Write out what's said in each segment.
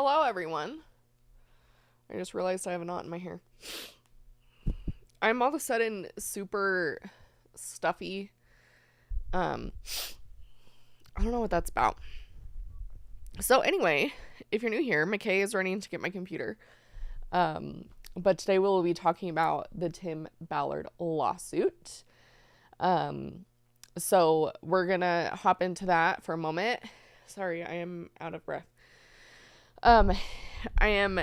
Hello, everyone. I just realized I have a knot in my hair. I'm all of a sudden super stuffy. I don't know what that's about. So anyway, if you're new here, McKay is running to get my computer. But today we'll be talking about the Tim Ballard lawsuit. So we're gonna hop into that for a moment. Sorry, I am out of breath. I am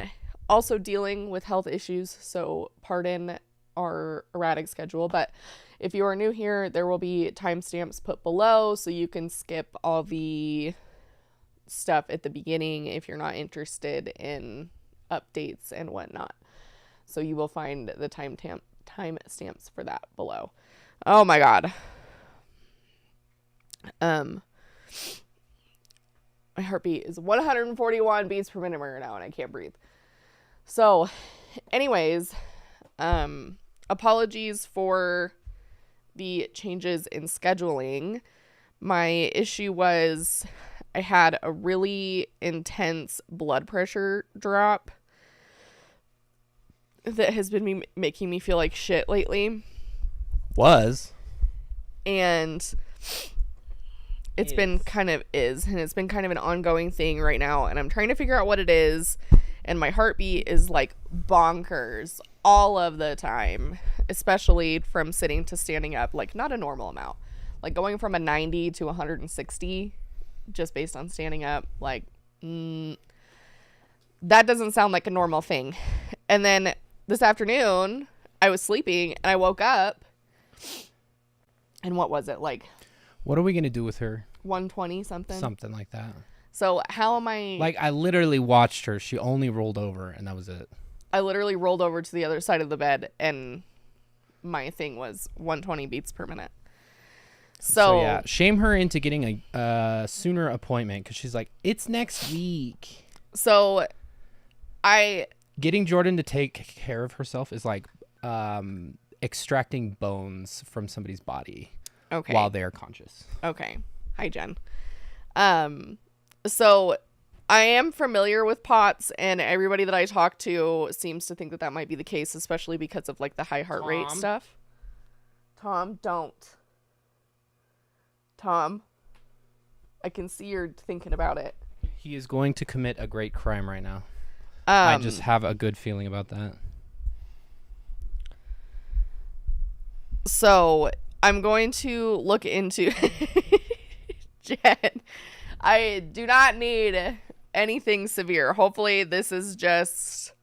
also dealing with health issues, so pardon our erratic schedule. But if you are new here, there will be timestamps put below, so you can skip all the stuff at the beginning if you're not interested in updates and whatnot. So you will find the timestamps for that below. Oh my god. My heartbeat is 141 beats per minute right now, and I can't breathe. So, anyways, apologies for the changes in scheduling. My issue was I had a really intense blood pressure drop that has been making me feel like shit lately. And it's been kind of an ongoing thing right now, and I'm trying to figure out what it is, and my heartbeat is like bonkers all of the time, especially from sitting to standing up, like not a normal amount, like going from a 90 to 160 just based on standing up, like that doesn't sound like a normal thing. And then this afternoon I was sleeping and I woke up, and what was it, like, what are we going to do with her? 120 something? Something like that. So how am I... Like, I literally watched her. She only rolled over, and that was it. I literally rolled over to the other side of the bed, and my thing was 120 beats per minute. So yeah, shame her into getting a sooner appointment, because she's like, it's next week. So Getting Jordan to take care of herself is like extracting bones from somebody's body. Okay. While they're conscious. Okay. Hi, Jen. So I am familiar with POTS, and everybody that I talk to seems to think that might be the case, especially because of like the high heart rate stuff. Tom, don't. Tom, I can see you're thinking about it. He is going to commit a great crime right now. I just have a good feeling about that. So I'm going to look into Jen. I do not need anything severe. Hopefully this is just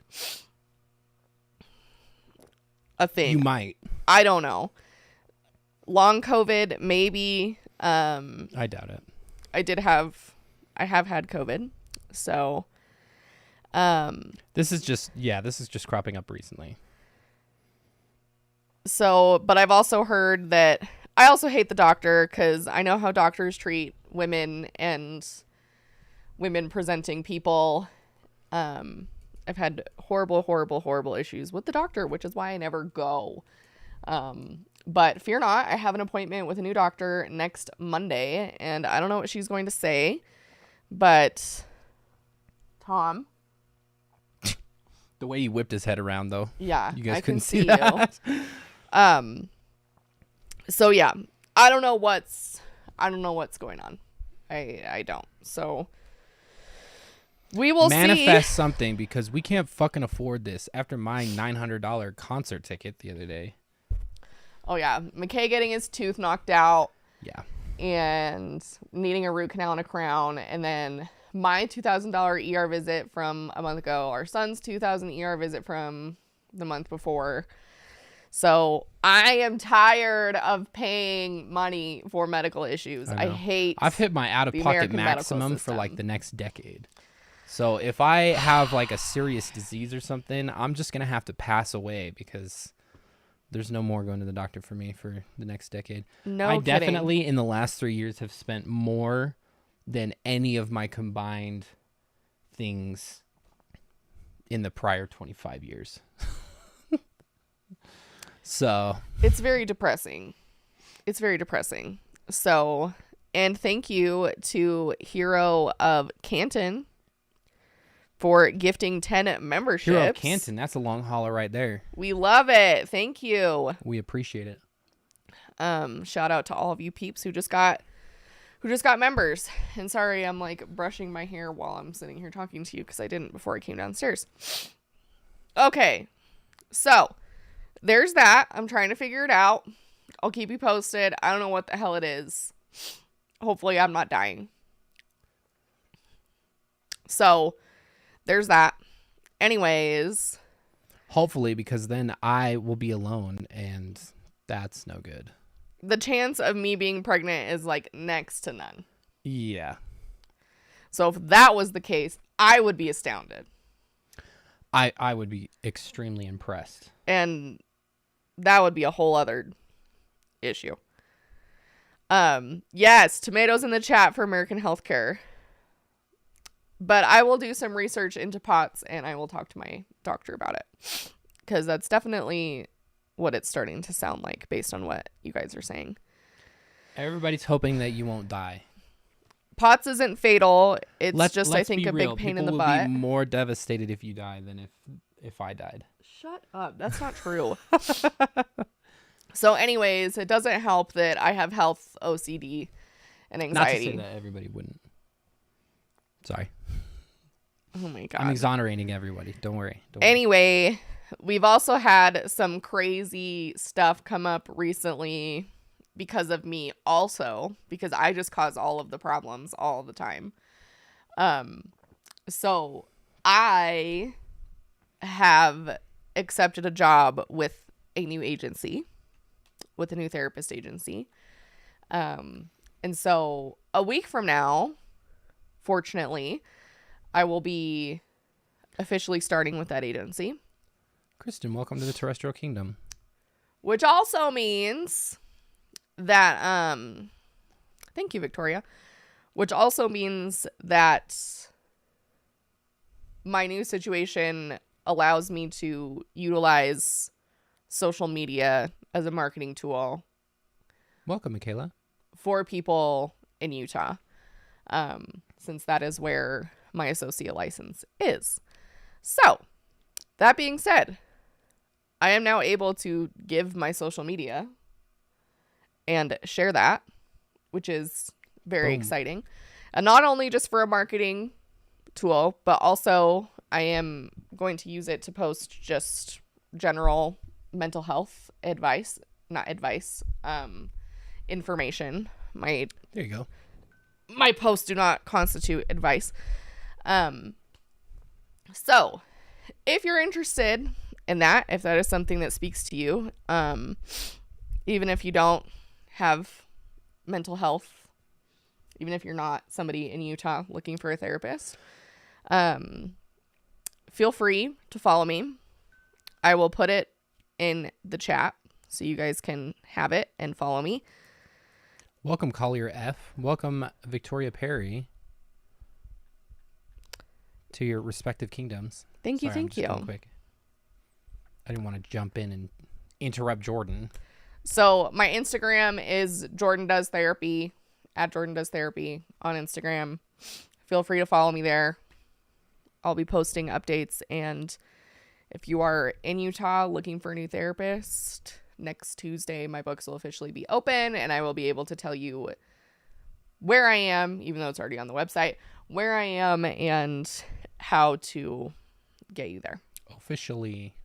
a thing. You might. I don't know. Long COVID, maybe. I doubt it. I have had COVID. So this is just cropping up recently. So, but I've also heard that I also hate the doctor, because I know how doctors treat women and women presenting people. I've had horrible issues with the doctor, which is why I never go. But fear not, I have an appointment with a new doctor next Monday, and I don't know what she's going to say, but Tom. The way he whipped his head around, though. Yeah, you guys I couldn't can see that. you. So yeah, I don't know what's going on. I don't. So we will manifest something, because we can't fucking afford this after my $900 concert ticket the other day. Oh yeah, McKay getting his tooth knocked out. Yeah. And needing a root canal and a crown, and then my $2,000 ER visit from a month ago, our son's $2,000 ER visit from the month before. So I am tired of paying money for medical issues. I've hit my out-of-pocket maximum for like the next decade. So if I have like a serious disease or something, I'm just going to have to pass away, because there's no more going to the doctor for me for the next decade. I definitely in the last 3 years have spent more than any of my combined things in the prior 25 years. So it's very depressing. So, and thank you to Hero of Canton for gifting 10 memberships. Hero Canton, that's a long hauler right there. We love it. Thank you. We appreciate it. Shout out to all of you peeps who just got members. And sorry, I'm like brushing my hair while I'm sitting here talking to you because I didn't before I came downstairs. Okay, so there's that. I'm trying to figure it out. I'll keep you posted. I don't know what the hell it is. Hopefully I'm not dying. So there's that. Anyways. Hopefully, because then I will be alone and that's no good. The chance of me being pregnant is like next to none. Yeah. So if that was the case, I would be astounded. I would be extremely impressed. And that would be a whole other issue. Yes, tomatoes in the chat for American healthcare. But I will do some research into POTS and I will talk to my doctor about it. Because that's definitely what it's starting to sound like based on what you guys are saying. Everybody's hoping that you won't die. POTS isn't fatal. It's let's I think, a big pain in the butt. People will be more devastated if you die than if I died. Shut up. That's not true. So anyways, it doesn't help that I have health OCD and anxiety. Not to say that everybody wouldn't. Sorry. Oh my God. I'm exonerating everybody. Don't worry. Anyway, we've also had some crazy stuff come up recently because of me also, because I just cause all of the problems all the time. So I have accepted a job with a new agency, with a new therapist agency. And so a week from now, fortunately, I will be officially starting with that agency. Kristen, welcome to the terrestrial kingdom. Which also means that, thank you, Victoria. Which also means that my new situation allows me to utilize social media as a marketing tool. Welcome, Michaela. For people in Utah, since that is where my associate license is. So, that being said, I am now able to give my social media and share that, which is very exciting. And not only just for a marketing tool, but also I am going to use it to post just general mental health information. There you go. My posts do not constitute advice. So if you're interested in that, if that is something that speaks to you, even if you don't have mental health, even if you're not somebody in Utah looking for a therapist, feel free to follow me. I will put it in the chat so you guys can have it and follow me. Welcome, Collier F. Welcome, Victoria Perry, to your respective kingdoms. Thank you. Quick. I didn't want to jump in and interrupt Jordan. So my Instagram is Jordan Does Therapy, at Jordan Does Therapy on Instagram. Feel free to follow me there. I'll be posting updates. And if you are in Utah looking for a new therapist, next Tuesday, my books will officially be open and I will be able to tell you where I am, even though it's already on the website, where I am and how to get you there. Officially.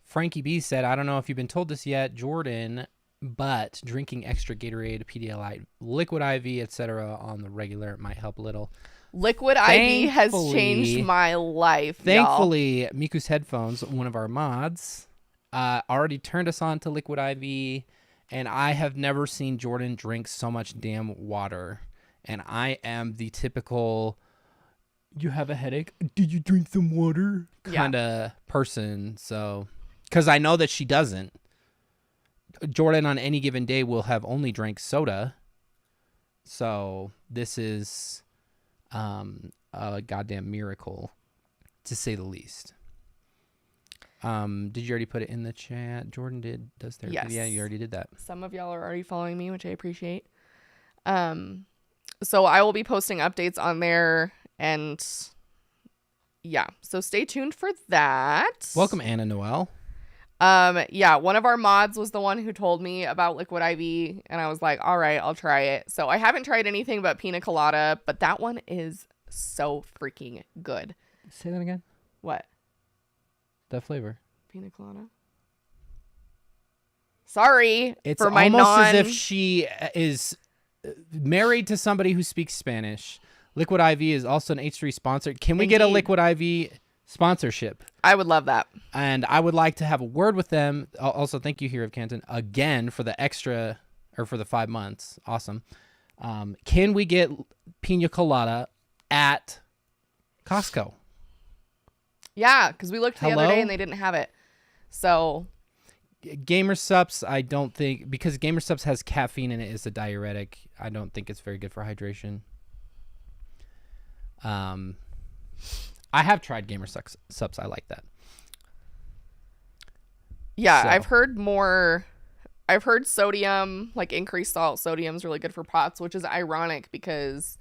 Frankie B said, I don't know if you've been told this yet, Jordan, but drinking extra Gatorade, Pedialyte, Liquid IV, etc. on the regular might help a little. Liquid IV has changed my life. Thankfully, Miku's Headphones, one of our mods, already turned us on to Liquid IV, and I have never seen Jordan drink so much damn water. And I am the typical, you have a headache? Did you drink some water? Kind of person. So, because I know that she doesn't. Jordan on any given day will have only drank soda. So this is a goddamn miracle, to say the least. Did you already put it in the chat? Jordan does therapy. Yes. Yeah, you already did that. Some of y'all are already following me, which I appreciate. So I will be posting updates on there, and yeah, so stay tuned for that. Welcome, Anna Noel. Yeah, one of our mods was the one who told me about Liquid IV, and I was like, all right, I'll try it. So I haven't tried anything but pina colada, but that one is so freaking good. Say that again. What? That flavor. Pina colada. Sorry, it's for my almost as if she is married to somebody who speaks Spanish. Liquid IV is also an H3 sponsor. Can we get a Liquid IV sponsorship? I would love that. And I would like to have a word with them. Also, thank you, Hero of Canton, again for the extra, or for the 5 months. Awesome. Can we get pina colada at Costco? Yeah, because we looked the other day and they didn't have it. So... Gamer Sups, I don't think, because Gamer Sups has caffeine in it, is a diuretic. I don't think it's very good for hydration. I have tried Gamer Sups. I like that. Yeah, so. I've heard sodium, like increased salt sodium is really good for POTS, which is ironic because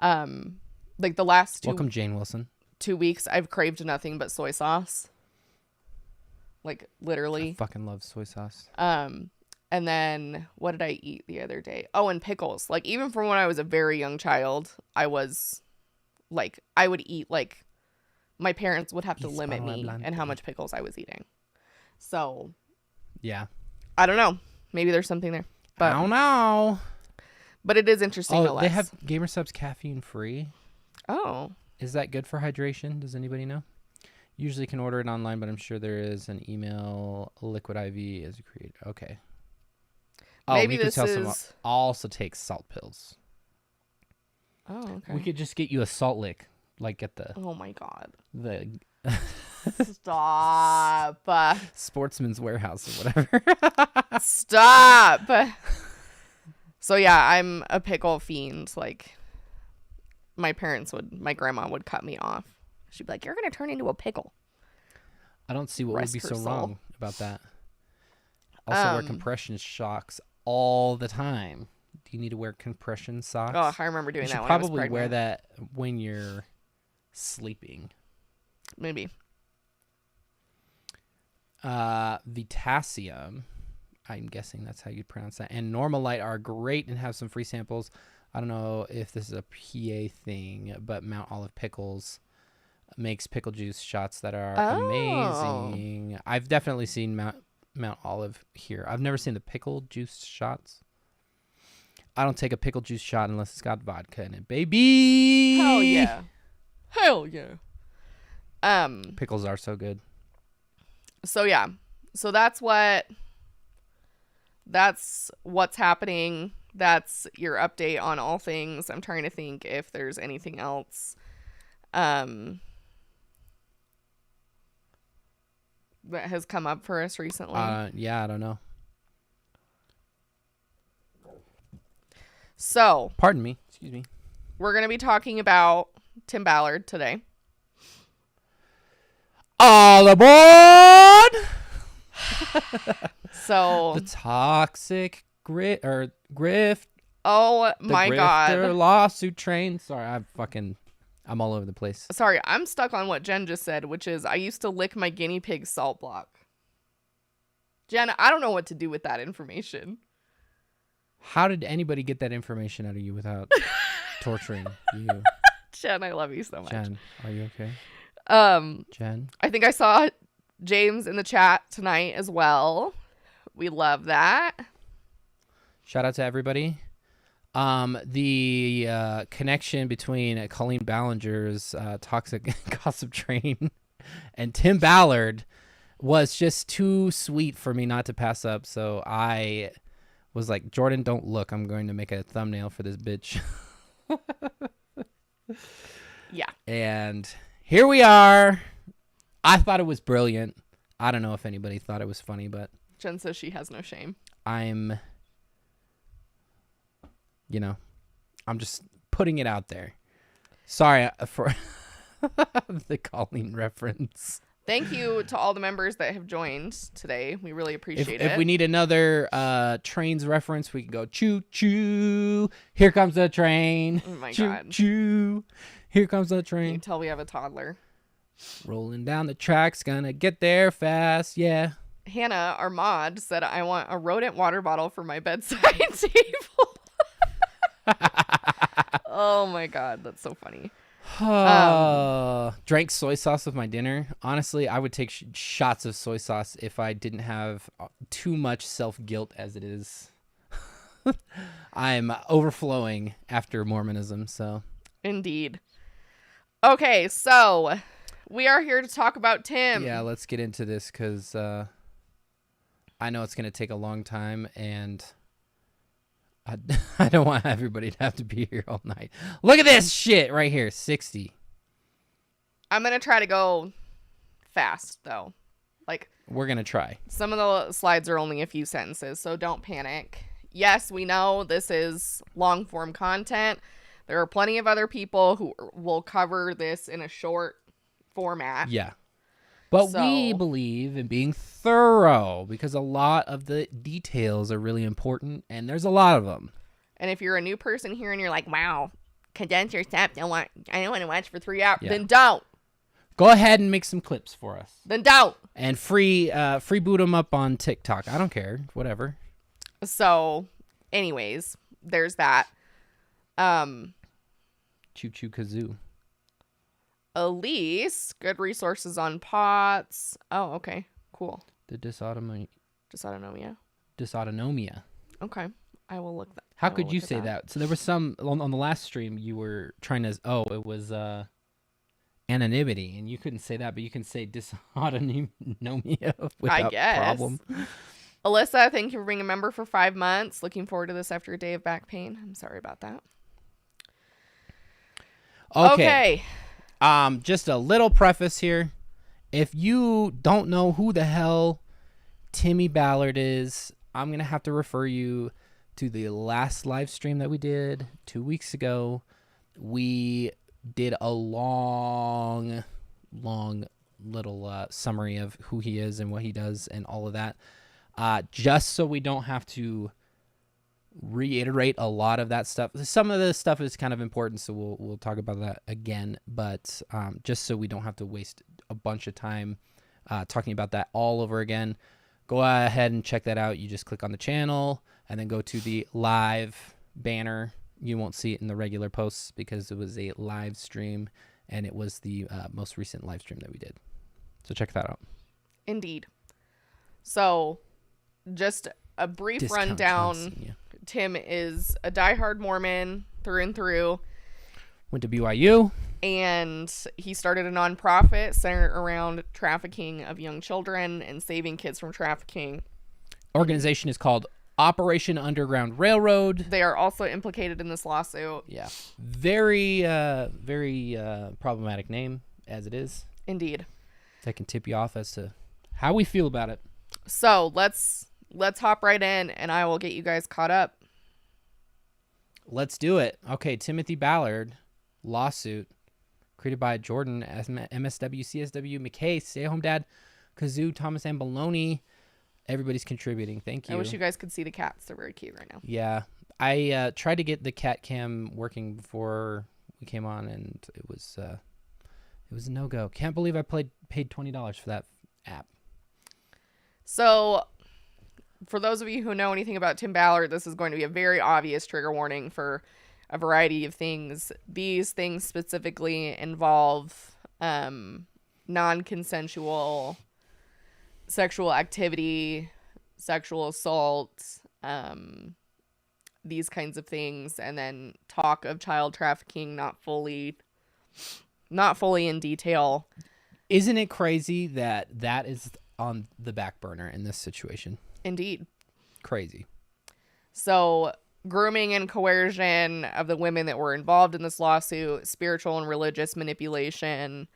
like the last Welcome, Jane Wilson. 2 weeks I've craved nothing but soy sauce. Like literally. I fucking love soy sauce. And then what did I eat the other day? Oh, and pickles. Like even from when I was a very young child, I was like, I would eat, like my parents would have to limit me and how much pickles I was eating. So yeah, I don't know. Maybe there's something there. But, I don't know. But it is interesting. Oh, they have Gamer Subs caffeine free. Oh. Is that good for hydration? Does anybody know? Usually can order it online, but I'm sure there is an email. Liquid IV is created. Okay. Oh, maybe this is... also takes salt pills. Oh, okay. We could just get you a salt lick, like at the... Oh, my God. The... Stop. Sportsman's Warehouse or whatever. Stop. So, yeah, I'm a pickle fiend. Like, my grandma would cut me off. She'd be like, you're going to turn into a pickle. I don't see what would be so wrong about that. Also wear compression socks all the time. Do you need to wear compression socks? Oh, I remember doing that when I was pregnant. Probably wear that when you're sleeping. Maybe. Vitacium, I'm guessing that's how you pronounce that, and Normalite are great and have some free samples. I don't know if this is a PA thing, but Mount Olive Pickles makes pickle juice shots that are amazing. I've definitely seen Mount Olive here. I've never seen the pickle juice shots. I don't take a pickle juice shot unless it's got vodka in it, baby. Hell yeah. Hell yeah. Pickles are so good. So yeah. So that's what's happening. That's your update on all things. I'm trying to think if there's anything else that has come up for us recently. Yeah, I don't know. So, pardon me. Excuse me. We're going to be talking about Tim Ballard today. All aboard! So, the toxic grift. Oh my God. Lawsuit train. Sorry, I'm all over the place. Sorry, I'm stuck on what Jen just said, which is I used to lick my guinea pig salt block. Jen, I don't know what to do with that information. How did anybody get that information out of you without torturing you? Jen, I love you so much. Jen, are you okay? Jen? I think I saw James in the chat tonight as well. We love that. Shout out to everybody. The connection between Colleen Ballinger's toxic gossip train and Tim Ballard was just too sweet for me not to pass up. So I was like, Jordan, don't look. I'm going to make a thumbnail for this bitch. Yeah. And here we are. I thought it was brilliant. I don't know if anybody thought it was funny, but Jen says she has no shame. I'm just putting it out there. Sorry for the Colleen reference. Thank you to all the members that have joined today. We really appreciate it. If we need another trains reference, we can go choo choo. Here comes the train. Oh my choo, God. Choo. Here comes the train. You can tell we have a toddler. Rolling down the tracks, gonna get there fast, yeah. Hannah, our mod, said, I want a rodent water bottle for my bedside table. Oh my God, that's so funny. Drank soy sauce with my dinner. Honestly, I would take shots of soy sauce if I didn't have too much self-guilt as it is. I'm overflowing after Mormonism, so. Indeed. Okay, so we are here to talk about Tim. Yeah, let's get into this because I know it's going to take a long time, and I don't want everybody to have to be here all night. Look at this shit right here, 60. I'm going to try to go fast, though. Like, we're going to try. Some of the slides are only a few sentences, so don't panic. Yes, we know this is long-form content. There are plenty of other people who will cover this in a short format. Yeah. But we believe in being thorough because a lot of the details are really important, and there's a lot of them. And if you're a new person here and you're like, wow, condense your stuff, I don't want to watch for 3 hours, then don't. Go ahead and make some clips for us. Then don't. And free boot them up on TikTok. I don't care. Whatever. So, anyways, there's that. Choo Choo Kazoo. Elise, good resources on POTS. Oh, okay. Cool. The dysautonomia. Dysautonomia. Okay. I will look that. How could you say that? So there was some, on the last stream, you were trying to, it was anonymity, and you couldn't say that, but you can say dysautonomia without problem. Alyssa, thank you for being a member for 5 months. Looking forward to this after a day of back pain. I'm sorry about that. Okay. Just a little preface here. If you don't know who the hell Timmy Ballard is, I'm going to have to refer you to the last live stream that we did 2 weeks ago. We did a long little summary of who he is and what he does and all of that. Just so we don't have to reiterate a lot of that stuff. Some of the stuff is kind of important, so we'll talk about that again. But just so we don't have to waste a bunch of time talking about that all over again, go ahead and check that out. You just click on the channel and then go to the live banner. You won't see it in the regular posts because it was a live stream, and it was the most recent live stream that we did. So check that out. Indeed. So just a brief rundown. Yeah. Tim is a diehard Mormon through and through. Went to BYU. And he started a nonprofit centered around trafficking of young children and saving kids from trafficking. Organization is called Operation Underground Railroad. They are also implicated in this lawsuit. Yeah. Very problematic name as it is. Indeed. That can tip you off as to how we feel about it. So let's hop right in, and I will get you guys caught up. Let's do it. Okay, Timothy Ballard lawsuit created by Jordan, MSW, CSW, McKay, Stay Home Dad, Kazoo, Thomas Ambaloni. Everybody's contributing. Thank you. I wish you guys could see the cats. They're very cute right now. Yeah. I tried to get the cat cam working before we came on, and it was a no-go. Can't believe I paid $20 for that app. So, for those of you who know anything about Tim Ballard, this is going to be a very obvious trigger warning for a variety of things. These things specifically involve non-consensual sexual activity, sexual assault, these kinds of things, and then talk of child trafficking, not fully in detail. Isn't it crazy that is on the back burner in this situation? Indeed. Crazy. So, grooming and coercion of the women that were involved in this lawsuit, spiritual and religious manipulation.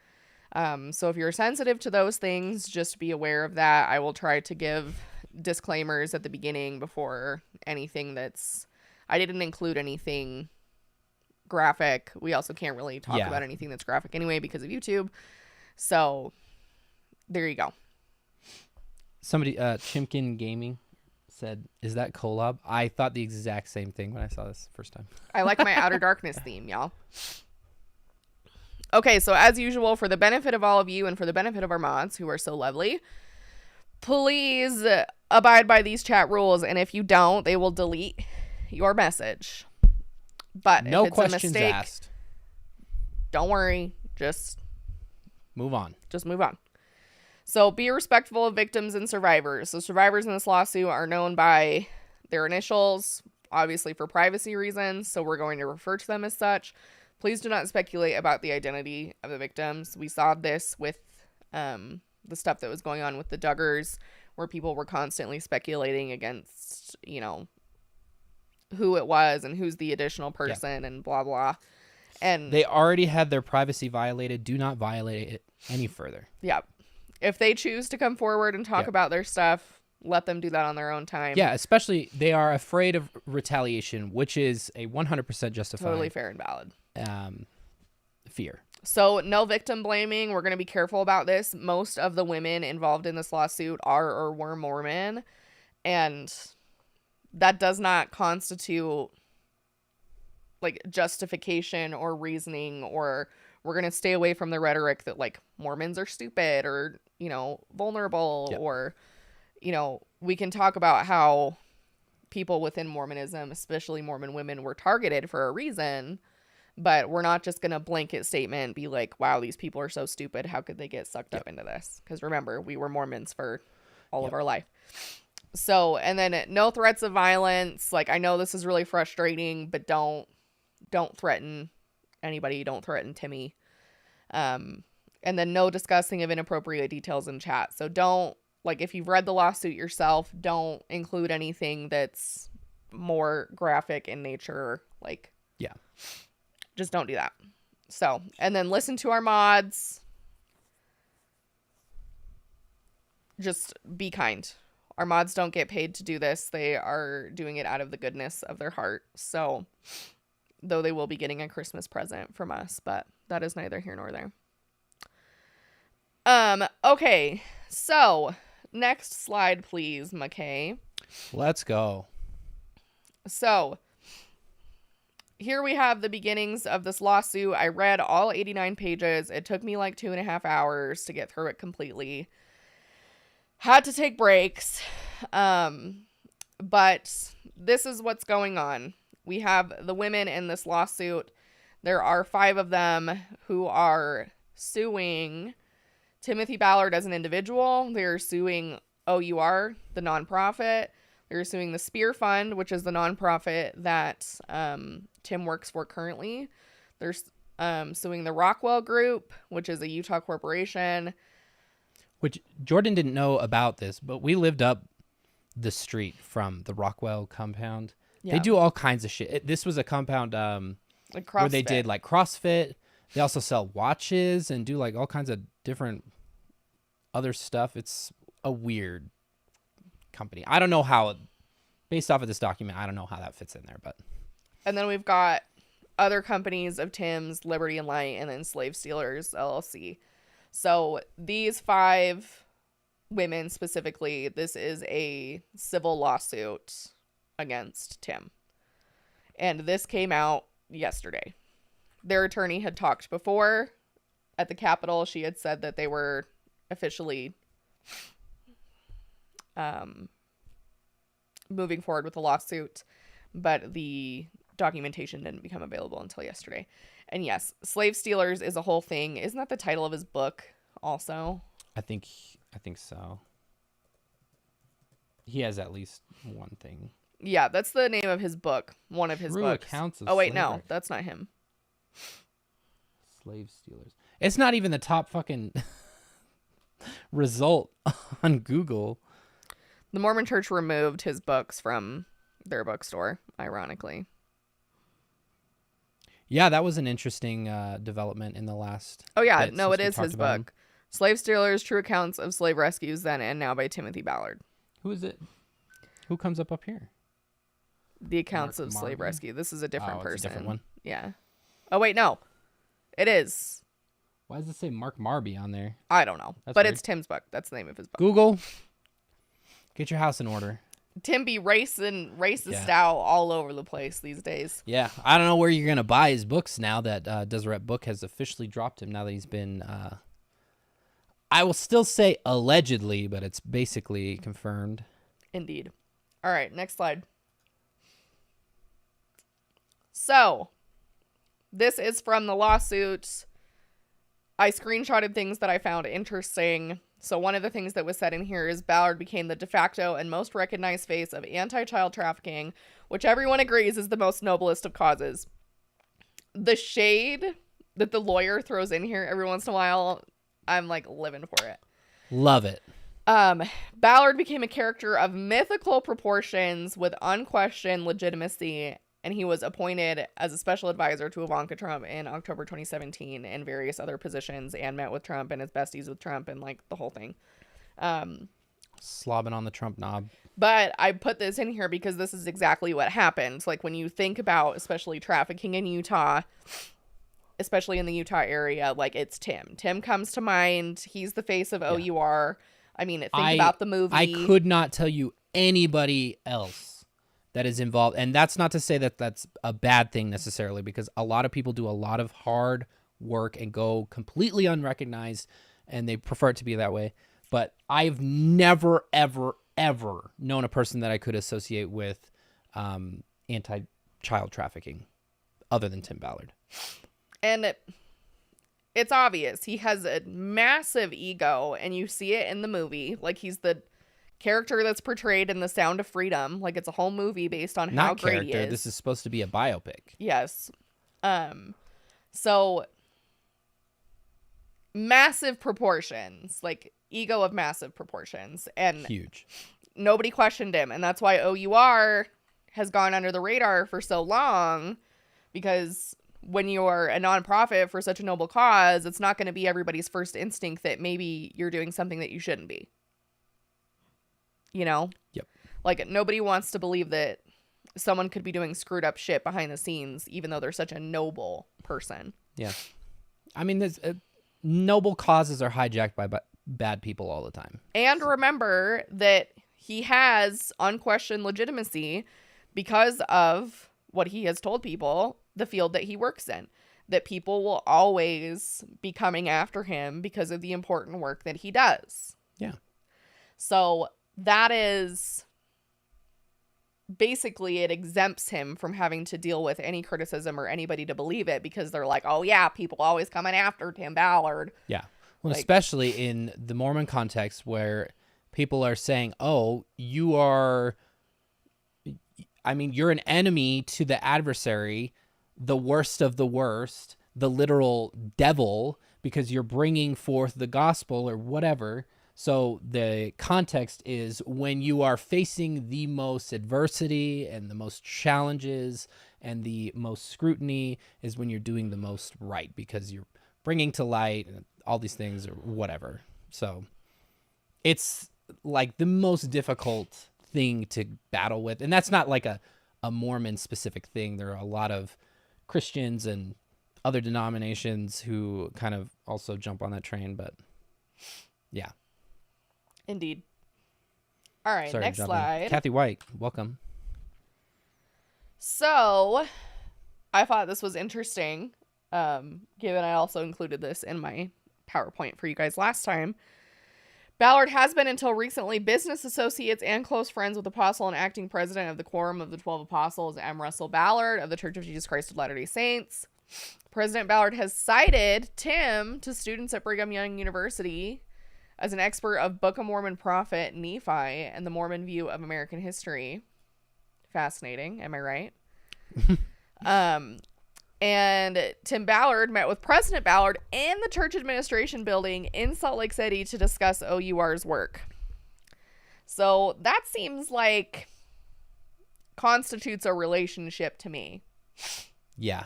So if you're sensitive to those things, just be aware of that. I will try to give disclaimers at the beginning before anything I didn't include anything graphic. We also can't really talk about anything that's graphic anyway because of YouTube. So there you go. Somebody, Chimkin Gaming said, is that collab? I thought the exact same thing when I saw this the first time. I like my Outer Darkness theme, y'all. Okay, so as usual, for the benefit of all of you and for the benefit of our mods who are so lovely, please abide by these chat rules. And if you don't, they will delete your message. But no if it's questions a mistake, asked. Don't worry. Just move on. Just move on. So be respectful of victims and survivors. So survivors in this lawsuit are known by their initials, obviously for privacy reasons. So we're going to refer to them as such. Please do not speculate about the identity of the victims. We saw this with the stuff that was going on with the Duggars, where people were constantly speculating against, you know, who it was and who's the additional person and blah, blah. And they already had their privacy violated. Do not violate it any further. Yeah. If they choose to come forward and talk about their stuff, let them do that on their own time. Yeah, especially they are afraid of retaliation, which is a 100% justified. Totally fair and valid. Fear. So no victim blaming. We're going to be careful about this. Most of the women involved in this lawsuit are or were Mormon. And that does not constitute like justification or reasoning, or we're going to stay away from the rhetoric that like Mormons are stupid or, you know, vulnerable or, you know, we can talk about how people within Mormonism, especially Mormon women, were targeted for a reason, but we're not just going to blanket statement be like, wow, these people are so stupid. How could they get sucked up into this? Because remember, we were Mormons for all of our life. So, and then no threats of violence. Like, I know this is really frustrating, but don't threaten anybody. Don't threaten Timmy. And then no discussing of inappropriate details in chat. So don't, like, if you've read the lawsuit yourself, don't include anything that's more graphic in nature. Like, just don't do that. So, and then listen to our mods. Just be kind. Our mods don't get paid to do this. They are doing it out of the goodness of their heart. So, though they will be getting a Christmas present from us, but that is neither here nor there. Okay. So, next slide, please, McKay. Let's go. So, here we have the beginnings of this lawsuit. I read all 89 pages. It took me like 2.5 hours to get through it completely. Had to take breaks. But this is what's going on. We have the women in this lawsuit. There are 5 of them who are suing Timothy Ballard as an individual. They're suing OUR, the nonprofit. They're suing the Spear Fund, which is the nonprofit that Tim works for currently. They're suing the Rockwell Group, which is a Utah corporation. Which Jordan didn't know about this, but we lived up the street from the Rockwell compound. Yeah. They do all kinds of shit. This was a compound like where they did like CrossFit. They also sell watches and do like all kinds of different other stuff. It's a weird company. I don't know how, based off of this document, I don't know how that fits in there, but. And then we've got other companies of Tim's, Liberty and Light, and then Slave Stealers LLC. So these 5 women specifically, this is a civil lawsuit against Tim. And this came out yesterday. Their attorney had talked before at the Capitol. She had said that they were officially moving forward with the lawsuit, but the documentation didn't become available until yesterday. And yes, Slave Stealers is a whole thing. Isn't that the title of his book also? I think so. He has at least one thing. Yeah, that's the name of his book. One of his books. Accounts of oh wait, slavery. No, that's not him. Slave Stealers. It's not even the top fucking result on Google. The Mormon Church removed his books from their bookstore, ironically. Yeah, that was an interesting development in the last. Oh yeah, no, it is his book. Slave Stealers: True Accounts of Slave Rescues Then and Now by Timothy Ballard. Who is it? Who comes up here? The Accounts of Slave Rescue. This is a different person. It's a different one. Yeah. Oh wait, no. It is. Why does it say Mark Marby on there? I don't know. But weird. It's Tim's book. That's the name of his book. Google, get your house in order. Tim be racist Yeah. out all over the place these days. Yeah, I don't know where you're gonna buy his books now that Deseret Book has officially dropped him. Now that he's been, I will still say allegedly, but it's basically confirmed. Indeed. All right, next slide. So, this is from the lawsuit. I screenshotted things that I found interesting. So one of the things that was said in here is Ballard became the de facto and most recognized face of anti-child trafficking, which everyone agrees is the most noblest of causes. The shade that the lawyer throws in here every once in a while, I'm like living for it. Love it. Ballard became a character of mythical proportions with unquestioned legitimacy, and he was appointed as a special advisor to Ivanka Trump in October 2017 and various other positions, and met with Trump and his besties with Trump and like the whole thing. Slobbing on the Trump knob. But I put this in here because this is exactly what happened. Like when you think about especially trafficking in Utah, especially in the Utah area, like it's Tim. Tim comes to mind. He's the face of OUR. I mean, think about the movie. I could not tell you anybody else that is involved. And that's not to say that that's a bad thing necessarily, because a lot of people do a lot of hard work and go completely unrecognized, and they prefer it to be that way. But I've never, ever, ever known a person that I could associate with anti-child trafficking other than Tim Ballard. And it's obvious. He has a massive ego, and you see it in the movie. Like, he's the character that's portrayed in The Sound of Freedom. Like, it's a whole movie based on how great he is. This is supposed to be a biopic. Yes. So massive proportions, like ego of massive proportions, and huge. Nobody questioned him, and that's why OUR has gone under the radar for so long, because when you're a nonprofit for such a noble cause, it's not going to be everybody's first instinct that maybe you're doing something that you shouldn't be. You know? Yep. Like, nobody wants to believe that someone could be doing screwed up shit behind the scenes, even though they're such a noble person. Yeah. I mean, noble causes are hijacked by bad people all the time. And remember that he has unquestioned legitimacy because of what he has told people, the field that he works in, that people will always be coming after him because of the important work that he does. Yeah. So that is basically, it exempts him from having to deal with any criticism or anybody to believe it, because they're like, oh yeah, people always coming after Tim Ballard. Yeah. Well, like, especially in the Mormon context where people are saying, oh, you're an enemy to the adversary, the worst of the worst, the literal devil, because you're bringing forth the gospel or whatever. So the context is when you are facing the most adversity and the most challenges and the most scrutiny is when you're doing the most right, because you're bringing to light all these things or whatever. So it's like the most difficult thing to battle with. And that's not like a Mormon specific thing. There are a lot of Christians and other denominations who kind of also jump on that train, but yeah. Indeed. All right, Sorry, next slide. Kathy White, welcome. So, I thought this was interesting, given I also included this in my PowerPoint for you guys last time. Ballard has been until recently business associates and close friends with Apostle and acting president of the Quorum of the 12 Apostles, M. Russell Ballard of the Church of Jesus Christ of Latter-day Saints. President Ballard has cited Tim to students at Brigham Young University as an expert of Book of Mormon prophet Nephi and the Mormon view of American history. Fascinating, am I right? And Tim Ballard met with President Ballard in the church administration building in Salt Lake City to discuss OUR's work. So that seems like constitutes a relationship to me. Yeah.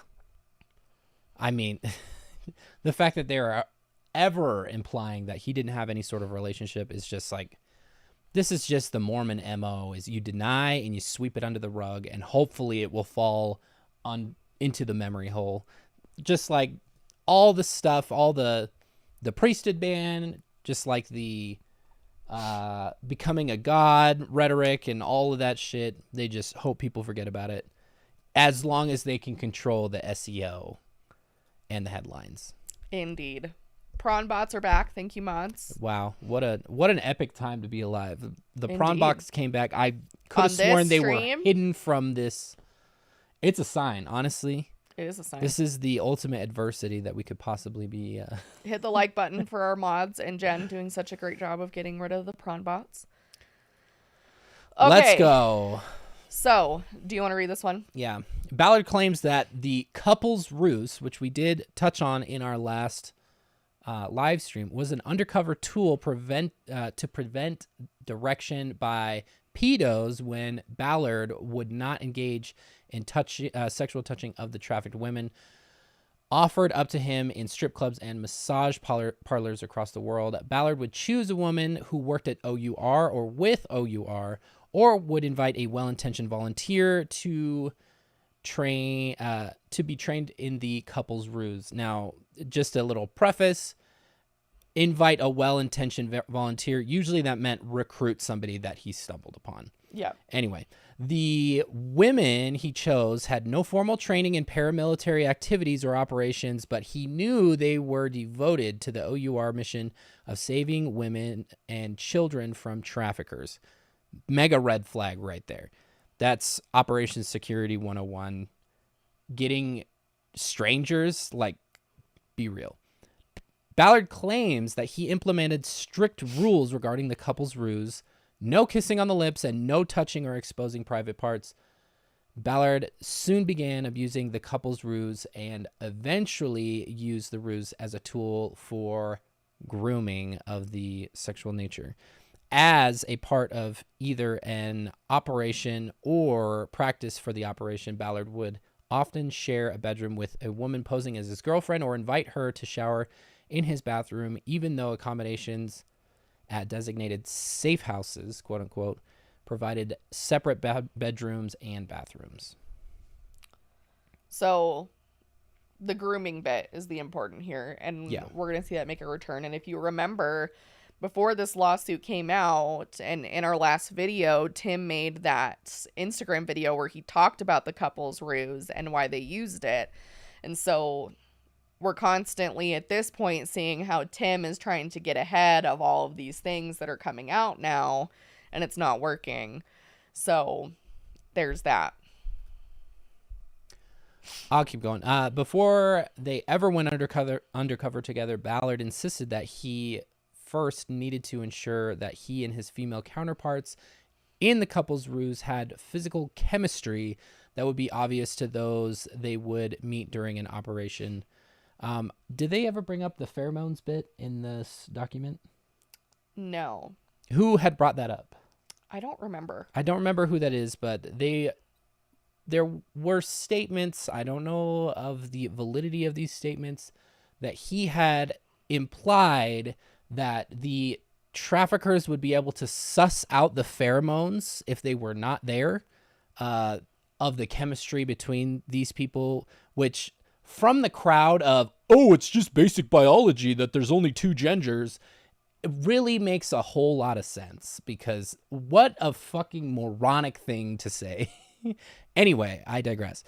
I mean, the fact that they are ever implying that he didn't have any sort of relationship is just like, this is just the Mormon MO, is you deny and you sweep it under the rug, and hopefully it will fall into the memory hole. Just like all the stuff, all the priesthood ban, just like the becoming a god rhetoric and all of that shit. They just hope people forget about it as long as they can control the SEO and the headlines. Indeed. Prawn bots are back. Thank you, mods. Wow, what an epic time to be alive. The prawn bots came back. I could have sworn they were hidden from this. It's a sign, honestly. It is a sign. This is the ultimate adversity that we could possibly be. Hit the like button for our mods and Jen doing such a great job of getting rid of the prawn bots. Okay. Let's go. So, do you want to read this one? Yeah. Ballard claims that the couple's ruse, which we did touch on in our last live stream, was an undercover tool to prevent direction by pedos when Ballard would not engage in sexual touching of the trafficked women offered up to him in strip clubs and massage parlors across the world. Ballard would choose a woman who worked at OUR or with OUR, or would invite a well-intentioned volunteer to be trained in the couple's ruse. Now, just a little preface: invite a well-intentioned volunteer. Usually, that meant recruit somebody that he stumbled upon. Yeah. Anyway, the women he chose had no formal training in paramilitary activities or operations, but he knew they were devoted to the OUR mission of saving women and children from traffickers. Mega red flag right there. That's Operations Security 101. Getting strangers, like, be real. Ballard claims that he implemented strict rules regarding the couple's ruse: no kissing on the lips and no touching or exposing private parts. Ballard soon began abusing the couple's ruse and eventually used the ruse as a tool for grooming of the sexual nature. As a part of either an operation or practice for the operation, Ballard would often share a bedroom with a woman posing as his girlfriend or invite her to shower in his bathroom, even though accommodations at designated safe houses, quote unquote, provided separate bedrooms and bathrooms. So the grooming bit is the important here, and yeah, we're going to see that make a return. And if you remember, before this lawsuit came out, and in our last video, Tim made that Instagram video where he talked about the couple's ruse and why they used it. And so we're constantly at this point seeing how Tim is trying to get ahead of all of these things that are coming out now, and it's not working. So there's that. I'll keep going. Before they ever went undercover together, Ballard insisted that he first needed to ensure that he and his female counterparts in the couple's ruse had physical chemistry that would be obvious to those they would meet during an operation. Did they ever bring up the pheromones bit in this document? No. Who had brought that up? I don't remember. I don't remember who that is, but there were statements, I don't know of the validity of these statements, that he had implied that the traffickers would be able to suss out the pheromones if they were not there, of the chemistry between these people, which from the crowd of, oh, it's just basic biology that there's only two genders, it really makes a whole lot of sense, because what a fucking moronic thing to say. Anyway, I digress.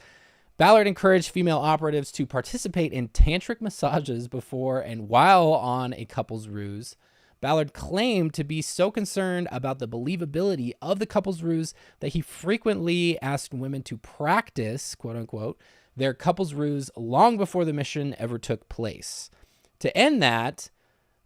Ballard encouraged female operatives to participate in tantric massages before and while on a couple's ruse. Ballard claimed to be so concerned about the believability of the couple's ruse that he frequently asked women to practice, quote unquote, their couple's ruse long before the mission ever took place. To end that,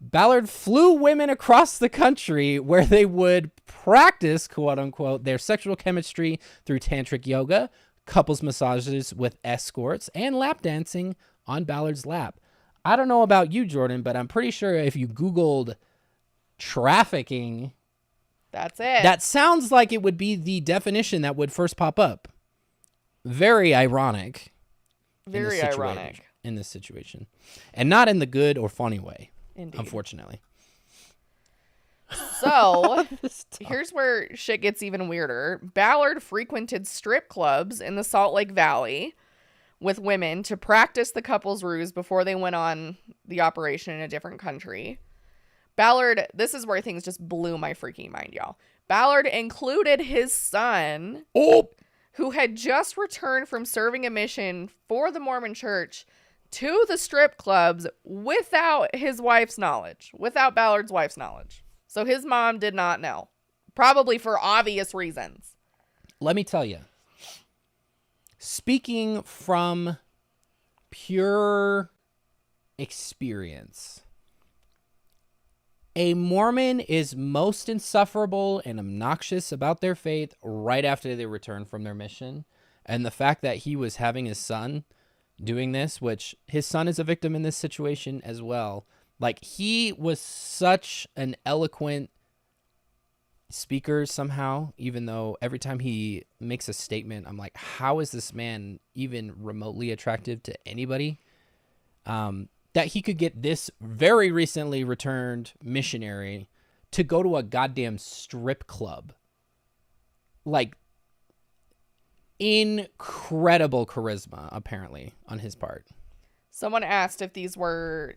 Ballard flew women across the country where they would practice, quote unquote, their sexual chemistry through tantric yoga, couples massages with escorts, and lap dancing on Ballard's lap. I don't know about you, Jordan, but I'm pretty sure if you Googled trafficking, that's it. That sounds like it would be the definition that would first pop up. Very ironic. Very ironic. In this situation. And not in the good or funny way. Indeed. Unfortunately. So, here's where shit gets even weirder. Ballard frequented strip clubs in the Salt Lake Valley with women to practice the couple's ruse before they went on the operation in a different country. Ballard, this is where things just blew my freaking mind, y'all. Ballard included his son, who had just returned from serving a mission for the Mormon Church, to the strip clubs without his wife's knowledge, without Ballard's wife's knowledge. So his mom did not know, probably for obvious reasons. Let me tell you, speaking from pure experience, a Mormon is most insufferable and obnoxious about their faith right after they return from their mission. And the fact that he was having his son doing this, which his son is a victim in this situation as well. Like, he was such an eloquent speaker somehow, even though every time he makes a statement, I'm like, how is this man even remotely attractive to anybody? That he could get this very recently returned missionary to go to a goddamn strip club. Like, incredible charisma, apparently, on his part. Someone asked if these were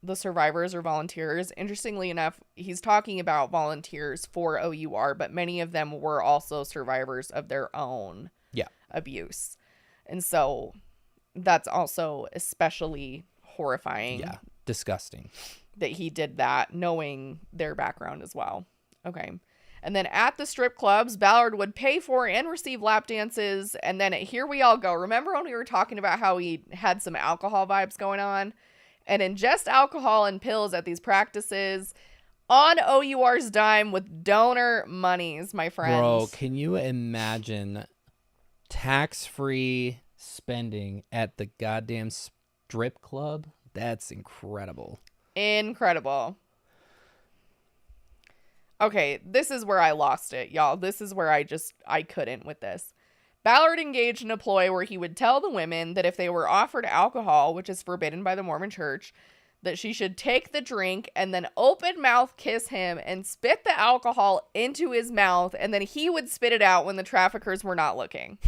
the survivors or volunteers. Interestingly enough, he's talking about volunteers for OUR, but many of them were also survivors of their own abuse. And so that's also especially horrifying. Yeah, disgusting. That he did that, knowing their background as well. Okay. And then at the strip clubs, Ballard would pay for and receive lap dances. And then here we all go. Remember when we were talking about how he had some alcohol vibes going on? And ingest alcohol and pills at these practices on OUR's dime with donor monies, my friends. Bro, can you imagine tax-free spending at the goddamn strip club? That's incredible. Incredible. Okay, this is where I lost it, y'all. This is where I couldn't with this. Ballard engaged in a ploy where he would tell the women that if they were offered alcohol, which is forbidden by the Mormon Church, that she should take the drink and then open mouth kiss him and spit the alcohol into his mouth, and then he would spit it out when the traffickers were not looking.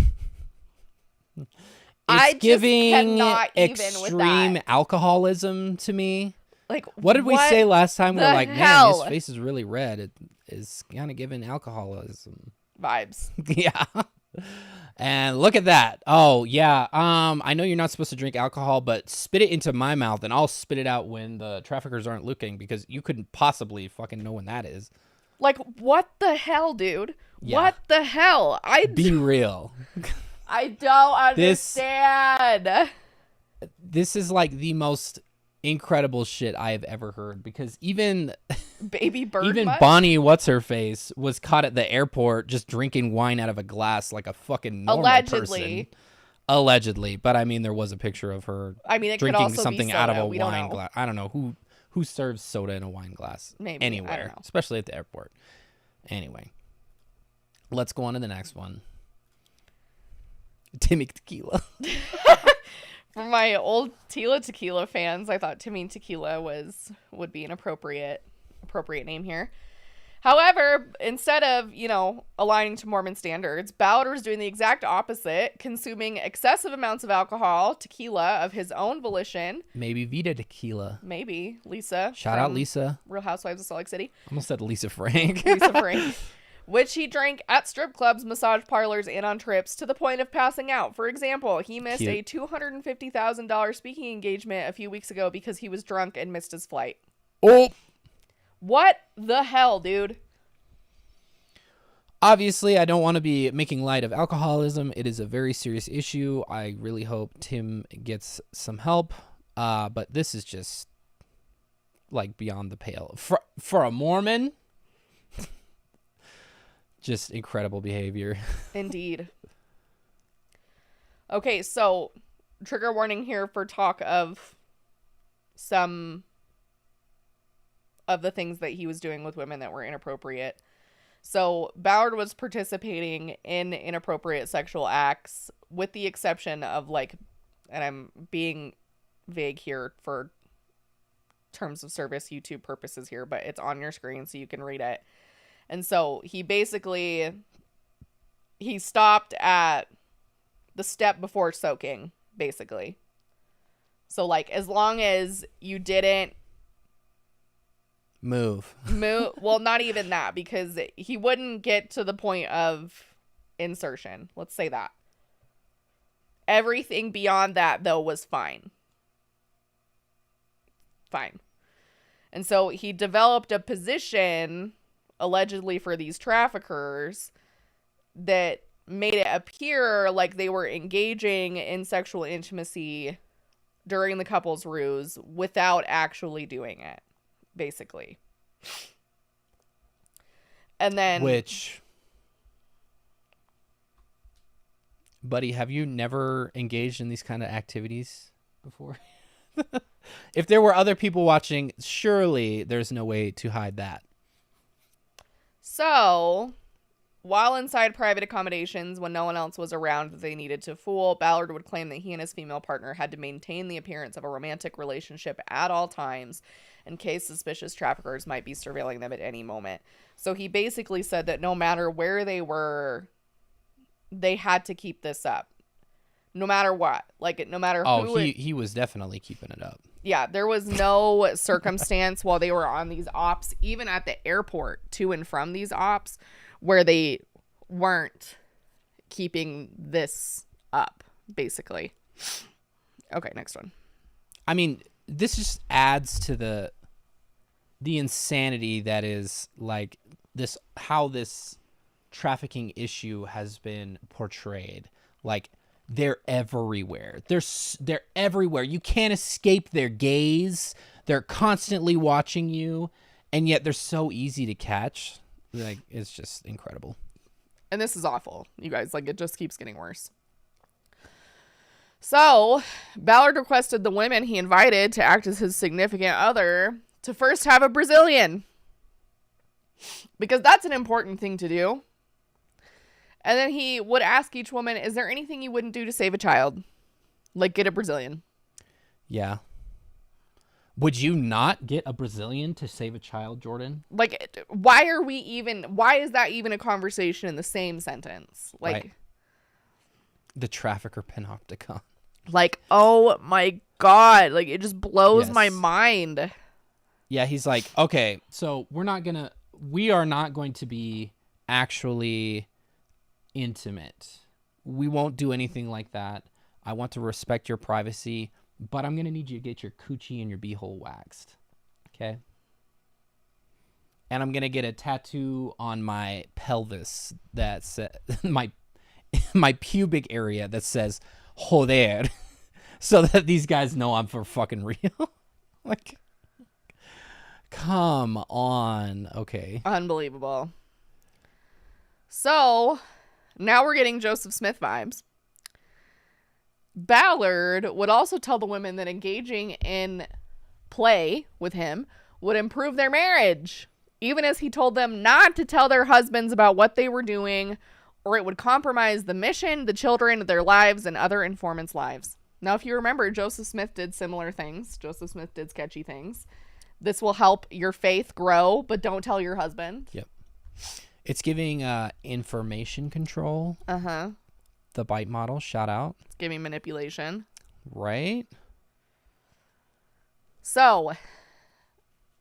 It's giving extreme alcoholism to me. Like, what did we say last time? We were like, hell? Man, his face is really red. It is kind of giving alcoholism vibes. Yeah. And look at that. Oh, yeah. I know you're not supposed to drink alcohol, but spit it into my mouth and I'll spit it out when the traffickers aren't looking, because you couldn't possibly fucking know when that is. Like, what the hell, dude? Yeah. What the hell? Be real. I don't understand. This is like the most incredible shit I have ever heard, because even Baby Bird even Bonnie what's-her-face was caught at the airport just drinking wine out of a glass like a fucking normal person. Allegedly, but I mean there was a picture of her drinking something out of a wine glass. I don't know who serves soda in a wine glass. Maybe anywhere, especially at the airport. Anyway, let's go on to the next one. Timmy Tequila. For my old Tila Tequila fans, I thought Timmy Tequila would be an appropriate name here. However, instead of, aligning to Mormon standards, Ballard was doing the exact opposite, consuming excessive amounts of alcohol, tequila, of his own volition. Maybe Vita Tequila. Maybe. Lisa. Shout out Lisa. Real Housewives of Salt Lake City. Almost said Lisa Frank. Lisa Frank. Which he drank at strip clubs, massage parlors, and on trips to the point of passing out. For example, he missed a $250,000 speaking engagement a few weeks ago because he was drunk and missed his flight. Oh! What the hell, dude? Obviously, I don't want to be making light of alcoholism. It is a very serious issue. I really hope Tim gets some help. But this is just, like, beyond the pale. For a Mormon... Just incredible behavior. Indeed. Okay, so trigger warning here for talk of some of the things that he was doing with women that were inappropriate. So Ballard was participating in inappropriate sexual acts, with the exception of, like, and I'm being vague here for terms of service YouTube purposes here, but it's on your screen so you can read it. And so he stopped at the step before soaking, basically. So, like, as long as you didn't Move. Well, not even that, because he wouldn't get to the point of insertion. Let's say that. Everything beyond that, though, was fine. Fine. And so he developed a position, allegedly for these traffickers, that made it appear like they were engaging in sexual intimacy during the couple's ruse without actually doing it, basically. And then... Which... Buddy, have you never engaged in these kind of activities before? If there were other people watching, surely there's no way to hide that. So, while inside private accommodations, when no one else was around that they needed to fool, Ballard would claim that he and his female partner had to maintain the appearance of a romantic relationship at all times in case suspicious traffickers might be surveilling them at any moment. So he basically said that no matter where they were, they had to keep this up. No matter what. Like, no matter who... Oh, he was definitely keeping it up. Yeah, there was no circumstance while they were on these ops, even at the airport, to and from these ops, where they weren't keeping this up, basically. Okay, next one. I mean, this just adds to the insanity that is, like, this, how this trafficking issue has been portrayed. Like, they're everywhere. They're everywhere. You can't escape their gaze. They're constantly watching you, and yet they're so easy to catch. Like, it's just incredible. And this is awful, you guys. Like, it just keeps getting worse. So, Ballard requested the women he invited to act as his significant other to first have a Brazilian, because that's an important thing to do. And then he would ask each woman, is there anything you wouldn't do to save a child? Like, get a Brazilian. Yeah. Would you not get a Brazilian to save a child, Jordan? Like, why is that even a conversation in the same sentence? Like, right. The trafficker panopticon. Like, oh my God. Like, it just blows my mind. Yeah, he's like, okay, so we are not going to be actually intimate. We won't do anything like that. I want to respect your privacy, but I'm going to need you to get your coochie and your beehole waxed. Okay? And I'm going to get a tattoo on my pelvis that says, my pubic area that says, joder, so that these guys know I'm for fucking real. Like, come on. Okay. Unbelievable. So... now we're getting Joseph Smith vibes. Ballard would also tell the women that engaging in play with him would improve their marriage, even as he told them not to tell their husbands about what they were doing, or it would compromise the mission, the children, their lives, and other informants' lives. Now, if you remember, Joseph Smith did similar things. Joseph Smith did sketchy things. This will help your faith grow, but don't tell your husband. Yep. It's giving information control. Uh-huh. The bite model, shout out. It's giving manipulation. Right. So,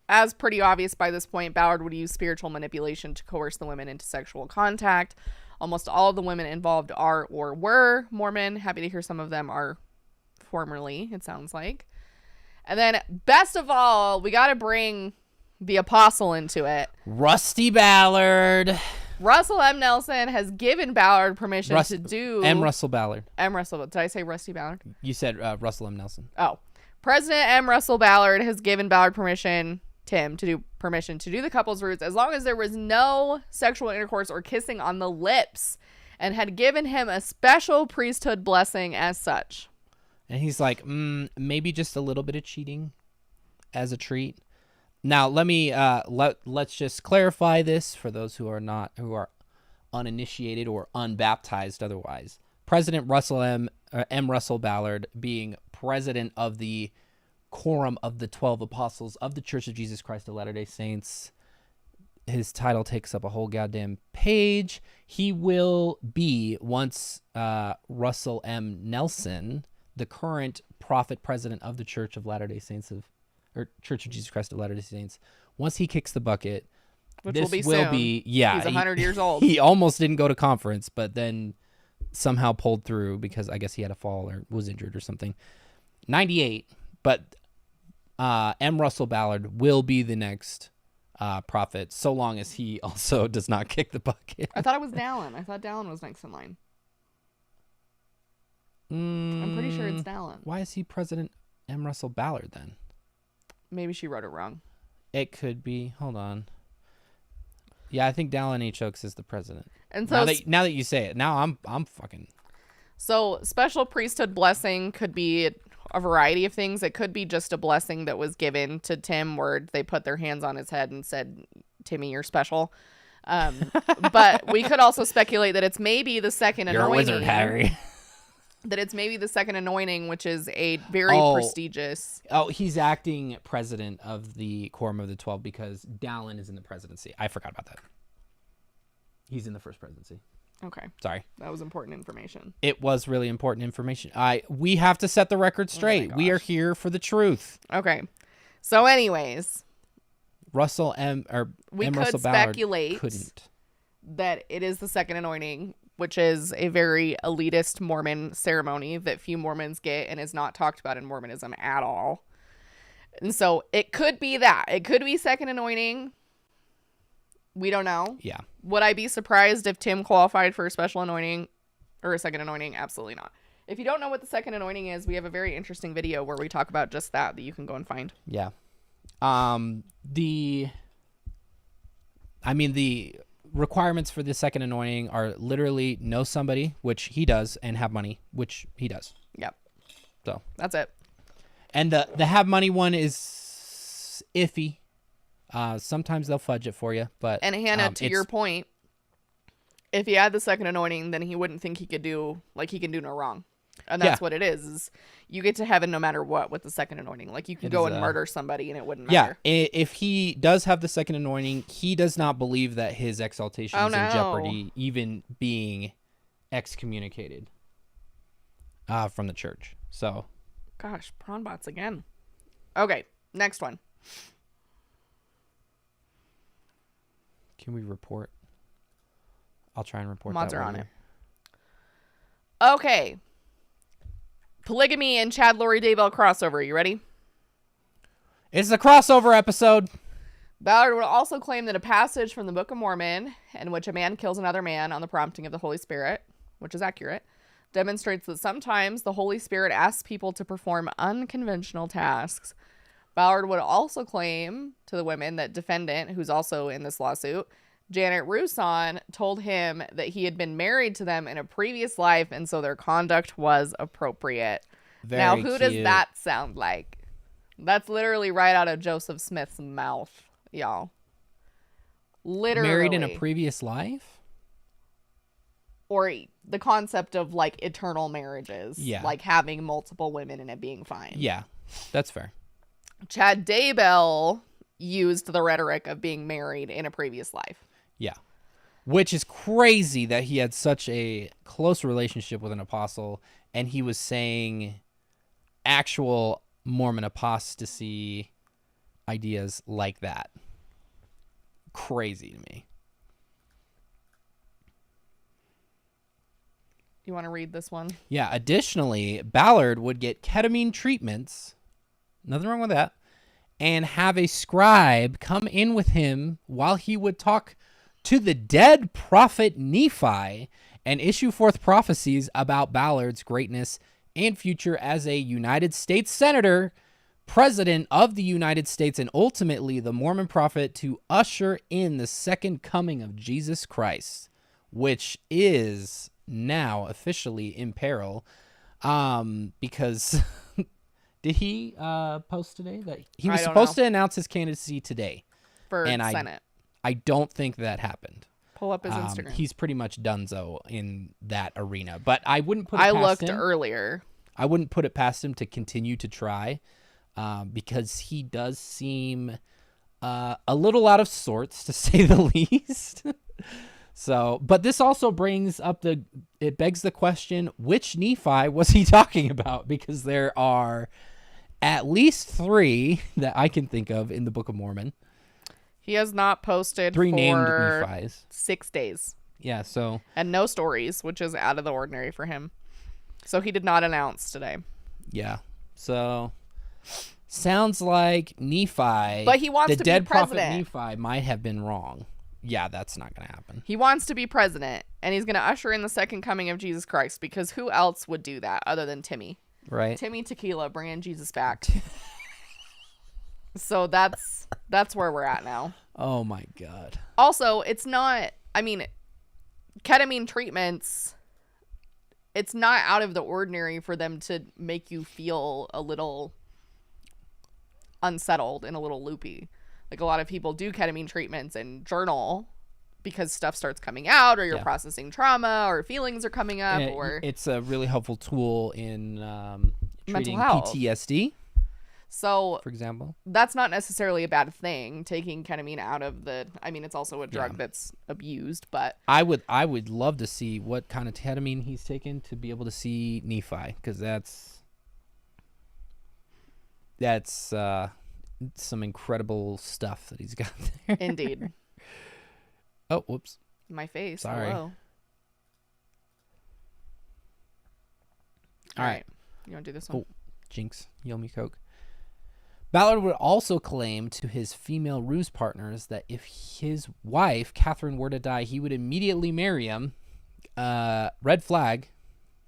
as pretty obvious by this point, Ballard would use spiritual manipulation to coerce the women into sexual contact. Almost all of the women involved are or were Mormon. Happy to hear some of them are formerly, it sounds like. And then, best of all, we got to bring the apostle into it. Rusty Ballard. Russell M. Nelson has given Ballard permission to do... M. Russell Ballard. M. Russell. Did I say Rusty Ballard? You said Russell M. Nelson. Oh. President M. Russell Ballard has given Ballard permission to do the couple's roots as long as there was no sexual intercourse or kissing on the lips, and had given him a special priesthood blessing as such. And he's like, maybe just a little bit of cheating as a treat. Now, let me let's just clarify this for those who are uninitiated or unbaptized otherwise. President Russell M. Russell Ballard, being president of the Quorum of the 12 Apostles of the Church of Jesus Christ of Latter-day Saints, his title takes up a whole goddamn page. He will be, once Russell M. Nelson, the current prophet president of the Church of Latter-day Saints of or Church of Jesus Christ of Latter-day Saints, once he kicks the bucket, Which this will be will soon. be, yeah. He's 100 years old. He almost didn't go to conference, but then somehow pulled through because I guess he had a fall or was injured or something. 98, but M. Russell Ballard will be the next prophet, so long as he also does not kick the bucket. I thought it was Dallin. I thought Dallin was next in line. I'm pretty sure it's Dallin. Why is he President M. Russell Ballard then? Maybe she wrote it wrong. It could be. Hold on. Yeah, I think Dallin H. Oaks is the president. And so now that you say it, now I'm fucking. So special priesthood blessing could be a variety of things. It could be just a blessing that was given to Tim where they put their hands on his head and said, Timmy, you're special. But we could also speculate that it's maybe the second You're anointing. a wizard, Harry. That it's maybe the second anointing, which is a very prestigious. Oh, he's acting president of the Quorum of the 12 because Dallin is in the presidency. I forgot about that. He's in the first presidency. Okay. Sorry. That was important information. It was really important information. We have to set the record straight. We are here for the truth. Okay. So anyways, Russell M. or we M. could Russell Ballard speculate couldn't. that it is the second anointing, which is a very elitist Mormon ceremony that few Mormons get and is not talked about in Mormonism at all. And so it could be that. It could be second anointing. We don't know. Yeah. Would I be surprised if Tim qualified for a special anointing or a second anointing? Absolutely not. If you don't know what the second anointing is, we have a very interesting video where we talk about just that you can go and find. Yeah. The requirements for the second anointing are literally know somebody, which he does, and have money, which he does. Yep. So that's it. And the have money one is iffy. Sometimes they'll fudge it for you, but and Hannah, to your point, if he had the second anointing, then he wouldn't think he could do he can do no wrong, and that's what it is you get to heaven no matter what with the second anointing. Like you can go and murder somebody and it wouldn't matter. Yeah, if he does have the second anointing, he does not believe that his exaltation is in jeopardy, even being excommunicated from the church. So, gosh, prawn bots again. Okay, next one. Can we report? I'll try and report. Mods that are on later. it. Okay. Polygamy and Chad Lori Daybell crossover. You ready? It's the crossover episode. Ballard will also claim that a passage from the Book of Mormon, in which a man kills another man on the prompting of the Holy Spirit, which is accurate, demonstrates that sometimes the Holy Spirit asks people to perform unconventional tasks. Ballard would also claim to the women that defendant, who's also in this lawsuit, Janet Rousson, told him that he had been married to them in a previous life, and so their conduct was appropriate. Now, who does that sound like? That's literally right out of Joseph Smith's mouth, y'all. Literally. Married in a previous life? Or the concept of, eternal marriages. Yeah. Like, having multiple women and it being fine. Yeah, that's fair. Chad Daybell used the rhetoric of being married in a previous life. Yeah. Which is crazy that he had such a close relationship with an apostle and he was saying actual Mormon apostasy ideas like that. Crazy to me. You want to read this one? Yeah. Additionally, Ballard would get ketamine treatments. Nothing wrong with that. And have a scribe come in with him while he would talk to the dead prophet Nephi and issue forth prophecies about Ballard's greatness and future as a United States Senator, President of the United States, and ultimately the Mormon prophet to usher in the second coming of Jesus Christ, which is now officially in peril because... Did he post today that he was supposed to announce his candidacy today for Senate? I don't think that happened. Pull up his Instagram. He's pretty much donezo in that arena, but I wouldn't put it past him. I looked earlier. I wouldn't put it past him to continue to try because he does seem a little out of sorts, to say the least. So, but this also brings up it begs the question, which Nephi was he talking about? Because there are at least 3 that I can think of in the Book of Mormon. He has not posted 3 for named Nephis. 6 days. Yeah, so. And no stories, which is out of the ordinary for him. So he did not announce today. Yeah. So sounds like Nephi, but he wants the to dead be president. prophet Nephi, might have been wrong. Yeah, that's not going to happen. He wants to be president, and he's going to usher in the second coming of Jesus Christ, because who else would do that other than Timmy? Right. Timmy Tequila bringing Jesus back. So that's where we're at now. Oh my God. Also, it's not, I mean, ketamine treatments, it's not out of the ordinary for them to make you feel a little unsettled and a little loopy. Like, a lot of people do ketamine treatments and journal because stuff starts coming out, or you're processing trauma, or feelings are coming up, or it's a really helpful tool in treating health. PTSD. So, for example, that's not necessarily a bad thing, taking ketamine out of the, I mean, it's also a drug that's abused, but I would love to see what kind of ketamine he's taken to be able to see Nephi, because that's some incredible stuff that he's got there. Indeed. Oh, whoops. My face. Sorry. Hello. All right. You want to do this one? Oh, jinx. You owe me Coke. Ballard would also claim to his female ruse partners that if his wife, Catherine, were to die, he would immediately marry him. Red flag.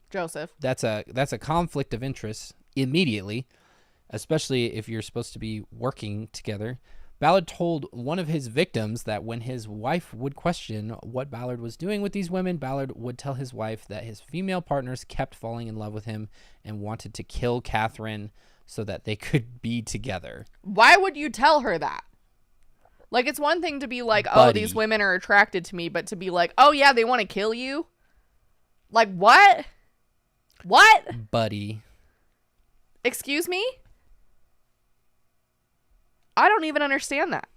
Joseph. That's a conflict of interest immediately, especially if you're supposed to be working together. Ballard told one of his victims that when his wife would question what Ballard was doing with these women, Ballard would tell his wife that his female partners kept falling in love with him and wanted to kill Catherine so that they could be together. Why would you tell her that? Like, it's one thing to be like, Buddy. oh, these women are attracted to me, but to be like, oh, yeah, they want to kill you? Like, what? What? Buddy. Excuse me? I don't even understand that.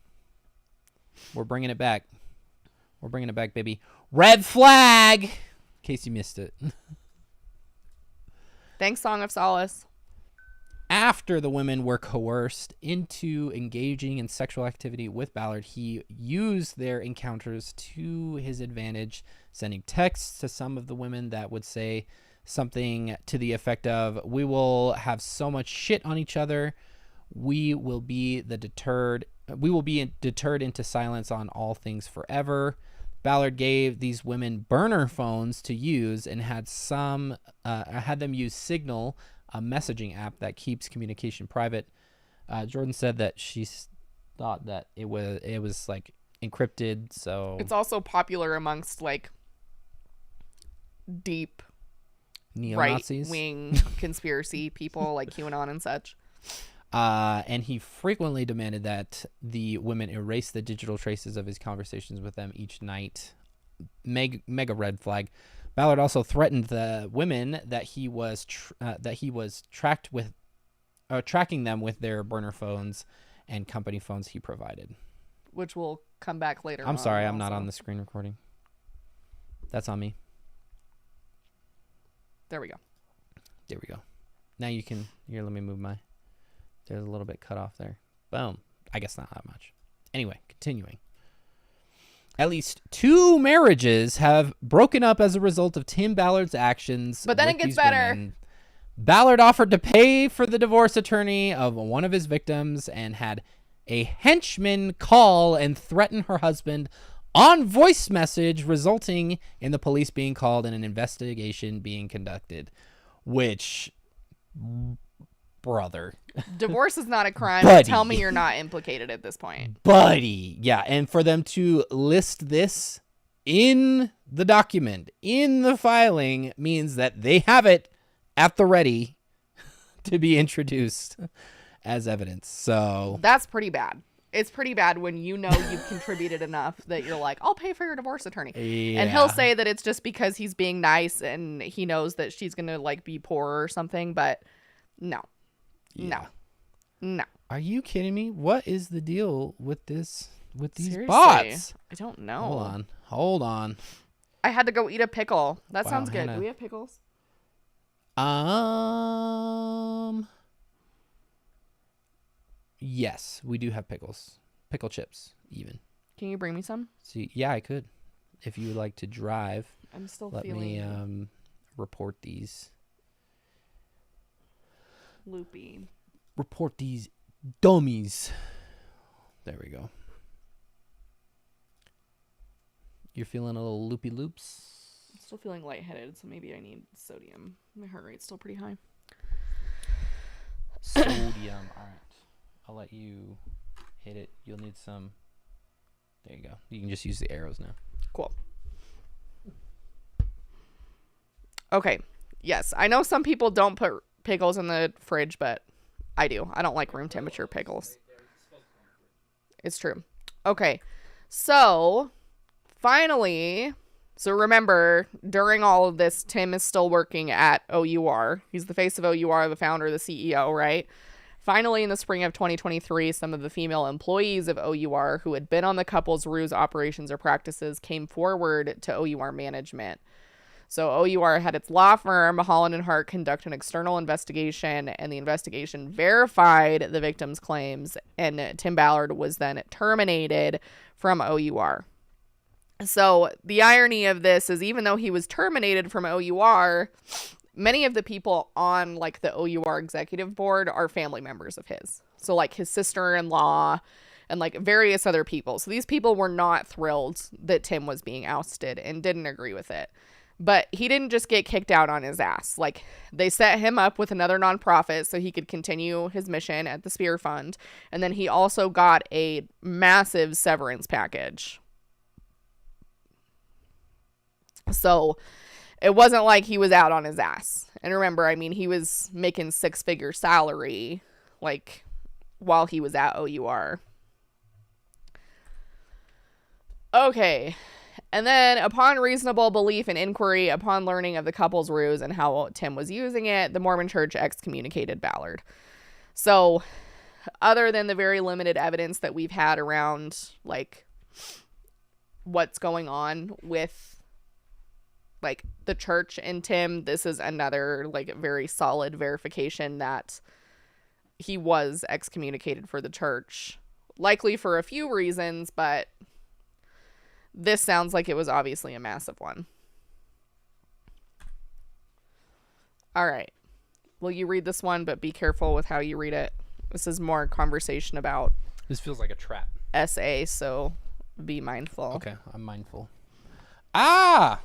We're bringing it back. We're bringing it back, baby. Red flag! In case you missed it. Thanks, Song of Solace. After the women were coerced into engaging in sexual activity with Ballard, he used their encounters to his advantage, sending texts to some of the women that would say something to the effect of, "We will have so much shit on each other. We will be deterred into silence on all things forever." Ballard gave these women burner phones to use and had them use Signal, a messaging app that keeps communication private. Jordan said that she thought that it was like encrypted, so it's also popular amongst like deep neo-Nazis, right-wing conspiracy people like QAnon and such. And he frequently demanded that the women erase the digital traces of his conversations with them each night. Mega red flag. Ballard also threatened the women that he was tracking them with their burner phones and company phones he provided. Which will come back later. I'm sorry, I'm not on the screen recording. That's on me. There we go. There we go. Now you can. Here, let me move my. There's a little bit cut off there. Boom. I guess not that much. Anyway, continuing. At least 2 marriages have broken up as a result of Tim Ballard's actions. But then it gets better. Women. Ballard offered to pay for the divorce attorney of one of his victims and had a henchman call and threaten her husband on voice message, resulting in the police being called and an investigation being conducted. Which, brother. Divorce is not a crime. Buddy. Tell me you're not implicated at this point. Buddy. Yeah, and for them to list this in the document, in the filing, means that they have it at the ready to be introduced as evidence. So that's pretty bad. It's pretty bad when you know you've contributed enough that you're like, I'll pay for your divorce attorney. Yeah. And he'll say that it's just because he's being nice and he knows that she's going to like be poor or something. But no. Yeah. No. Are you kidding me? What is the deal with this? With these Seriously, bots? I don't know. Hold on. I had to go eat a pickle. That Wow, sounds good. Hannah. Do we have pickles? Yes, we do have pickles. Pickle chips, even. Can you bring me some? See, yeah, I could. If you would like to drive. I'm still let feeling... Let me report these. Loopy. Report these dummies. There we go. You're feeling a little loopy loops? I'm still feeling lightheaded, so maybe I need sodium. My heart rate's still pretty high. Sodium. All right. I'll let you hit it. You'll need some. There you go. You can just use the arrows now. Cool. Okay. Yes. I know some people don't put pickles in the fridge, but I do. I don't like room temperature pickles. It's true. Okay. So, finally, so remember, during all of this, Tim is still working at OUR. He's the face of OUR, the founder, the CEO, right? Finally, in the spring of 2023, some of the female employees of OUR who had been on the couple's ruse operations or practices came forward to OUR management. So OUR had its law firm, Holland & Hart, conduct an external investigation, and the investigation verified the victim's claims, and Tim Ballard was then terminated from OUR. So the irony of this is, even though he was terminated from OUR, many of the people on like the OUR executive board are family members of his. So like his sister-in-law and like various other people. So these people were not thrilled that Tim was being ousted and didn't agree with it. But he didn't just get kicked out on his ass. Like, they set him up with another nonprofit so he could continue his mission at the Spear Fund. And then he also got a massive severance package. So it wasn't like he was out on his ass. And remember, I mean, he was making 6-figure salary, like, while he was at OUR. Okay. And then, upon reasonable belief and inquiry, upon learning of the couple's ruse and how Tim was using it, the Mormon Church excommunicated Ballard. So, other than the very limited evidence that we've had around, like, what's going on with, like, the church and Tim, this is another, like, very solid verification that he was excommunicated for the church. Likely for a few reasons, but this sounds like it was obviously a massive one. All right. Will you read this one, but be careful with how you read it? This is more conversation about... This feels like a trap. SA, so be mindful. Okay, I'm mindful. Ah!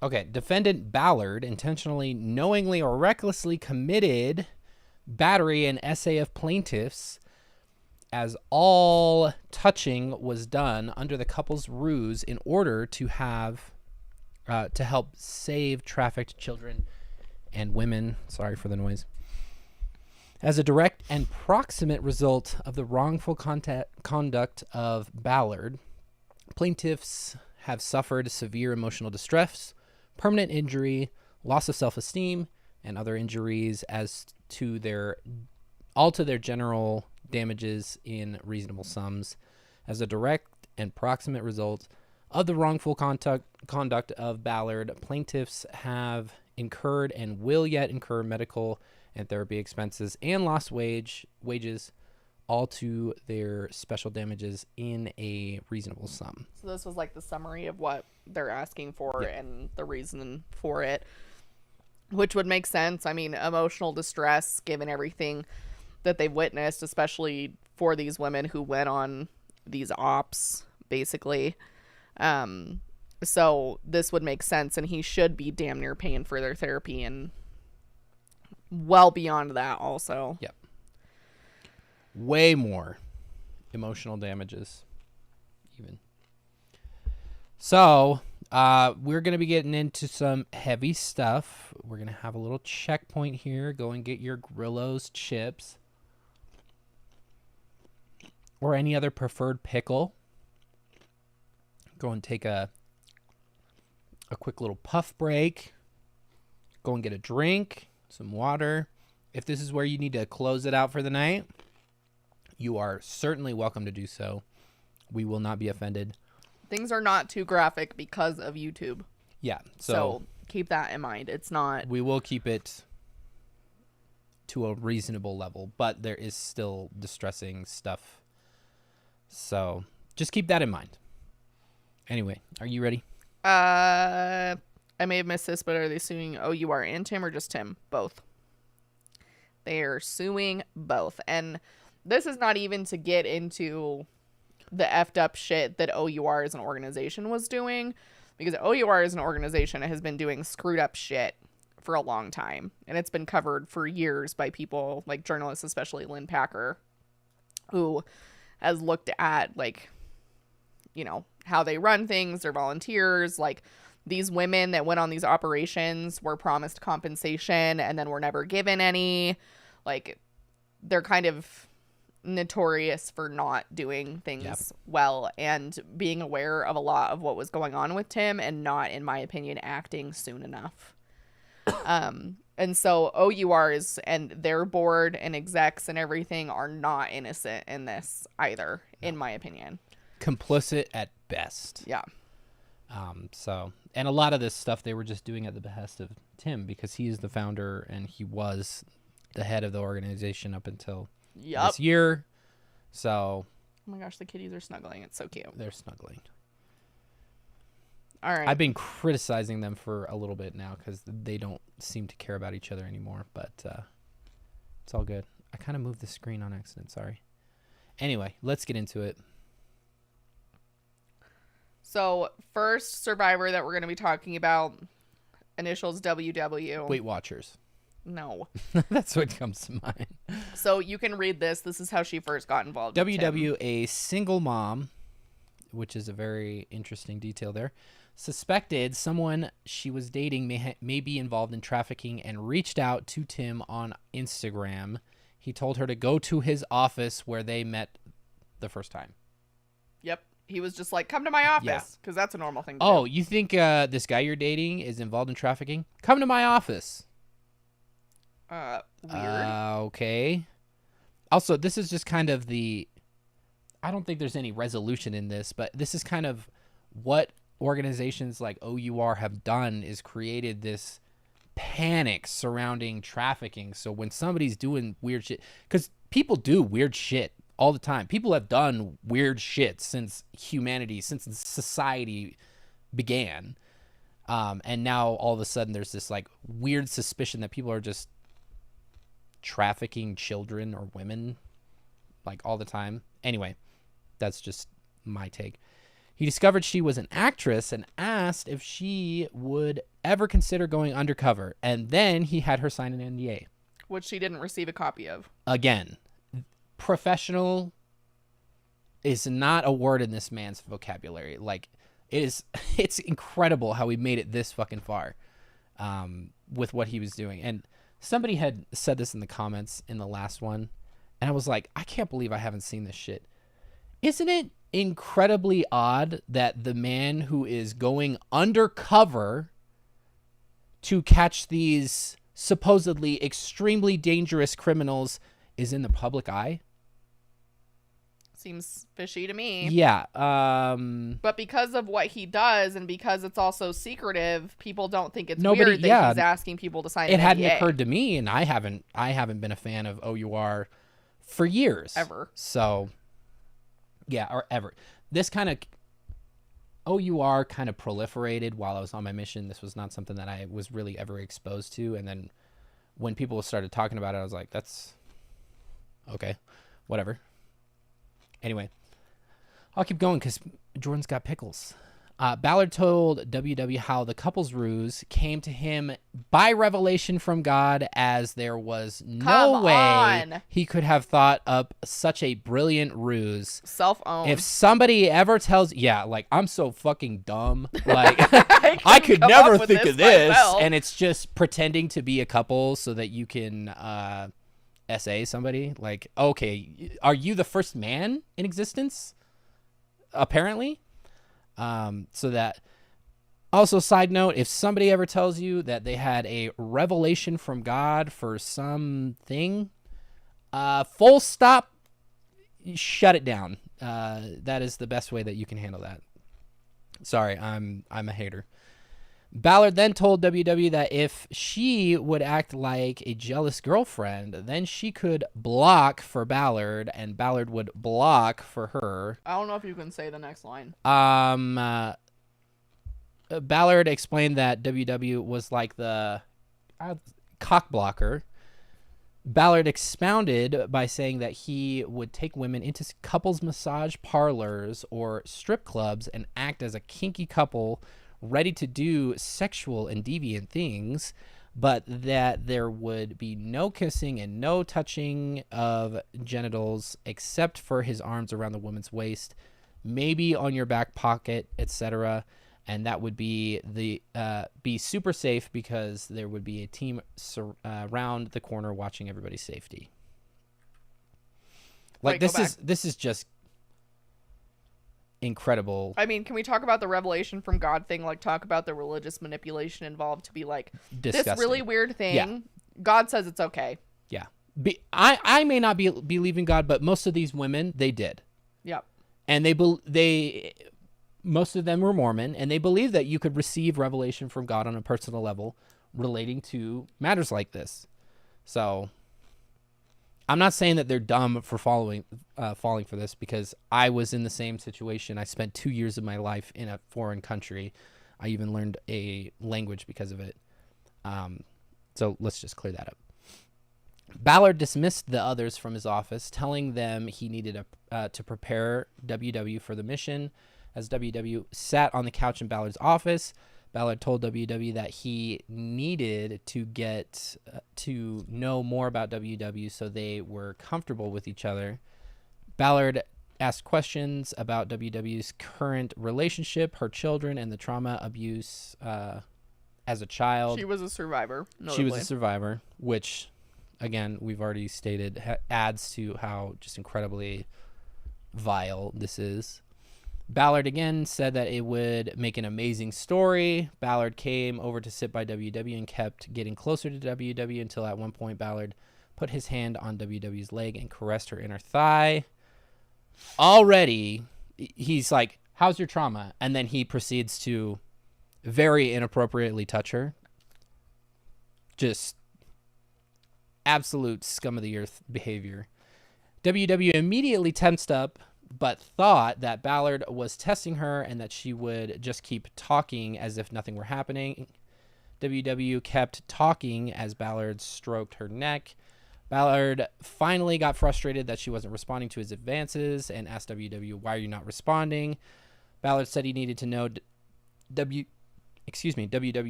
Okay, defendant Ballard intentionally, knowingly, or recklessly committed battery and SA of plaintiffs, as all touching was done under the couple's ruse in order to have to help save trafficked children and women. Sorry for the noise. As a direct and proximate result of the wrongful conduct of Ballard, plaintiffs have suffered severe emotional distress, permanent injury, loss of self-esteem, and other injuries as to their general damages in reasonable sums. As a direct and proximate result of the wrongful conduct of Ballard, plaintiffs have incurred and will yet incur medical and therapy expenses and lost wages, all to their special damages in a reasonable sum. So this was like the summary of what they're asking for and the reason for it, which would make sense. I mean, emotional distress, given everything that they've witnessed, especially for these women who went on these ops, basically. So this would make sense, and he should be damn near paying for their therapy and well beyond that also. Yep. Way more emotional damages, even. So, we're going to be getting into some heavy stuff. We're going to have a little checkpoint here. Go and get your Grillo's chips or any other preferred pickle. Go and take a quick little puff break. Go and get a drink, some water. If this is where you need to close it out for the night, you are certainly welcome to do so. We will not be offended. Things are not too graphic because of YouTube. Yeah. So keep that in mind. It's not... We will keep it to a reasonable level, but there is still distressing stuff. So just keep that in mind. Anyway, are you ready? I may have missed this, but are they suing OUR and Tim or just Tim? Both. They are suing both. And this is not even to get into the effed up shit that OUR as an organization was doing, because OUR as an organization has been doing screwed up shit for a long time, and it's been covered for years by people like journalists, especially Lynn Packer, who has looked at, like, you know, how they run things, their volunteers, like these women that went on these operations were promised compensation and then were never given any. Like, they're kind of notorious for not doing things well and being aware of a lot of what was going on with Tim and not, in my opinion, acting soon enough. And so OURs and their board and execs and everything are not innocent in this either, in my opinion. Complicit at best. Yeah. So, and a lot of this stuff they were just doing at the behest of Tim, because he's the founder and he was the head of the organization up until this year. So, oh my gosh, the kitties are snuggling. It's so cute. They're snuggling. All right. I've been criticizing them for a little bit now because they don't seem to care about each other anymore, but it's all good. I kind of moved the screen on accident. Sorry. Anyway, let's get into it. So, first survivor that we're going to be talking about, initials WW. Weight Watchers. No. That's what comes to mind. So, you can read this. This is how she first got involved. WW, a single mom, which is a very interesting detail there, suspected someone she was dating may be involved in trafficking and reached out to Tim on Instagram. He told her to go to his office where they met the first time. Yep. He was just like, come to my office, because that's a normal thing to do. do. You think this guy you're dating is involved in trafficking? Come to my office. Weird. Okay. Also, this is just kind of I don't think there's any resolution in this, but this is kind of what organizations like OUR have done, is created this panic surrounding trafficking. So when somebody's doing weird shit, because people do weird shit all the time. People have done weird shit since society began. And now all of a sudden there's this like weird suspicion that people are just trafficking children or women like all the time. Anyway, that's just my take. He discovered she was an actress and asked if she would ever consider going undercover. And then he had her sign an NDA. Which she didn't receive a copy of. Again, professional is not a word in this man's vocabulary. Like, it's incredible how he made it this fucking far with what he was doing. And somebody had said this in the comments in the last one, and I was like, I can't believe I haven't seen this shit. Isn't it incredibly odd that the man who is going undercover to catch these supposedly extremely dangerous criminals is in the public eye? Seems fishy to me. Yeah. But because of what he does and because it's also secretive, people don't think it's weird that he's asking people to sign an NDA. It hadn't occurred to me, and I haven't been a fan of OUR for years. Ever. So, yeah, or ever. This kind of OUR kind of proliferated while I was on my mission. This was not something that I was really ever exposed to. And then when people started talking about it, I was like, that's okay, whatever. Anyway, I'll keep going because Jordan's got pickles. Ballard told WW how the couple's ruse came to him by revelation from God, as there was no way he could have thought up such a brilliant ruse. Self-owned. If somebody ever tells, I'm so fucking dumb. Like, I could never think of this. And it's just pretending to be a couple so that you can SA somebody. Like, okay, are you the first man in existence? Apparently. So that also, side note, if somebody ever tells you that they had a revelation from God for something, full stop, shut it down. That is the best way that you can handle that. Sorry, I'm a hater. Ballard then told WW that if she would act like a jealous girlfriend, then she could block for Ballard, and Ballard would block for her. I don't know if you can say the next line. Ballard explained that WW was like the cock blocker. Ballard expounded by saying that he would take women into couples massage parlors or strip clubs and act as a kinky couple ready to do sexual and deviant things, but that there would be no kissing and no touching of genitals except for his arms around the woman's waist, maybe on your back pocket, etc. And that would be be super safe because there would be a team around the corner watching everybody's safety. Like, this is just incredible. I mean, can we talk about the revelation from God thing? Like, talk about the religious manipulation involved to be like, disgusting. This really weird thing. Yeah. God says it's okay. Yeah. I may not be believing God, but most of these women, they did. Yep. And most of them were Mormon, and they believe that you could receive revelation from God on a personal level relating to matters like this. So I'm not saying that they're dumb for falling for this, because I was in the same situation. I spent 2 years of my life in a foreign country. I even learned a language because of it. So let's just clear that up. Ballard dismissed the others from his office, telling them he needed to prepare WW for the mission. As WW sat on the couch in Ballard's office, Ballard told WW that he needed to get to know more about WW so they were comfortable with each other. Ballard asked questions about WW's current relationship, her children, and the trauma abuse as a child. She was a survivor. Notably. She was a survivor, which, again, we've already stated, adds to how just incredibly vile this is. Ballard again said that it would make an amazing story. Ballard came over to sit by WW and kept getting closer to WW until at one point Ballard put his hand on WW's leg and caressed her inner thigh. Already, he's like, "How's your trauma?" And then he proceeds to very inappropriately touch her. Just absolute scum of the earth behavior. WW immediately tensed up, but thought that Ballard was testing her and that she would just keep talking as if nothing were happening. WW kept talking as Ballard stroked her neck. Ballard finally got frustrated that she wasn't responding to his advances and asked WW, "Why are you not responding?" Ballard said he needed to know WW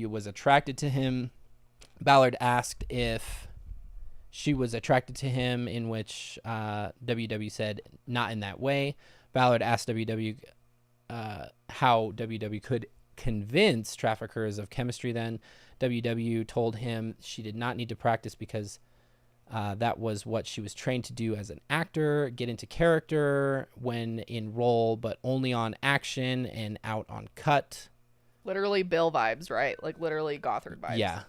was attracted to him. Ballard asked if she was attracted to him, in which WW said not in that way. Ballard asked WW how WW could convince traffickers of chemistry then. WW told him she did not need to practice because that was what she was trained to do as an actor, get into character when in role, but only on action and out on cut. Literally Bill vibes, right? Like literally Gothard vibes. Yeah.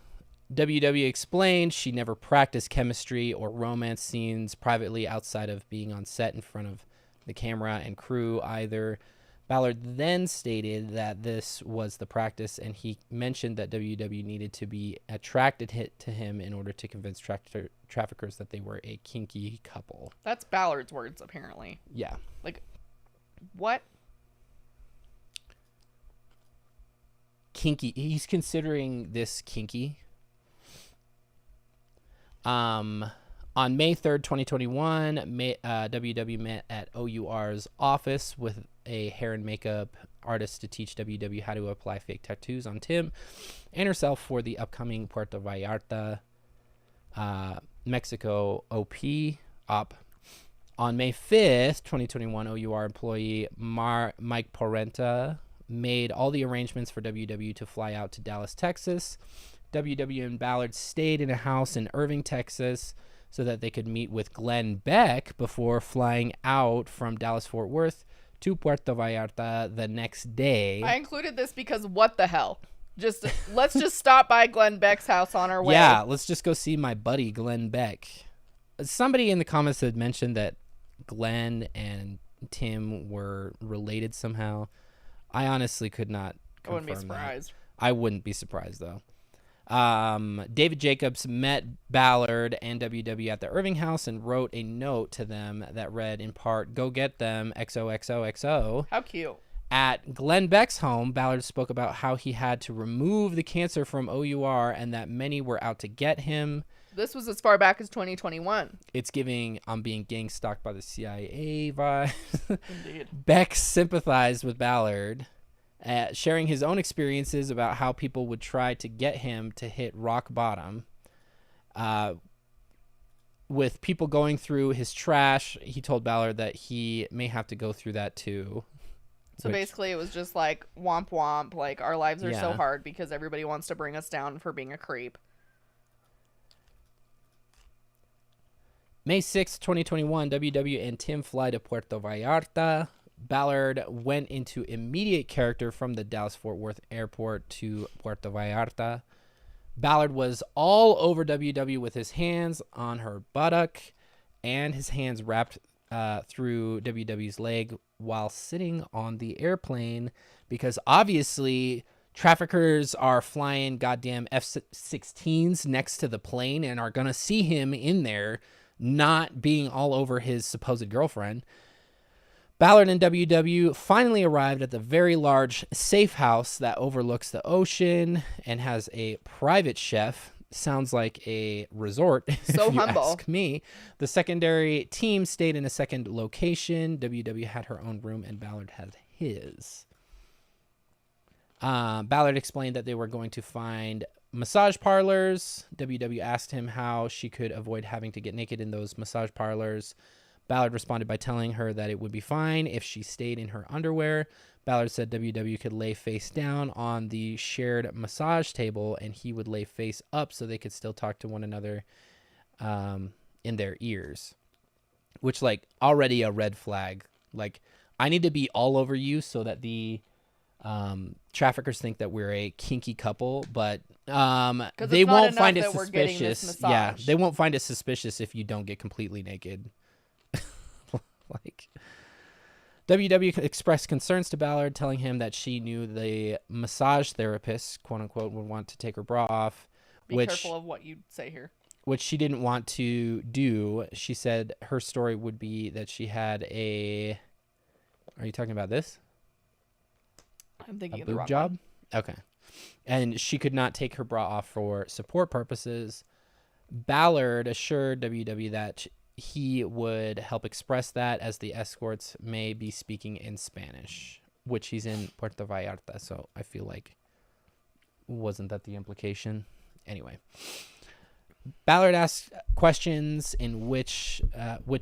WW explained she never practiced chemistry or romance scenes privately outside of being on set in front of the camera and crew either. Ballard then stated that this was the practice, and he mentioned that WW needed to be attracted to him in order to convince traffickers that they were a kinky couple. That's Ballard's words, apparently. Yeah. Like, what? Kinky. He's considering this kinky. On May 3rd, 2021, WW met at OUR's office with a hair and makeup artist to teach WW how to apply fake tattoos on Tim and herself for the upcoming Puerto Vallarta, Mexico op. On May 5th, 2021, OUR employee Mike Porrenta made all the arrangements for WW to fly out to Dallas, Texas. WW and Ballard stayed in a house in Irving, Texas, so that they could meet with Glenn Beck before flying out from Dallas-Fort Worth to Puerto Vallarta the next day. I included this because what the hell? Let's just stop by Glenn Beck's house on our way. Yeah, let's just go see my buddy Glenn Beck. Somebody in the comments had mentioned that Glenn and Tim were related somehow. I honestly could not confirm I wouldn't be surprised. I wouldn't be surprised, though. David Jacobs met Ballard and WW at the Irving house and wrote a note to them that read in part, "Go get them, XOXOXO." How cute. At Glenn Beck's home, Ballard spoke about how he had to remove the cancer from OUR and that many were out to get him. This was as far back as 2021. It's giving I'm being gang stalked by the CIA vibe. Indeed. Beck sympathized with Ballard, sharing his own experiences about how people would try to get him to hit rock bottom. With people going through his trash, he told Ballard that he may have to go through that too. So basically it was just like womp womp, like our lives are so hard because everybody wants to bring us down for being a creep. May 6, 2021, WW and Tim fly to Puerto Vallarta. Ballard went into immediate character from the Dallas-Fort Worth airport to Puerto Vallarta. Ballard was all over WW with his hands on her buttock and his hands wrapped through WW's leg while sitting on the airplane because obviously traffickers are flying goddamn F-16s next to the plane and are going to see him in there not being all over his supposed girlfriend. Ballard and WW finally arrived at the very large safe house that overlooks the ocean and has a private chef. Sounds like a resort, so if you humble. ask me. The secondary team stayed in a second location. WW had her own room and Ballard had his. Ballard explained that they were going to find massage parlors. WW asked him how she could avoid having to get naked in those massage parlors. Ballard responded by telling her that it would be fine if she stayed in her underwear. Ballard said WW could lay face down on the shared massage table and he would lay face up so they could still talk to one another in their ears. Which, like, already a red flag. Like, I need to be all over you so that the traffickers think that we're a kinky couple, but they won't find it suspicious. Yeah, they won't find it suspicious if you don't get completely naked. Like, WW expressed concerns to Ballard, telling him that she knew the massage therapist, quote unquote, would want to take her bra off. Be careful of what you say here. Which she didn't want to do. She said her story would be that she had a. Are you talking about this? I'm thinking a of the boob wrong job. one. Okay, and she could not take her bra off for support purposes. Ballard assured WW that he would help express that as the escorts may be speaking in Spanish, which he's in Puerto Vallarta, so I feel like wasn't that the implication? Anyway, Ballard asked questions in which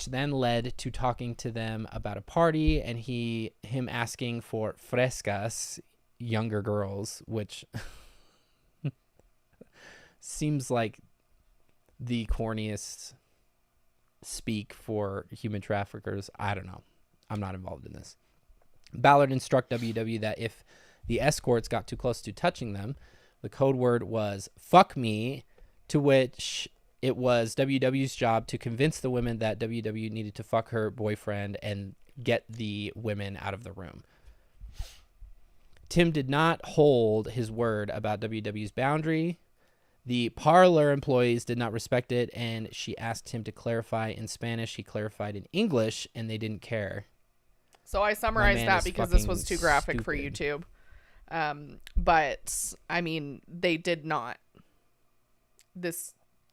then led to talking to them about a party and him asking for frescas, younger girls, which seems like the corniest speak for human traffickers. I don't know. I'm not involved in this. Ballard instructed WW that if the escorts got too close to touching them, the code word was "fuck me," to which it was WW's job to convince the women that WW needed to fuck her boyfriend and get the women out of the room. Tim did not hold his word about WW's boundary. The parlor employees did not respect it, and she asked him to clarify in Spanish. He clarified in English, and they didn't care. So I summarized that because this was too graphic for YouTube. But, I mean, they did not.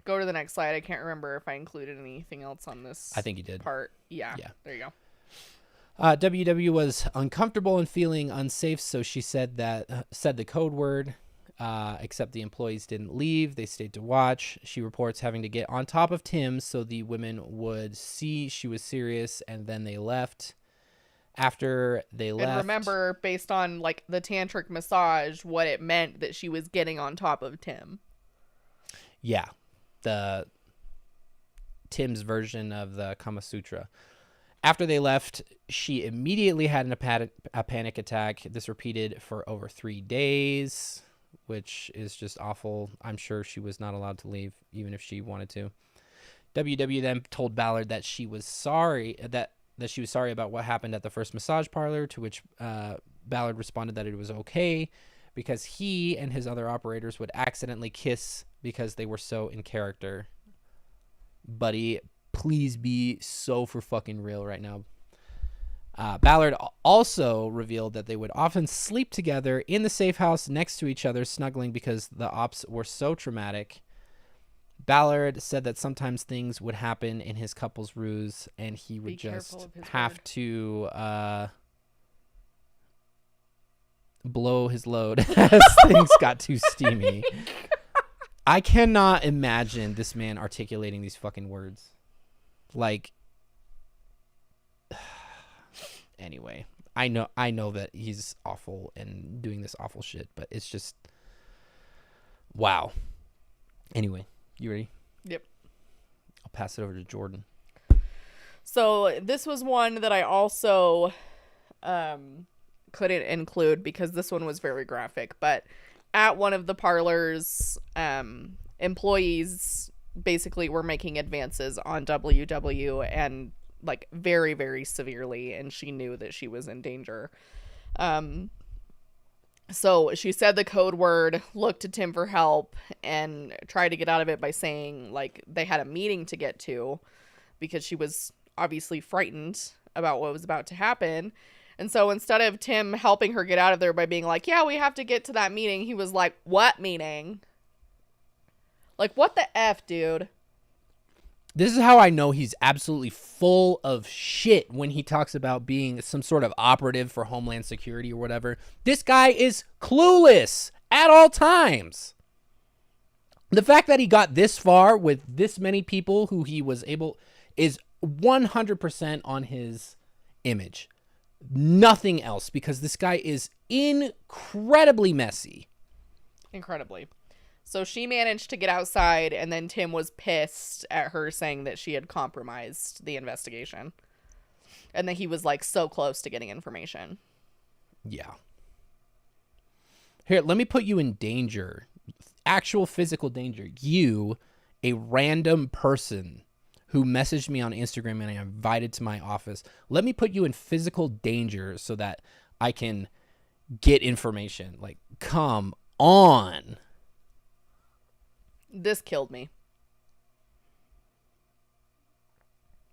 Go to the next slide. I can't remember if I included anything else on this. I think you did. Part. Yeah. There you go. WW was uncomfortable and feeling unsafe, so she said the code word. Except the employees didn't leave. They stayed to watch. She reports having to get on top of Tim so the women would see she was serious, and then they left. After they left... And remember, based on, like, the tantric massage, what it meant that she was getting on top of Tim. Yeah. Tim's version of the Kama Sutra. After they left, she immediately had a panic attack. This repeated for over 3 days, which is just awful. I'm sure she was not allowed to leave, even if she wanted to. WW then told Ballard that she was sorry that she was sorry about what happened at the first massage parlor, to which Ballard responded that it was okay. because he and his other operators would accidentally kiss because they were so in character. Buddy, please be so for fucking real right now. Ballard also revealed that they would often sleep together in the safe house next to each other, snuggling because the ops were so traumatic. Ballard said that sometimes things would happen in his couple's ruse, and he would just have to blow his load as things got too steamy. I cannot imagine this man articulating these fucking words. Like, anyway, I know that he's awful and doing this awful shit, but it's just, wow. Anyway, you ready? Yep. I'll pass it over to Jordan. So this was one that I also couldn't include because this one was very graphic, but at one of the parlors, employees basically were making advances on WW and like very, very severely, and she knew that she was in danger. So she said the code word, looked to Tim for help, and tried to get out of it by saying like they had a meeting to get to because she was obviously frightened about what was about to happen. And so instead of Tim helping her get out of there by being like, yeah, we have to get to that meeting, he was like, what meeting? Like, what the F, dude? This is how I know he's absolutely full of shit when he talks about being some sort of operative for Homeland Security or whatever. This guy is clueless at all times. The fact that he got this far with this many people who he was able is 100% on his image. Nothing else, because this guy is incredibly messy. Incredibly. So she managed to get outside, and then Tim was pissed at her saying that she had compromised the investigation. And that he was like so close to getting information. Yeah. Here, let me put you in danger. Actual physical danger. You, a random person who messaged me on Instagram and I invited to my office. Let me put you in physical danger so that I can get information. Like, come on. This killed me.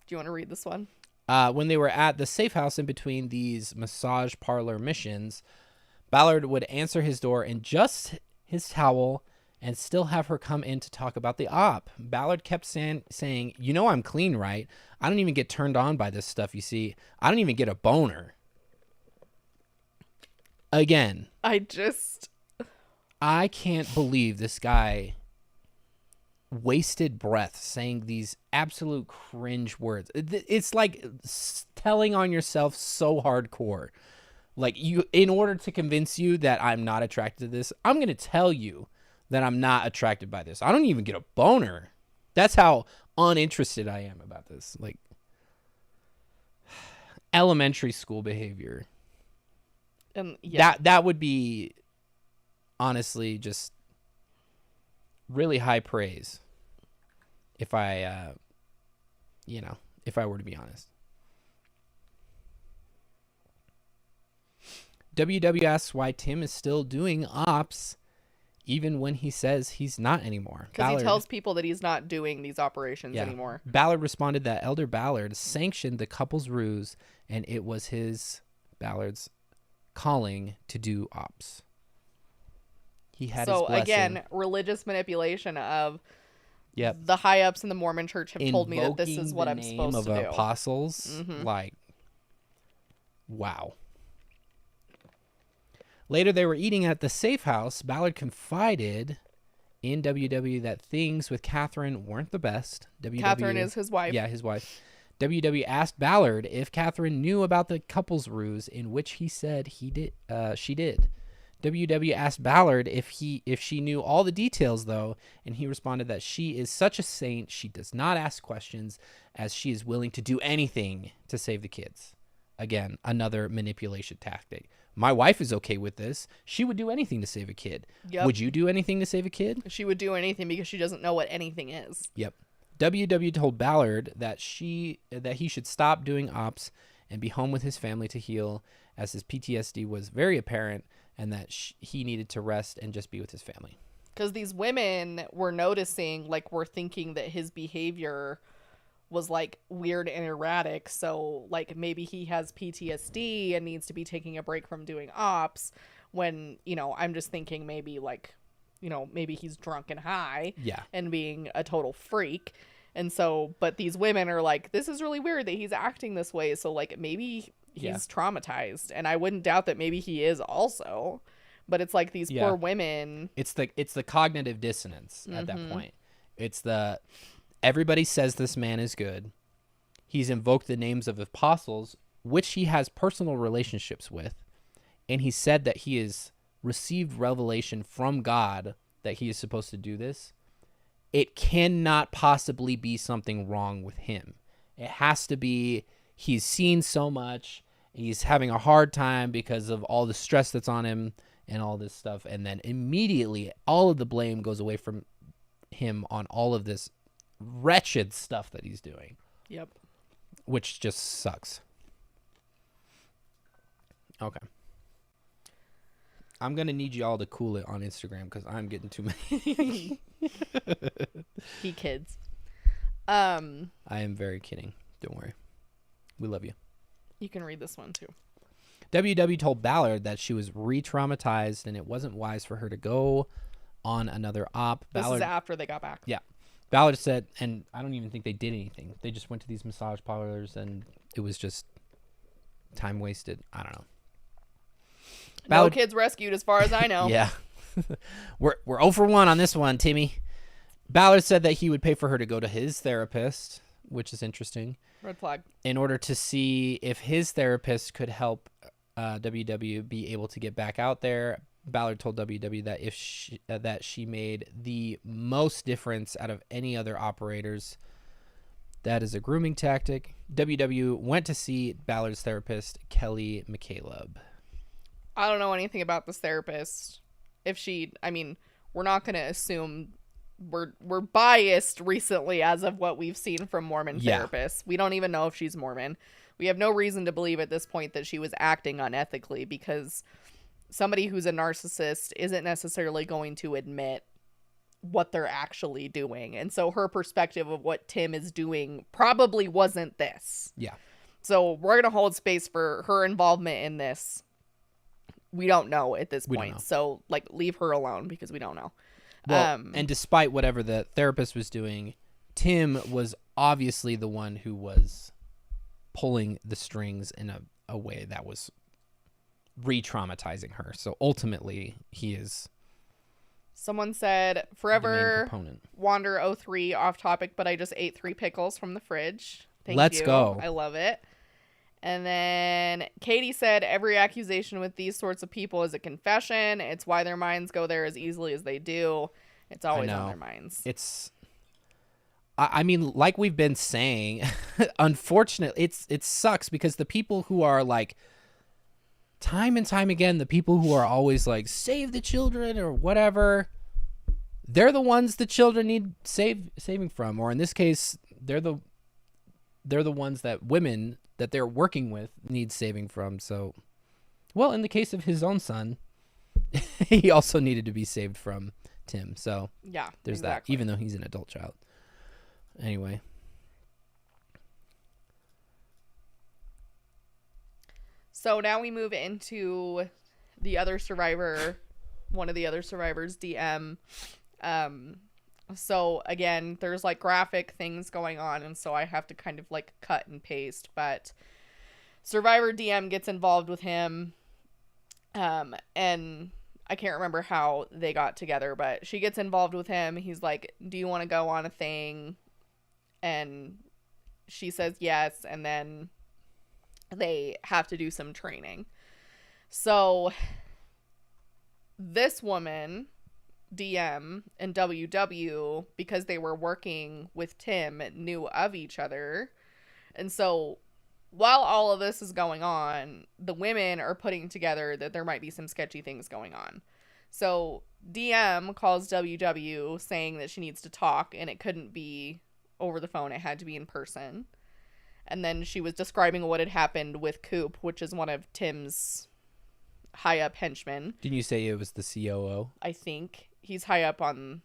Do you want to read this one? When they were at the safe house in between these massage parlor missions, Ballard would answer his door in just his towel and still have her come in to talk about the op. Ballard kept saying, you know I'm clean, right? I don't even get turned on by this stuff, you see. I don't even get a boner. Again. I can't believe this guy wasted breath saying these absolute cringe words. It's like telling on yourself so hardcore. Like, you, in order to convince you that I'm not attracted to this, I'm going to tell you that I'm not attracted by this. I don't even get a boner. That's how uninterested I am about this. Like, elementary school behavior. Yeah. That would be, honestly, just really high praise if I, if I were to be honest. WW asks why Tim is still doing ops even when he says he's not anymore. Because he tells people that he's not doing these operations anymore. Ballard responded that Elder Ballard sanctioned the couple's ruse, and it was Ballard's calling to do ops. He had his blessing. So again, religious manipulation of the high-ups in the Mormon church have told me that this is what I'm supposed to do. Invoking the name of apostles. Mm-hmm. Like, wow. Later, they were eating at the safe house. Ballard confided in WW that things with Catherine weren't the best. Catherine is his wife. Yeah, his wife. WW asked Ballard if Catherine knew about the couple's ruse, in which he said she did. WW asked Ballard if she knew all the details, though, and he responded that she is such a saint, she does not ask questions, as she is willing to do anything to save the kids. Again, another manipulation tactic. My wife is okay with this. She would do anything to save a kid. Yep. Would you do anything to save a kid? She would do anything because she doesn't know what anything is. Yep. WW told Ballard that he should stop doing ops and be home with his family to heal, as his PTSD was very apparent, and that he needed to rest and just be with his family. Because these women were noticing, like, were thinking that his behavior was, like, weird and erratic. So, like, maybe he has PTSD and needs to be taking a break from doing ops, when, you know, I'm just thinking maybe, like, you know, maybe he's drunk and high. Yeah. And being a total freak. And so, but these women are like, this is really weird that he's acting this way. So, like, maybe he's traumatized. And I wouldn't doubt that maybe he is also. But it's like these poor women. It's the cognitive dissonance at that point. It's everybody says this man is good. He's invoked the names of apostles, which he has personal relationships with. And he said that he has received revelation from God that he is supposed to do this. It cannot possibly be something wrong with him. It has to be he's seen so much. He's having a hard time because of all the stress that's on him and all this stuff. And then immediately all of the blame goes away from him on all of this wretched stuff that he's doing. Yep. Which just sucks. Okay. I'm going to need you all to cool it on Instagram because I'm getting too many. He kids. I am very kidding. Don't worry. We love you. You can read this one too. WW told Ballard that she was re-traumatized and it wasn't wise for her to go on another op. This is after they got back. Yeah. Ballard said, and I don't even think they did anything. They just went to these massage parlors and it was just time wasted. I don't know. Ballard, no kids rescued as far as I know. Yeah. We're 0 for 1 on this one, Timmy. Ballard said that he would pay for her to go to his therapist, which is interesting. Red flag. In order to see if his therapist could help WW be able to get back out there. Ballard told WW that that she made the most difference out of any other operators. That is a grooming tactic. WW went to see Ballard's therapist, Kelly McCaleb. I don't know anything about this therapist. We're not going to assume we're biased recently as of what we've seen from Mormon therapists. We don't even know if she's Mormon. We have no reason to believe at this point that she was acting unethically, because somebody who's a narcissist isn't necessarily going to admit what they're actually doing. And so her perspective of what Tim is doing probably wasn't this. Yeah. So we're going to hold space for her involvement in this. We don't know at this point. So, like, leave her alone because we don't know. Well, and despite whatever the therapist was doing, Tim was obviously the one who was pulling the strings in a way that was re-traumatizing her. So ultimately, he is. Someone said, forever Wander 03 off topic, but I just ate 3 pickles from the fridge. Let's go. I love it. And then Katie said, every accusation with these sorts of people is a confession. It's why their minds go there as easily as they do. It's always on their minds. I mean, like we've been saying, unfortunately, it sucks because the people who are like, time and time again, the people who are always like, save the children or whatever, they're the ones the children need saving from. Or in this case, they're the ones that women that they're working with need saving from. So, well, in the case of his own son, he also needed to be saved from Tim. So yeah, there's that, even though he's an adult child. Anyway. So now we move into the other survivor, one of the other survivors, DM. So again, there's like graphic things going on, and so I have to kind of like cut and paste, but Survivor DM gets involved with him. And I can't remember how they got together, but she gets involved with him. He's like, do you want to go on a thing? And she says yes, and then they have to do some training. So this woman, DM, and WW, because they were working with Tim, knew of each other. And so while all of this is going on, the women are putting together that there might be some sketchy things going on. So DM calls WW saying that she needs to talk, and it couldn't be over the phone. It had to be in person. And then she was describing what had happened with Coop, which is one of Tim's high up henchmen. Didn't you say it was the COO? I think he's high up in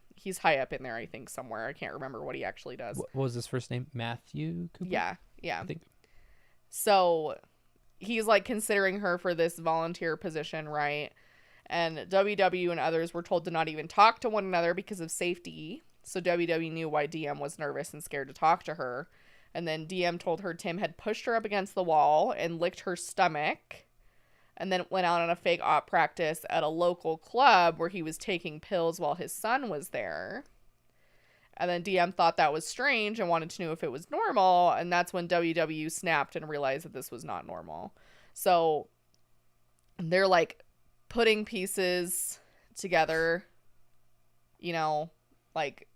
there, I think, somewhere. I can't remember what he actually does. What was his first name? Matthew Cooper? Yeah. I think. So he's like considering her for this volunteer position, right? And WW and others were told to not even talk to one another because of safety. So WW knew why DM was nervous and scared to talk to her. And then DM told her Tim had pushed her up against the wall and licked her stomach, and then went out on a fake op practice at a local club where he was taking pills while his son was there. And then DM thought that was strange and wanted to know if it was normal, and that's when WW snapped and realized that this was not normal. So they're like putting pieces together, you know, like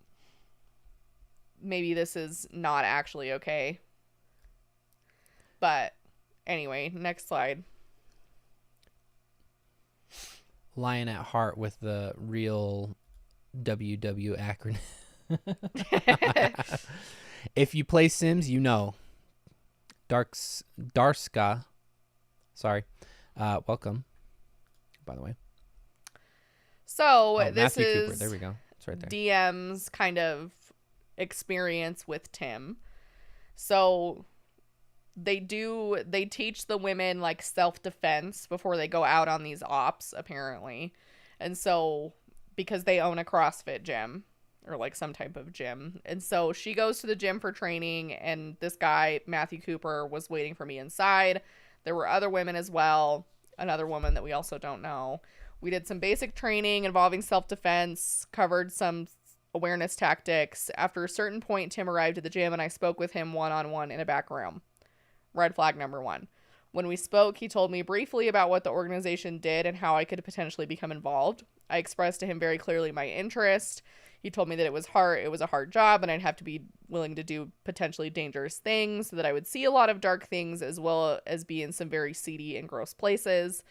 maybe this is not actually okay. But anyway, next slide. Lion at heart with the real WW acronym. If you play Sims, you know. Darska. Sorry. Welcome, by the way. So this Matthew is Cooper. There we go. It's right there. DM's kind of experience with Tim. So they teach the women like self-defense before they go out on these ops, apparently. And so because they own a CrossFit gym or like some type of gym, and so she goes to the gym for training, and this guy Matthew Cooper was waiting for me inside. There were other women as well, another woman that we also don't know. We did some basic training involving self-defense, covered some awareness tactics. After a certain point, Tim arrived at the gym and I spoke with him one-on-one in a back room. Red flag number 1. When we spoke, he told me briefly about what the organization did and how I could potentially become involved. I expressed to him very clearly my interest. He told me that it was a hard job, and I'd have to be willing to do potentially dangerous things, that I would see a lot of dark things as well as be in some very seedy and gross places.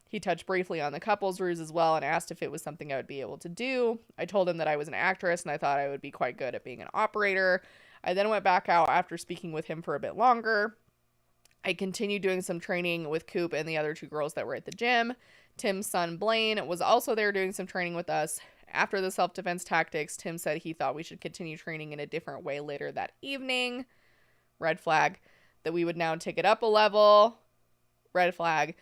He touched briefly on the couples ruse as well and asked if it was something I would be able to do. I told him that I was an actress and I thought I would be quite good at being an operator. I then went back out after speaking with him for a bit longer. I continued doing some training with Coop and the other 2 girls that were at the gym. Tim's son, Blaine, was also there doing some training with us. After the self-defense tactics, Tim said he thought we should continue training in a different way later that evening. Red flag. That we would now take it up a level. Red flag.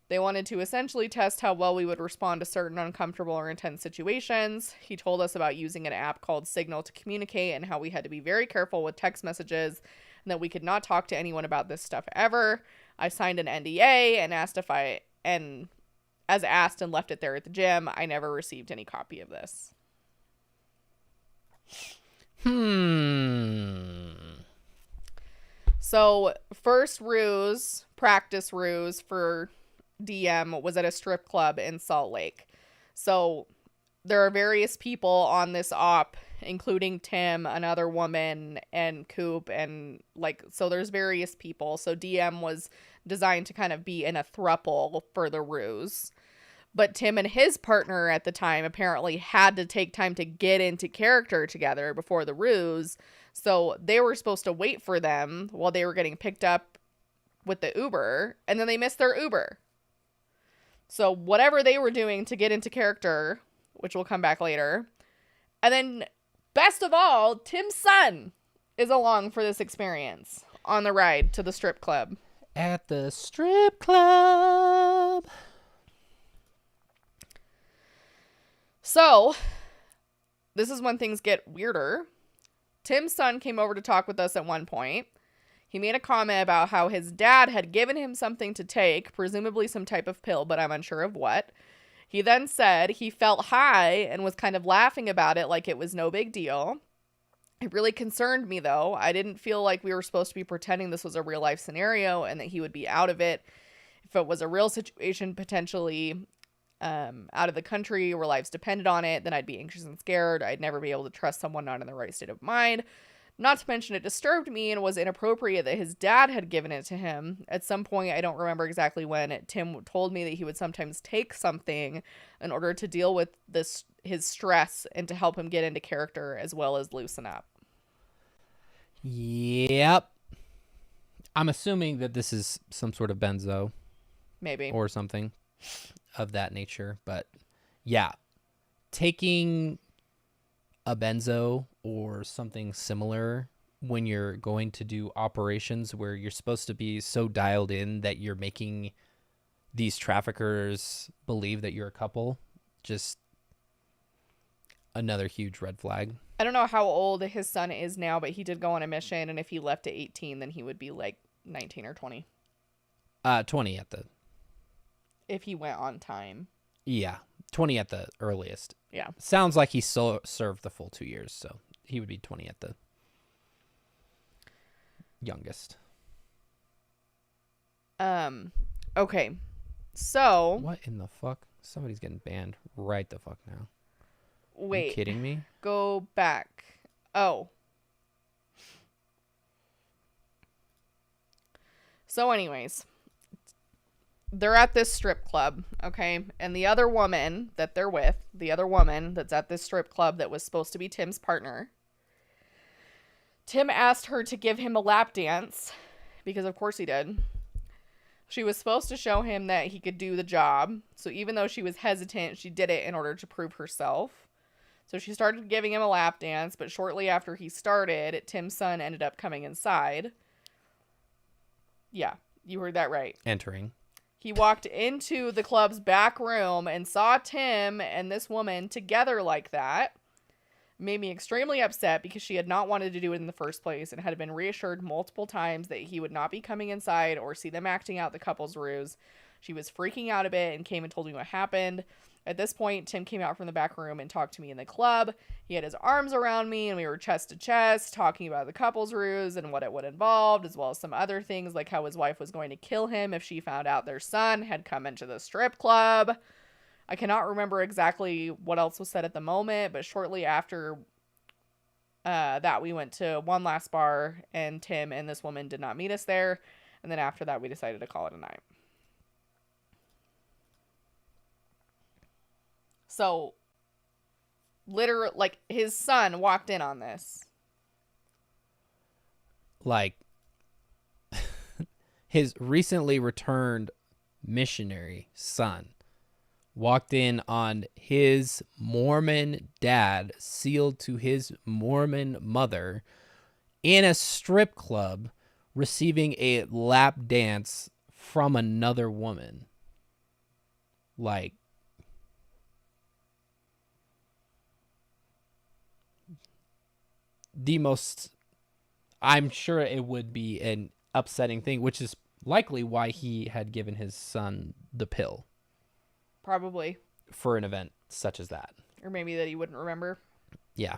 They wanted to essentially test how well we would respond to certain uncomfortable or intense situations. He told us about using an app called Signal to communicate and how we had to be very careful with text messages and that we could not talk to anyone about this stuff ever. I signed an NDA and asked and left it there at the gym. I never received any copy of this. So, first practice ruse for DM was at a strip club in Salt Lake. So there are various people on this op, including Tim, another woman, and Coop, and so there's various people. So DM was designed to kind of be in a throuple for the ruse. But Tim and his partner at the time apparently had to take time to get into character together before the ruse. So they were supposed to wait for them while they were getting picked up with the Uber, and then they missed their Uber. So whatever they were doing to get into character, which will come back later. And then, best of all, Tim's son is along for this experience on the ride to the strip club. At the strip club. So, this is when things get weirder. Tim's son came over to talk with us at one point. He made a comment about how his dad had given him something to take, presumably some type of pill, but I'm unsure of what. He then said he felt high and was kind of laughing about it like it was no big deal. It really concerned me, though. I didn't feel like we were supposed to be pretending this was a real life scenario and that he would be out of it. If it was a real situation, potentially out of the country where lives depended on it, then I'd be anxious and scared. I'd never be able to trust someone not in the right state of mind. Not to mention it disturbed me and was inappropriate that his dad had given it to him. At some point, I don't remember exactly when, Tim told me that he would sometimes take something in order to deal with his stress and to help him get into character as well as loosen up. Yep. I'm assuming that this is some sort of benzo. Maybe. Or something of that nature. But yeah, taking a benzo or something similar when you're going to do operations where you're supposed to be so dialed in that you're making these traffickers believe that you're a couple, just another huge red flag. I don't know how old his son is now, but he did go on a mission, and if he left at 18, then he would be like 19 or 20. 20 at the... If he went on time. Yeah, 20 at the earliest. Yeah. Sounds like he served the full 2 years, so he would be 20 at the youngest. Okay. So. What in the fuck? Somebody's getting banned right the fuck now. Wait. Are you kidding me? Go back. Oh. So anyways. They're at this strip club, okay? And the other woman that they're with, the other woman that's at this strip club that was supposed to be Tim's partner, Tim asked her to give him a lap dance, because of course he did. She was supposed to show him that he could do the job, so even though she was hesitant, she did it in order to prove herself. So she started giving him a lap dance, but shortly after he started, Tim's son ended up coming inside. Yeah, you heard that right. Entering. He walked into the club's back room and saw Tim and this woman together like that. Made me extremely upset because she had not wanted to do it in the first place and had been reassured multiple times that he would not be coming inside or see them acting out the couple's ruse. She was freaking out a bit and came and told me what happened. At this point, Tim came out from the back room and talked to me in the club. He had his arms around me and we were chest to chest talking about the couple's ruse and what it would involve, as well as some other things like how his wife was going to kill him if she found out their son had come into the strip club. I cannot remember exactly what else was said at the moment, but shortly after that, we went to one last bar and Tim and this woman did not meet us there. And then after that, we decided to call it a night. So, literally, like, his son walked in on this. Like, his recently returned missionary son walked in on his Mormon dad, sealed to his Mormon mother, in a strip club, receiving a lap dance from another woman. Like, the most, I'm sure it would be an upsetting thing, which is likely why he had given his son the pill. Probably. For an event such as that. Or maybe that he wouldn't remember. Yeah.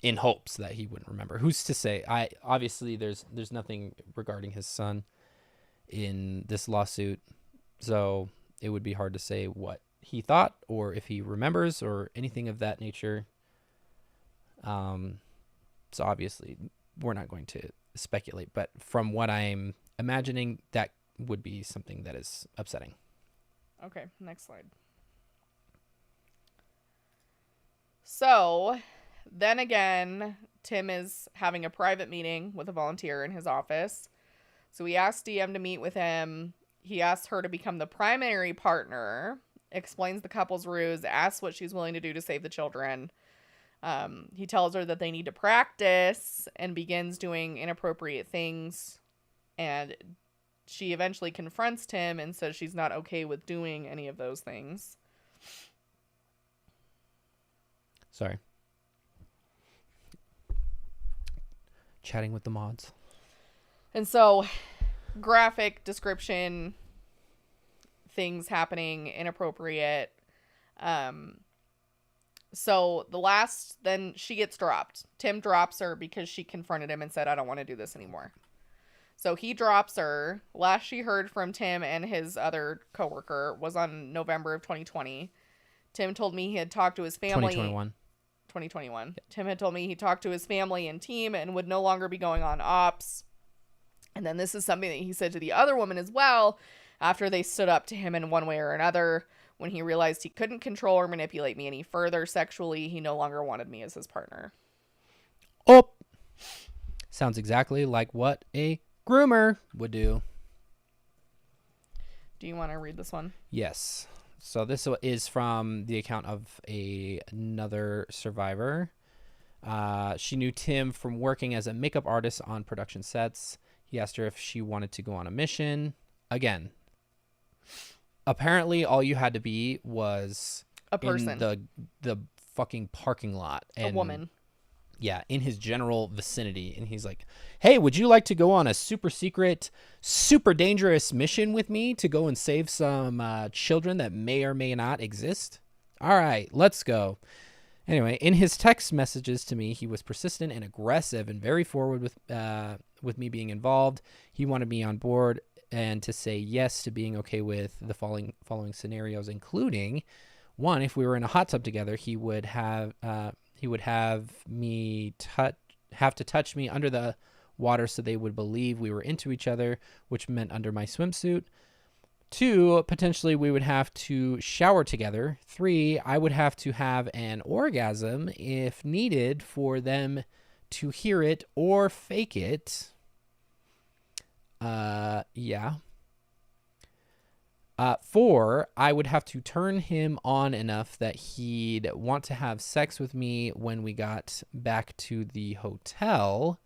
In hopes that he wouldn't remember. Who's to say? Obviously there's nothing regarding his son in this lawsuit. So it would be hard to say what he thought or if he remembers or anything of that nature. So obviously we're not going to speculate, but from what I'm imagining, that would be something that is upsetting. Okay, next slide. So, then again, Tim is having a private meeting with a volunteer in his office. So he asked DM to meet with him. He asks her to become the primary partner, explains the couple's ruse, asks what she's willing to do to save the children. He tells her that they need to practice and begins doing inappropriate things. And she eventually confronts Tim and says she's not okay with doing any of those things. Sorry. Chatting with the mods. And so, graphic description, things happening, inappropriate. So then she gets dropped. Tim drops her because she confronted him and said, I don't want to do this anymore. So he drops her. Last she heard from Tim and his other coworker was on November of 2020. Tim told me he had talked to his family. 2021. Tim had told me he talked to his family and team and would no longer be going on ops. And then this is something that he said to the other woman as well after they stood up to him in one way or another. When he realized he couldn't control or manipulate me any further sexually, he no longer wanted me as his partner. Oh! Sounds exactly like what a groomer would do. Do you want to read this one? Yes. So this is from the account of another survivor. She knew Tim from working as a makeup artist on production sets. He asked her if she wanted to go on a mission. Again, apparently all you had to be was a person in the fucking parking lot. And, a woman. Yeah, in his general vicinity. And he's like, hey, would you like to go on a super secret, super dangerous mission with me to go and save some children that may or may not exist? All right, let's go. Anyway, in his text messages to me, he was persistent and aggressive and very forward with me being involved. He wanted me on board and to say yes to being okay with the following scenarios, including one, if we were in a hot tub together, he would have me have to touch me under the water so they would believe we were into each other, which meant under my swimsuit. 2, potentially we would have to shower together. 3, I would have to have an orgasm if needed for them to hear it or fake it. Yeah. 4, I would have to turn him on enough that he'd want to have sex with me when we got back to the hotel.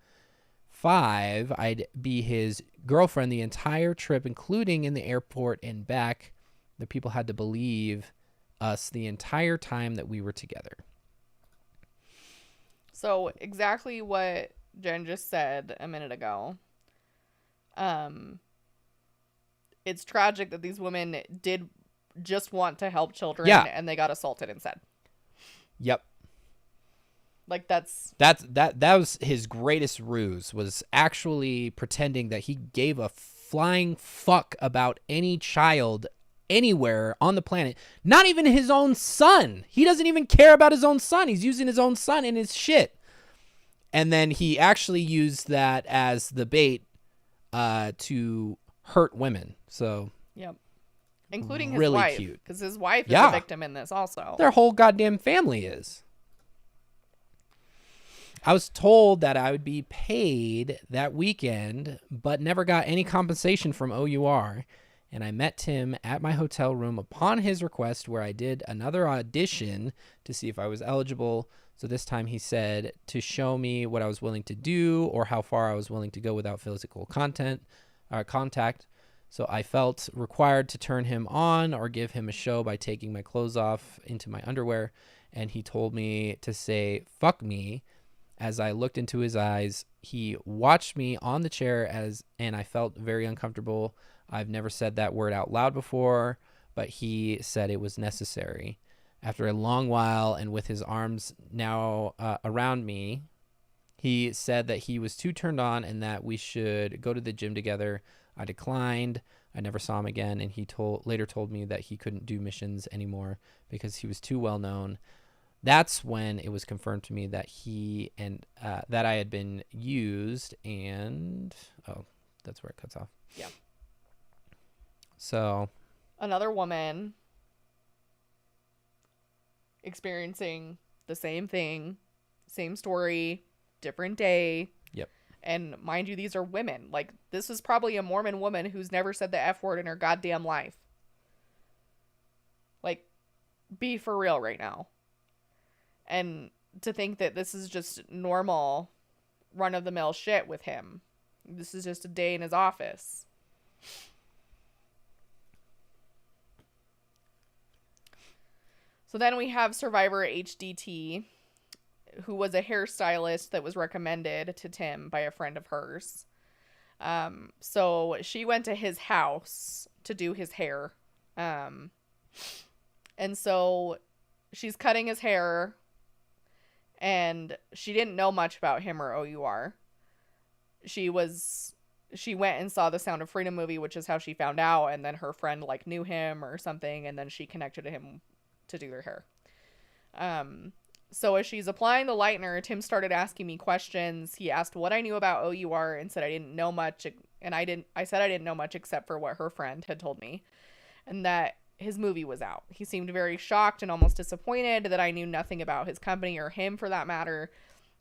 5, I'd be his girlfriend the entire trip, including in the airport and back. The people had to believe us the entire time that we were together. So exactly what Jen just said a minute ago. It's tragic that these women did just want to help children, and they got assaulted instead. Yep. Like that was his greatest ruse, was actually pretending that he gave a flying fuck about any child anywhere on the planet. Not even his own son. He doesn't even care about his own son. He's using his own son in his shit. And then he actually used that as the bait to hurt women. So yep, including his really wife, cute, because his wife is a victim in this also. Their whole goddamn family is. I was told that I would be paid that weekend, but never got any compensation from OUR. And I met Tim at my hotel room upon his request, where I did another audition to see if I was eligible. So this time he said to show me what I was willing to do or how far I was willing to go without physical contact. So I felt required to turn him on or give him a show by taking my clothes off into my underwear. And he told me to say, fuck me. As I looked into his eyes, he watched me on the chair and I felt very uncomfortable. I've never said that word out loud before, but he said it was necessary. After a long while and with his arms now around me, he said that he was too turned on and that we should go to the gym together. I declined. I never saw him again, and he later told me that he couldn't do missions anymore because he was too well known. That's when it was confirmed to me that that I had been used, and that's where it cuts off. Yeah. So another woman experiencing the same thing, same story, different day. Yep. And mind you, these are women. Like, this is probably a Mormon woman who's never said the F word in her goddamn life. Like, be for real right now. And to think that this is just normal run-of-the-mill shit with him. This is just a day in his office. So then we have Survivor HDT, who was a hairstylist that was recommended to Tim by a friend of hers. So she went to his house to do his hair. And so she's cutting his hair, and she didn't know much about him or OUR. She went and saw the Sound of Freedom movie, which is how she found out, and then her friend knew him or something, and then she connected to him to do their hair. So as she's applying the lightener, Tim started asking me questions. He asked what I knew about OUR and said I didn't know much, and I said I didn't know much except for what her friend had told me, and that his movie was out. He seemed very shocked and almost disappointed that I knew nothing about his company or him for that matter.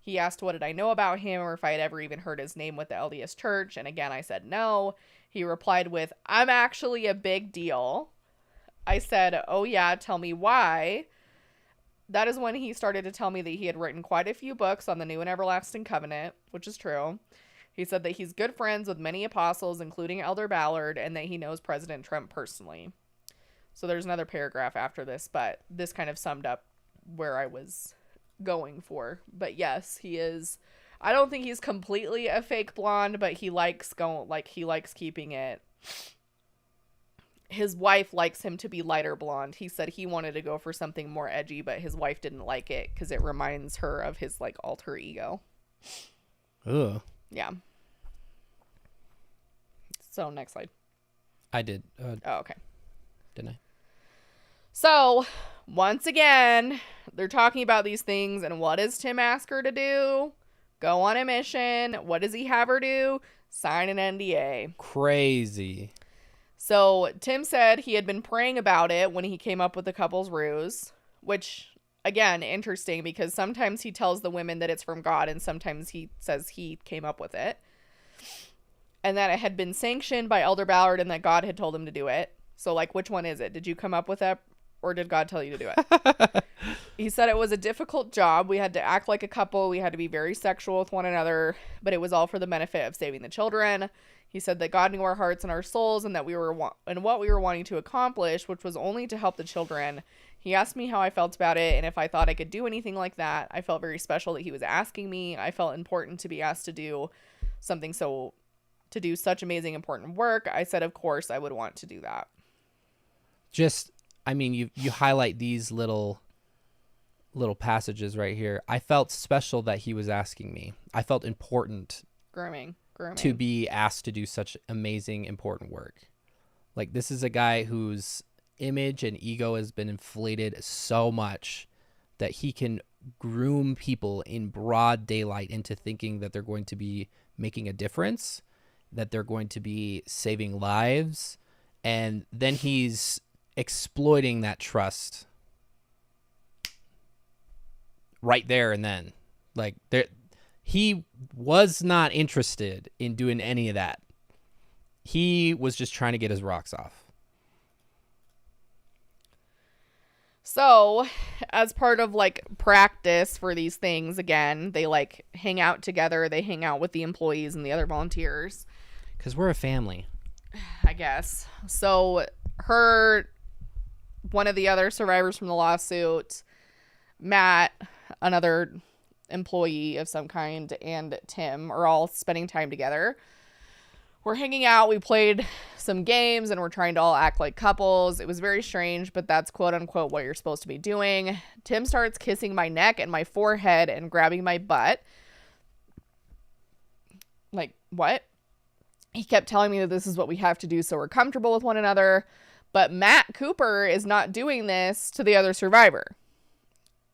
He asked what did I know about him or if I had ever even heard his name with the LDS Church. And again, I said no. He replied with, I'm actually a big deal. I said, oh yeah, tell me why. That is when he started to tell me that he had written quite a few books on the new and everlasting covenant, which is true. He said that he's good friends with many apostles, including Elder Ballard, and that he knows President Trump personally. So there's another paragraph after this, but this kind of summed up where I was going for. But yes, he is. I don't think he's completely a fake blonde, but he likes keeping it. His wife likes him to be lighter blonde. He said he wanted to go for something more edgy, but his wife didn't like it because it reminds her of his like alter ego. Ugh. Yeah. So next slide. I did. Oh, okay. Didn't I? So once again, they're talking about these things, and what does Tim ask her to do? Go on a mission. What does he have her do? Sign an NDA. Crazy. So Tim said he had been praying about it when he came up with the couple's ruse, which, again, interesting because sometimes he tells the women that it's from God and sometimes he says he came up with it. And that it had been sanctioned by Elder Ballard and that God had told him to do it. So, like, which one is it? Did you come up with that or did God tell you to do it? He said it was a difficult job. We had to act like a couple. We had to be very sexual with one another, but it was all for the benefit of saving the children. He said that God knew our hearts and our souls and that we were and what we were wanting to accomplish, which was only to help the children. He asked me how I felt about it and if I thought I could do anything like that. I felt very special that he was asking me. I felt important to be asked to do to do such amazing, important work. I said, of course, I would want to do that. I mean, you highlight these little passages right here. I felt special that he was asking me. I felt important. Grooming. To be asked to do such amazing, important work. Like, this is a guy whose image and ego has been inflated so much that he can groom people in broad daylight into thinking that they're going to be making a difference, that they're going to be saving lives, and then he's exploiting that trust right there and then. Like, he was not interested in doing any of that. He was just trying to get his rocks off. So, as part of like practice for these things, again, they like hang out together. They hang out with the employees and the other volunteers. Because we're a family. I guess. So, one of the other survivors from the lawsuit, Matt, another employee of some kind, and Tim are all spending time together. We're hanging out. We played some games and we're trying to all act like couples. It was very strange, but that's quote unquote what you're supposed to be doing. Tim starts kissing my neck and my forehead and grabbing my butt. Like, what? He kept telling me that this is what we have to do so we're comfortable with one another. But Matt Cooper is not doing this to the other survivor.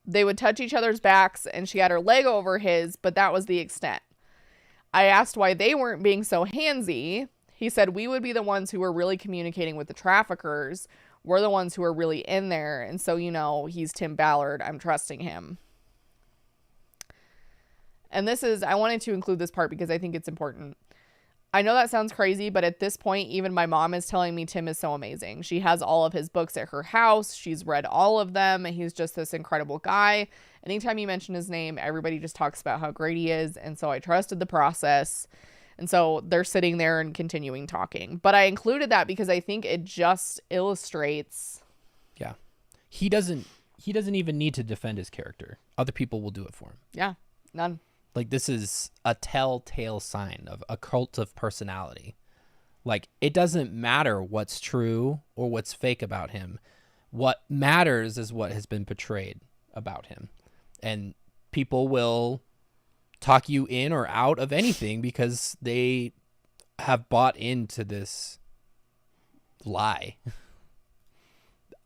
They would touch each other's backs and she had her leg over his, but that was the extent. I asked why they weren't being so handsy. He said we would be the ones who were really communicating with the traffickers. We're the ones who are really in there. And so, he's Tim Ballard. I'm trusting him. And I wanted to include this part because I think it's important. I know that sounds crazy, but at this point, even my mom is telling me Tim is so amazing. She has all of his books at her house. She's read all of them. He's just this incredible guy. Anytime you mention his name, everybody just talks about how great he is. And so I trusted the process. And so they're sitting there and continuing talking. But I included that because I think it just illustrates. Yeah. He doesn't even need to defend his character. Other people will do it for him. Yeah. None. Like, this is a telltale sign of a cult of personality. Like, it doesn't matter what's true or what's fake about him. What matters is what has been portrayed about him. And people will talk you in or out of anything because they have bought into this lie.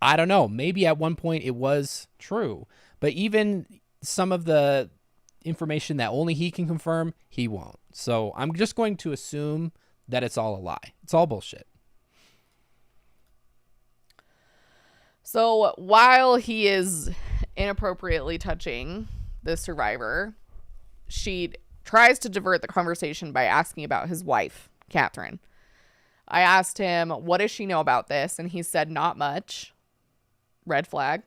I don't know. Maybe at one point it was true. But even some of the information that only he can confirm, he won't. So I'm just going to assume that it's all a lie. It's all bullshit. So while he is inappropriately touching the survivor, she tries to divert the conversation by asking about his wife, Catherine. I asked him, what does she know about this? And he said, not much. Red flag.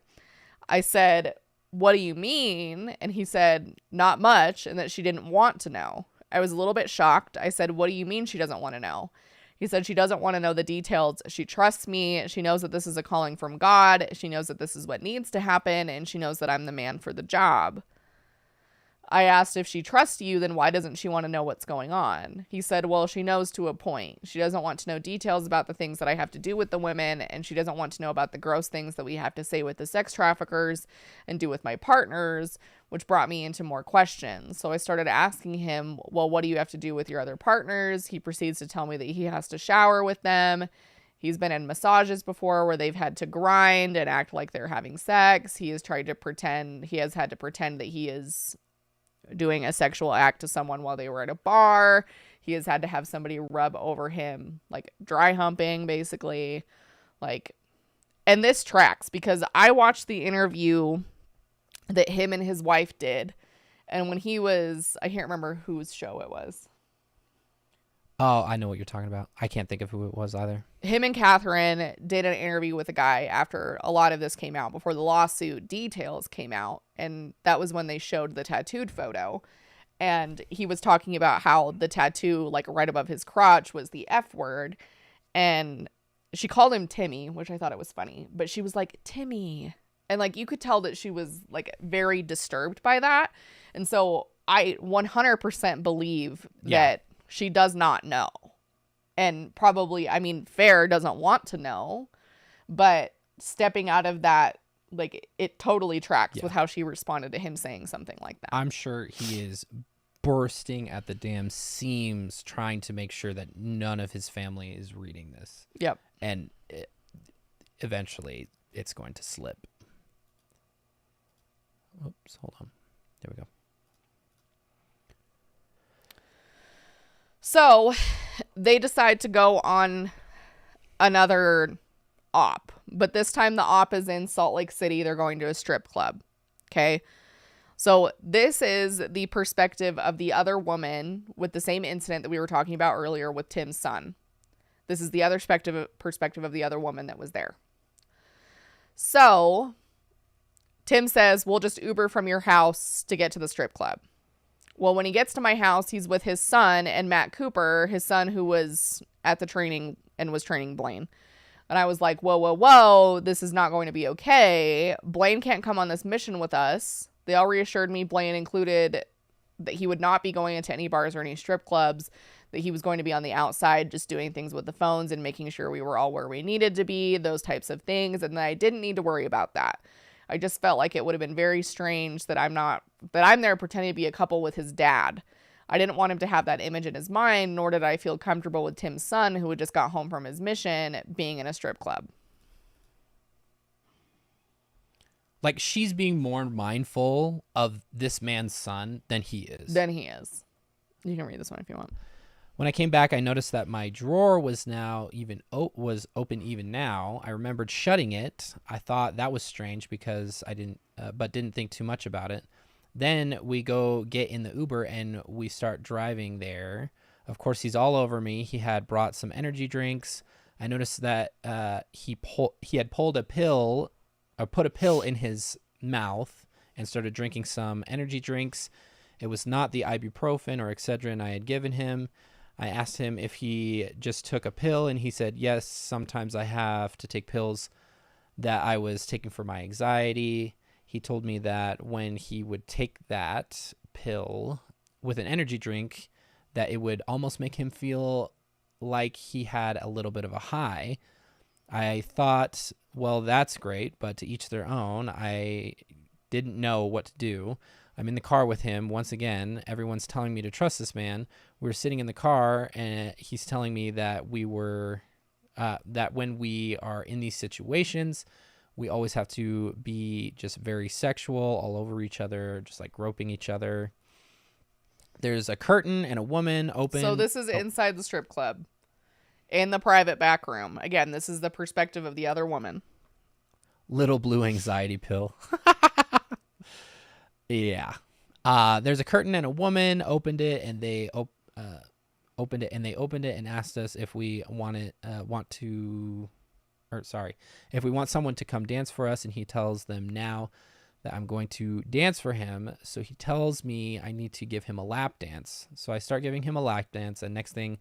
I said, what do you mean? And he said, not much, and that she didn't want to know. I was a little bit shocked. I said, what do you mean she doesn't want to know? He said she doesn't want to know the details. She trusts me. She knows that this is a calling from God. She knows that this is what needs to happen, and she knows that I'm the man for the job. I asked, if she trusts you, then why doesn't she want to know what's going on? He said, well, she knows to a point. She doesn't want to know details about the things that I have to do with the women, and she doesn't want to know about the gross things that we have to say with the sex traffickers and do with my partners, which brought me into more questions. So I started asking him, well, what do you have to do with your other partners? He proceeds to tell me that he has to shower with them. He's been in massages before where they've had to grind and act like they're having sex. He has had to pretend that he is doing a sexual act to someone while they were at a bar. He has had to have somebody rub over him, like dry humping, basically. Like, and this tracks because I watched the interview that him and his wife did. And when he was, I can't remember whose show it was. Oh, I know what you're talking about. I can't think of who it was either. Him and Catherine did an interview with a guy after a lot of this came out, before the lawsuit details came out. And that was when they showed the tattooed photo. And he was talking about how the tattoo, like right above his crotch, was the F word. And she called him Timmy, which I thought it was funny. But she was like, Timmy. And like you could tell that she was like very disturbed by that. And so I 100% believe that she does not know. And probably, I mean, Fair doesn't want to know, but stepping out of that, like, it totally tracks with how she responded to him saying something like that. I'm sure he is bursting at the damn seams trying to make sure that none of his family is reading this. Yep. And eventually it's going to slip. Oops, hold on. There we go. So they decide to go on another op, but this time the op is in Salt Lake City. They're going to a strip club. Okay. So this is the perspective of the other woman with the same incident that we were talking about earlier with Tim's son. This is the other perspective of the other woman that was there. So Tim says, we'll just Uber from your house to get to the strip club. Well, when he gets to my house, he's with his son and Matt Cooper, his son who was at the training and was training Blaine. And I was like, whoa, whoa, whoa, this is not going to be okay. Blaine can't come on this mission with us. They all reassured me, Blaine included, that he would not be going into any bars or any strip clubs, that he was going to be on the outside just doing things with the phones and making sure we were all where we needed to be, those types of things, and that I didn't need to worry about that. I just felt like it would have been very strange that I'm there pretending to be a couple with his dad. I didn't want him to have that image in his mind, nor did I feel comfortable with Tim's son, who had just got home from his mission, being in a strip club. Like, she's being more mindful of this man's son than he is. You can read this one if you want. When I came back, I noticed that my drawer was was open even now. I remembered shutting it. I thought that was strange because I didn't think too much about it. Then we go get in the Uber and we start driving there. Of course, he's all over me. He had brought some energy drinks. I noticed that he had pulled a pill, or put a pill in his mouth and started drinking some energy drinks. It was not the ibuprofen or Excedrin I had given him. I asked him if he just took a pill, and he said, yes, sometimes I have to take pills that I was taking for my anxiety. He told me that when he would take that pill with an energy drink, that it would almost make him feel like he had a little bit of a high. I thought, well, that's great, but to each their own. I didn't know what to do. I'm in the car with him. Once again, everyone's telling me to trust this man. We're sitting in the car, and he's telling me that that when we are in these situations, we always have to be just very sexual, all over each other, just like groping each other. There's a curtain and a woman open. So this is inside the strip club, in the private back room. Again, this is the perspective of the other woman. Little blue anxiety pill. Yeah. There's a curtain and a woman opened it, and they opened it and asked us if we if we want someone to come dance for us, and he tells them now that I'm going to dance for him. So he tells me I need to give him a lap dance. So I start giving him a lap dance, and next thing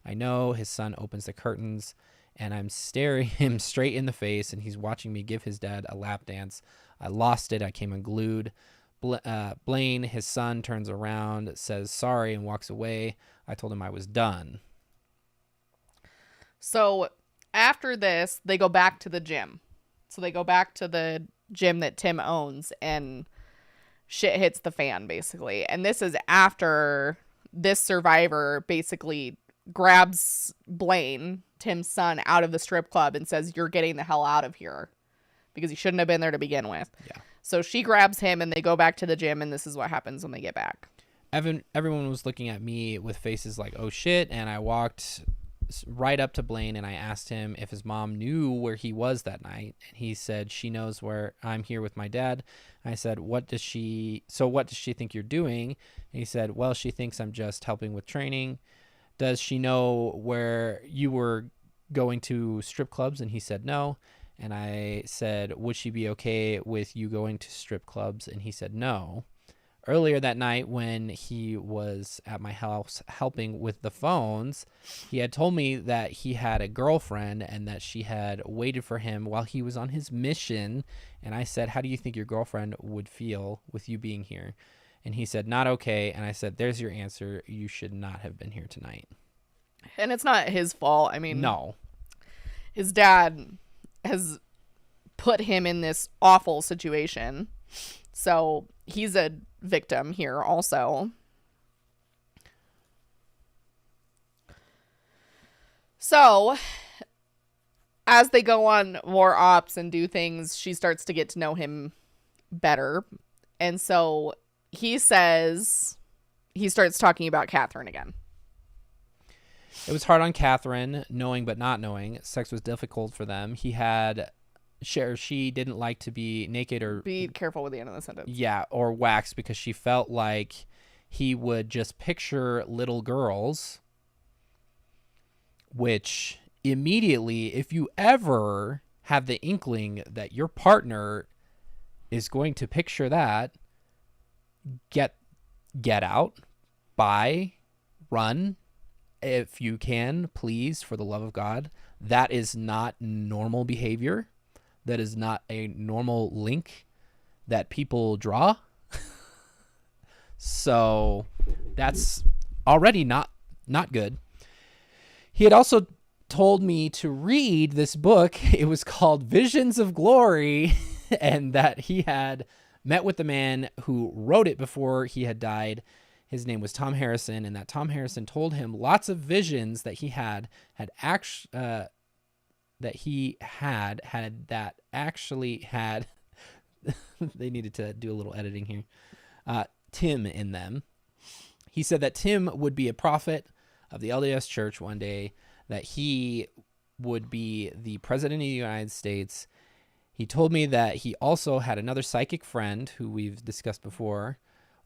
I know, his son opens the curtains, and I'm staring him straight in the face, and he's watching me give his dad a lap dance. I lost it. I came unglued. Blaine, his son, turns around, says sorry, and walks away. I told him I was done. So after this, they go back to the gym. So they go back to the gym that Tim owns, and shit hits the fan, basically. And this is after this survivor basically grabs Blaine, Tim's son, out of the strip club and says, "You're getting the hell out of here," because he shouldn't have been there to begin with. Yeah. So she grabs him, and they go back to the gym, and this is what happens when they get back. Everyone was looking at me with faces like, oh shit, and I walked right up to Blaine, and I asked him if his mom knew where he was that night, and he said she knows where I'm here with my dad. I said, what does she think you're doing? And he said, well, she thinks I'm just helping with training. Does she know where you were going to strip clubs? And he said no. And I said, would she be okay with you going to strip clubs? And he said no. Earlier that night, when he was at my house helping with the phones, he had told me that he had a girlfriend and that she had waited for him while he was on his mission. And I said, how do you think your girlfriend would feel with you being here? And he said, not okay. And I said, there's your answer. You should not have been here tonight. And it's not his fault. I mean, no. His dad has put him in this awful situation. So he's a victim here also. So as they go on more ops and do things, she starts to get to know him better. And so he starts talking about Catherine again. It was hard on Catherine, knowing but not knowing. Sex was difficult for them. She didn't like to be naked or... Be careful with the end of the sentence. Yeah, or waxed, because she felt like he would just picture little girls, which immediately, if you ever have the inkling that your partner is going to picture that, get out, buy, run. If you can, please, for the love of God. That is not normal behavior. That is not a normal link that people draw. So that's already not good. He had also told me to read this book. It was called Visions of Glory, and that he had met with the man who wrote it before he had died. His name was Tom Harrison, and that Tom Harrison told him lots of visions that he had they needed to do a little editing here, Tim in them. He said that Tim would be a prophet of the LDS Church one day, that he would be the president of the United States. He told me that he also had another psychic friend who we've discussed before,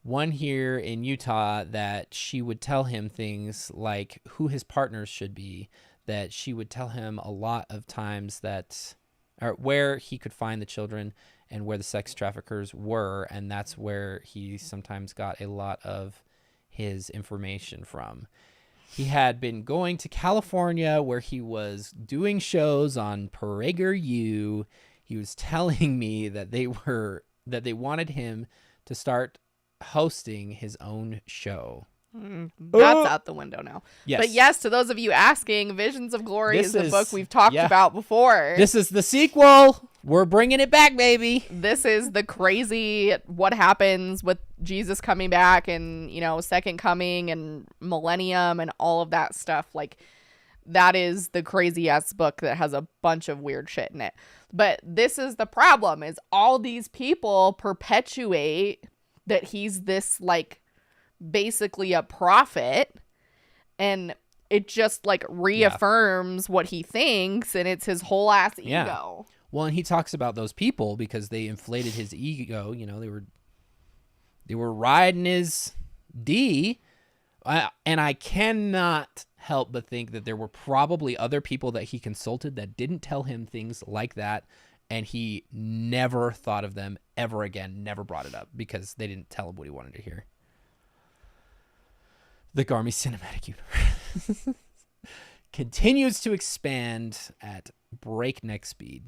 one here in Utah, that she would tell him things like who his partners should be, that she would tell him a lot of times or where he could find the children and where the sex traffickers were, and that's where he sometimes got a lot of his information from. He had been going to California, where he was doing shows on PragerU. He was telling me that they wanted him to start hosting his own show. That's out the window now. Yes. But yes, to those of you asking, Visions of Glory is the book we've talked about before. This is the sequel. We're bringing it back, baby. This is the crazy what happens with Jesus coming back and, second coming and millennium and all of that stuff. Like, that is the crazy ass book that has a bunch of weird shit in it. But this is the problem, is all these people perpetuate that he's this, like, basically a prophet, and it just like reaffirms what he thinks, and it's his whole ass ego. Well, and he talks about those people because they inflated his ego. They were riding his D. And I cannot help but think that there were probably other people that he consulted that didn't tell him things like that. And he never thought of them ever again, never brought it up because they didn't tell him what he wanted to hear. The Garmy Cinematic Universe continues to expand at breakneck speed.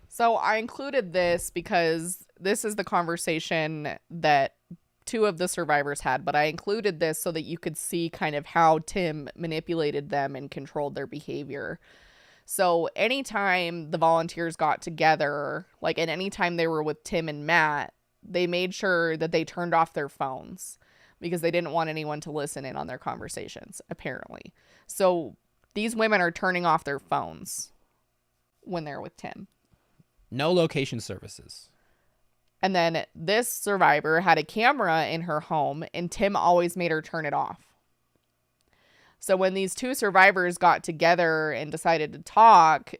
So I included this because this is the conversation that 2 of the survivors had, but I included this so that you could see kind of how Tim manipulated them and controlled their behavior. So anytime the volunteers got together, like at any time they were with Tim and Matt, they made sure that they turned off their phones because they didn't want anyone to listen in on their conversations, apparently. So these women are turning off their phones when they're with Tim. No location services. And then this survivor had a camera in her home, and Tim always made her turn it off. So when these 2 survivors got together and decided to talk,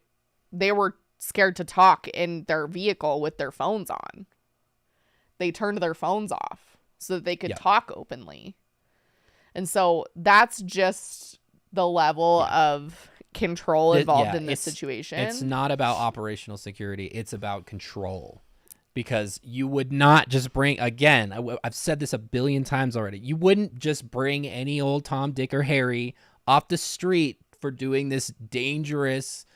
they were scared to talk in their vehicle with their phones on. They turned their phones off so that they could talk openly. And so that's just the level of control involved in this situation. It's not about operational security. It's about control. Because you would not just bring, again, I've said this a billion times already, you wouldn't just bring any old Tom, Dick, or Harry off the street for doing this dangerous,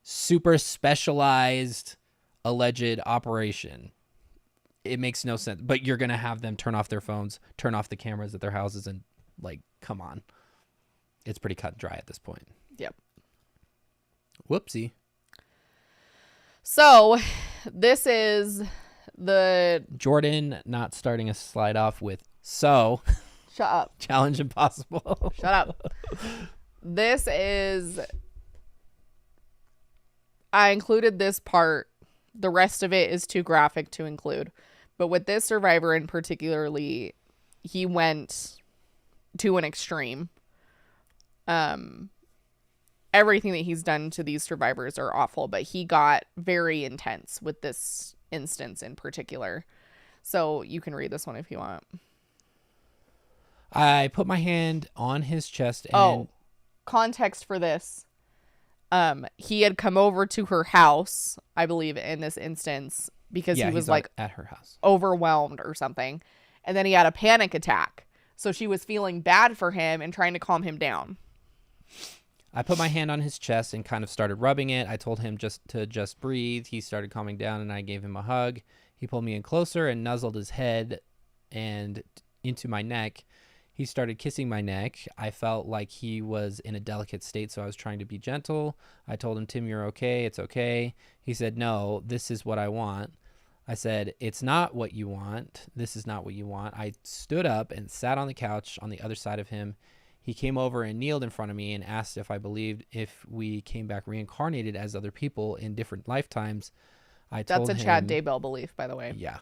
super specialized, alleged operation. It makes no sense. But you're going to have them turn off their phones, turn off the cameras at their houses, and, like, come on. It's pretty cut and dry at this point. Yep. Whoopsie. So, this is the... Jordan not starting a slide off with, so... Shut up. Challenge impossible. Shut up. This is... I included this part. The rest of it is too graphic to include. But with this survivor in particularly, he went to an extreme. Everything that he's done to these survivors are awful, but he got very intense with this instance in particular. So you can read this one if you want. I put my hand on his chest and... context for this. He had come over to her house, I believe, in this instance, because he was like at her house, overwhelmed or something. And then he had a panic attack. So she was feeling bad for him and trying to calm him down. I put my hand on his chest and kind of started rubbing it. I told him to breathe. He started calming down and I gave him a hug. He pulled me in closer and nuzzled his head and into my neck. He started kissing my neck. I felt like he was in a delicate state, so I was trying to be gentle. I told him, Tim, you're okay. It's okay. He said, no, this is what I want. I said, it's not what you want. This is not what you want. I stood up and sat on the couch on the other side of him. He came over and kneeled in front of me and asked if I believed if we came back reincarnated as other people in different lifetimes. That's a Chad Daybell belief, by the way. Yeah.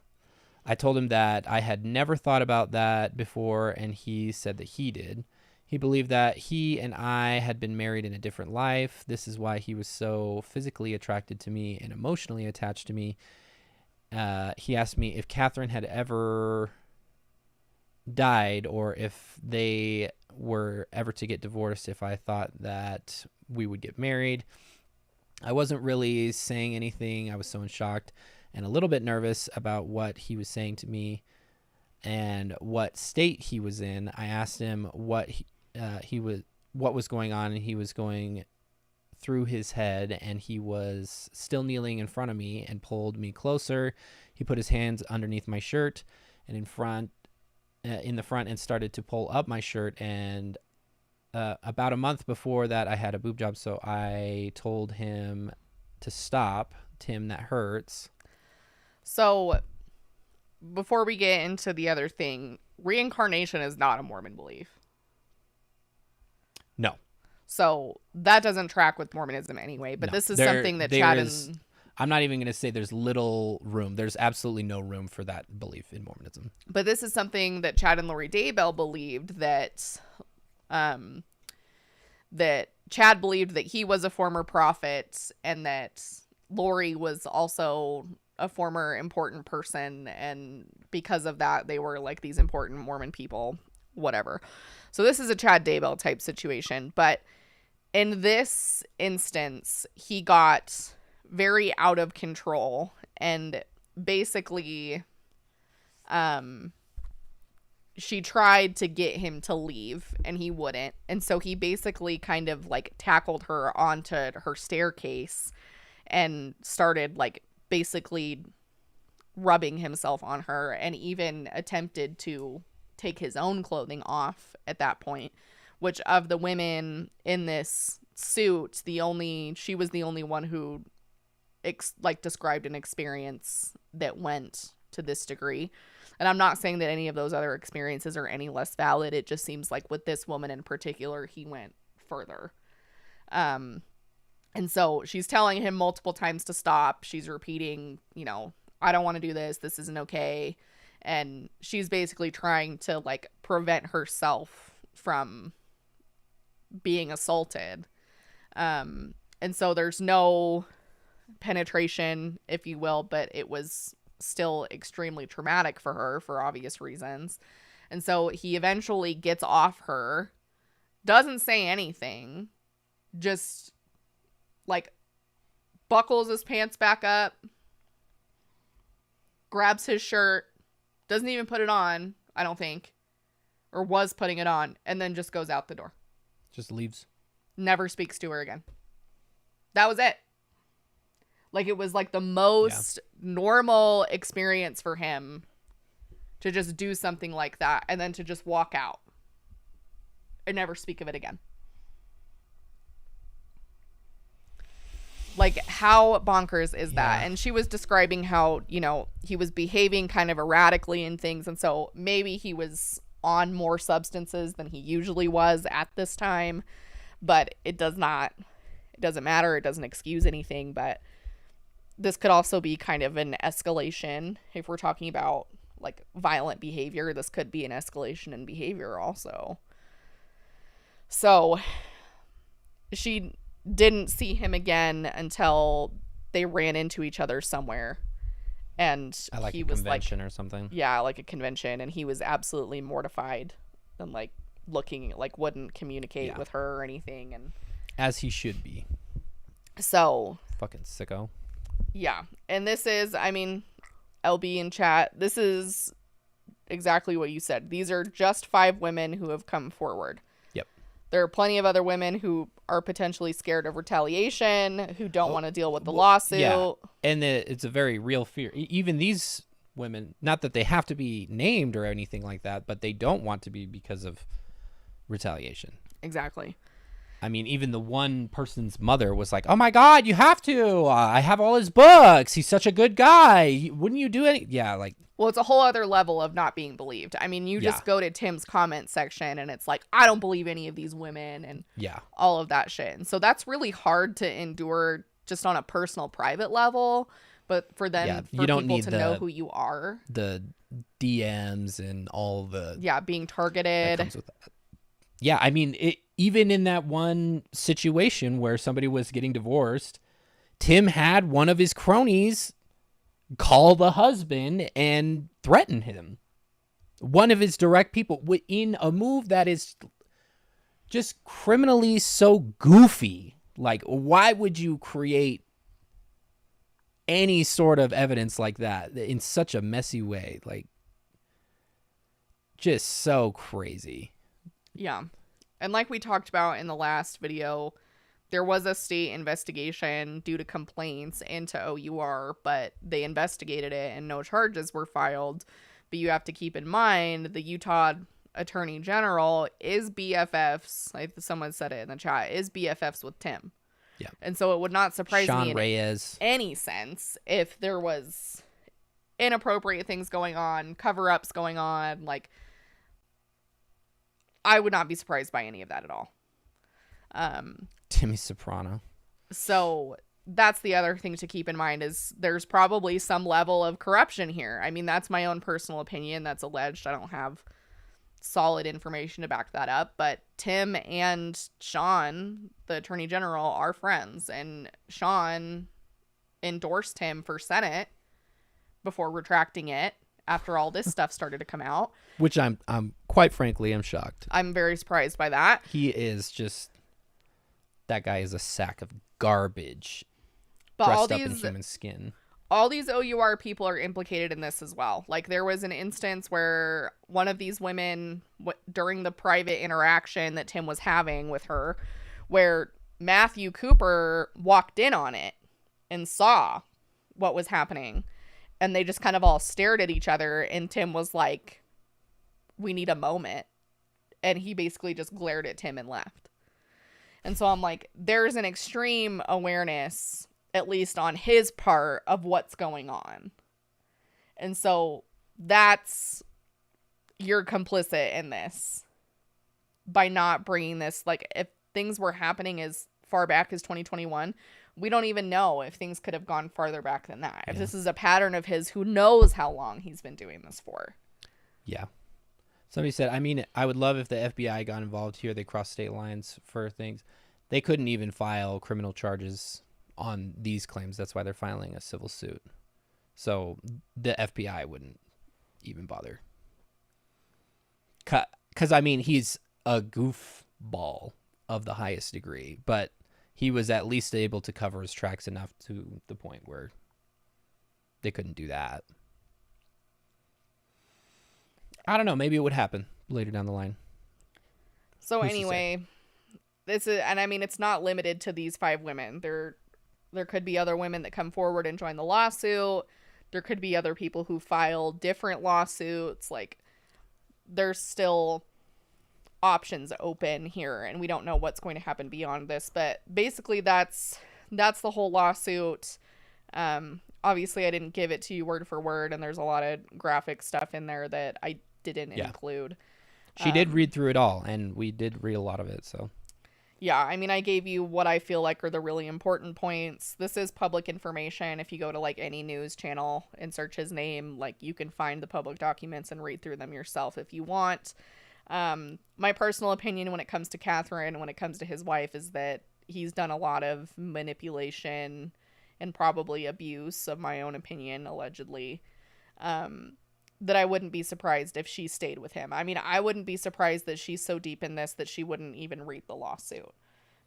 I told him that I had never thought about that before, and he said that he did. He believed that he and I had been married in a different life. This is why he was so physically attracted to me and emotionally attached to me. He asked me if Catherine had ever died or if they were ever to get divorced, if I thought that we would get married. I wasn't really saying anything. I was so shocked and a little bit nervous about what he was saying to me and what state he was in. I asked him what was going on, and he was going through his head, and he was still kneeling in front of me and pulled me closer. He put his hands underneath my shirt and in the front and started to pull up my shirt. And about a month before that, I had a boob job, so I told him to stop. Tim, that hurts. So before we get into the other thing, reincarnation is not a Mormon belief. No. So that doesn't track with Mormonism anyway, but no, this is something that Chad and... I'm not even going to say there's little room. There's absolutely no room for that belief in Mormonism. But this is something that Chad and Lori Daybell believed, that Chad believed that he was a former prophet and that Lori was also a former important person, and because of that, they were like these important Mormon people, whatever. So this is a Chad Daybell type situation, but in this instance, he got very out of control and basically she tried to get him to leave and he wouldn't. And so he basically kind of like tackled her onto her staircase and started like basically rubbing himself on her, and even attempted to take his own clothing off at that point, which of the women in this suit, she was the only one who described an experience that went to this degree. And I'm not saying that any of those other experiences are any less valid. It just seems like with this woman in particular, he went further. And so she's telling him multiple times to stop. She's repeating, I don't want to do this. This isn't okay. And she's basically trying to like prevent herself from being assaulted. And so there's no penetration, if you will, but it was still extremely traumatic for her for obvious reasons. And so he eventually gets off her, doesn't say anything, just like buckles his pants back up, grabs his shirt, doesn't even put it on, I don't think, or was putting it on, and then just goes out the door. Just leaves. Never speaks to her again. That was it. Like, it was like the most normal experience for him to just do something like that and then to just walk out and never speak of it again. Like, how bonkers is that? And she was describing how, he was behaving kind of erratically and things. And so maybe he was on more substances than he usually was at this time. But it doesn't matter. It doesn't excuse anything. But this could also be kind of an escalation. If we're talking about like violent behavior, this could be an escalation in behavior also. So she didn't see him again until they ran into each other somewhere. And at like he a was convention or something. Yeah, like a convention. And he was absolutely mortified and like looking like wouldn't communicate with her or anything. And as he should be. So fucking sicko. Yeah. And this is, LB in chat, this is exactly what you said. These are just 5 women who have come forward. Yep. There are plenty of other women who are potentially scared of retaliation, who don't want to deal with the lawsuit. Yeah. And it's a very real fear. Even these women, not that they have to be named or anything like that, but they don't want to be because of retaliation. Exactly. Even the one person's mother was like, oh my God, you have to. I have all his books. He's such a good guy. Wouldn't you do any? Yeah, like. Well, it's a whole other level of not being believed. You just go to Tim's comment section and it's like, I don't believe any of these women and all of that shit. And so that's really hard to endure just on a personal, private level. But for them, for people to know who you are. The DMs and all the. Yeah, being targeted. That comes with that. Yeah, even in that one situation where somebody was getting divorced, Tim had one of his cronies call the husband and threaten him. One of his direct people, in a move that is just criminally so goofy. Like, why would you create any sort of evidence like that in such a messy way? Like, just so crazy. Yeah. And like we talked about in the last video, there was a state investigation due to complaints into OUR, but they investigated it and no charges were filed. But you have to keep in mind the Utah Attorney General is BFFs, like someone said it in the chat, is BFFs with Tim. Yeah. And so it would not surprise Sean me in Reyes. any sense if there was inappropriate things going on, cover-ups going on, like I would not be surprised by any of that at all. Timmy Soprano. So that's the other thing to keep in mind is there's probably some level of corruption here. That's my own personal opinion. That's alleged. I don't have solid information to back that up. But Tim and Sean, the Attorney General, are friends. And Sean endorsed him for Senate before retracting it after all this stuff started to come out. Which I'm quite frankly, I'm shocked. I'm very surprised by that. He is just, that guy is a sack of garbage but dressed up in human skin. All these OUR people are implicated in this as well. Like, there was an instance where one of these women, during the private interaction that Tim was having with her, where Matthew Cooper walked in on it and saw what was happening. And they just kind of all stared at each other. And Tim was like, we need a moment. And he basically just glared at Tim and left. And so I'm like, there's an extreme awareness, at least on his part, of what's going on. And so that's, you're complicit in this by not bringing this. Like, if things were happening as far back as 2021, we don't even know if things could have gone farther back than that. If this is a pattern of his, who knows how long he's been doing this for. Yeah. Somebody said, I mean, I would love if the FBI got involved here. They crossed state lines for things. They couldn't even file criminal charges on these claims. That's why they're filing a civil suit. So the FBI wouldn't even bother. Because, I mean, he's a goofball of the highest degree, but he was at least able to cover his tracks enough to the point where they couldn't do that. I don't know. Maybe it would happen later down the line. So anyway, this is, and I mean, it's not limited to these 5 women. There could be other women that come forward and join the lawsuit. There could be other people who file different lawsuits. Like, there's still options open here, and we don't know what's going to happen beyond this. But basically, that's the whole lawsuit. Obviously, I didn't give it to you word for word, and there's a lot of graphic stuff in there that I didn't include. She did read through it all, and we did read a lot of it, so. Yeah, I mean, I gave you what I feel like are the really important points. This is public information. If you go to, like, any news channel and search his name, like, you can find the public documents and read through them yourself if you want. My personal opinion when it comes to Catherine, when it comes to his wife, is that he's done a lot of manipulation and probably abuse, of my own opinion, allegedly. That I wouldn't be surprised if she stayed with him. I mean, I wouldn't be surprised that she's so deep in this that she wouldn't even read the lawsuit,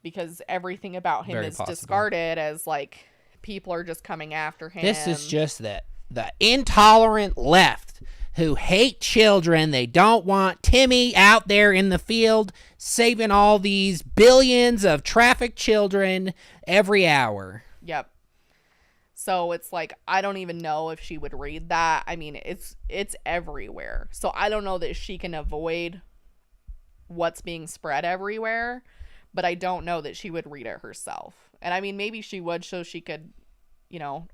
because everything about him is discarded as, like, people are just coming after him. This is just the intolerant left who hate children. They don't want Timmy out there in the field saving all these billions of trafficked children every hour. Yep. So it's like, I don't even know if she would read that. I mean, it's everywhere. So I don't know that she can avoid what's being spread everywhere, but I don't know that she would read it herself. And I mean, maybe she would, so she could,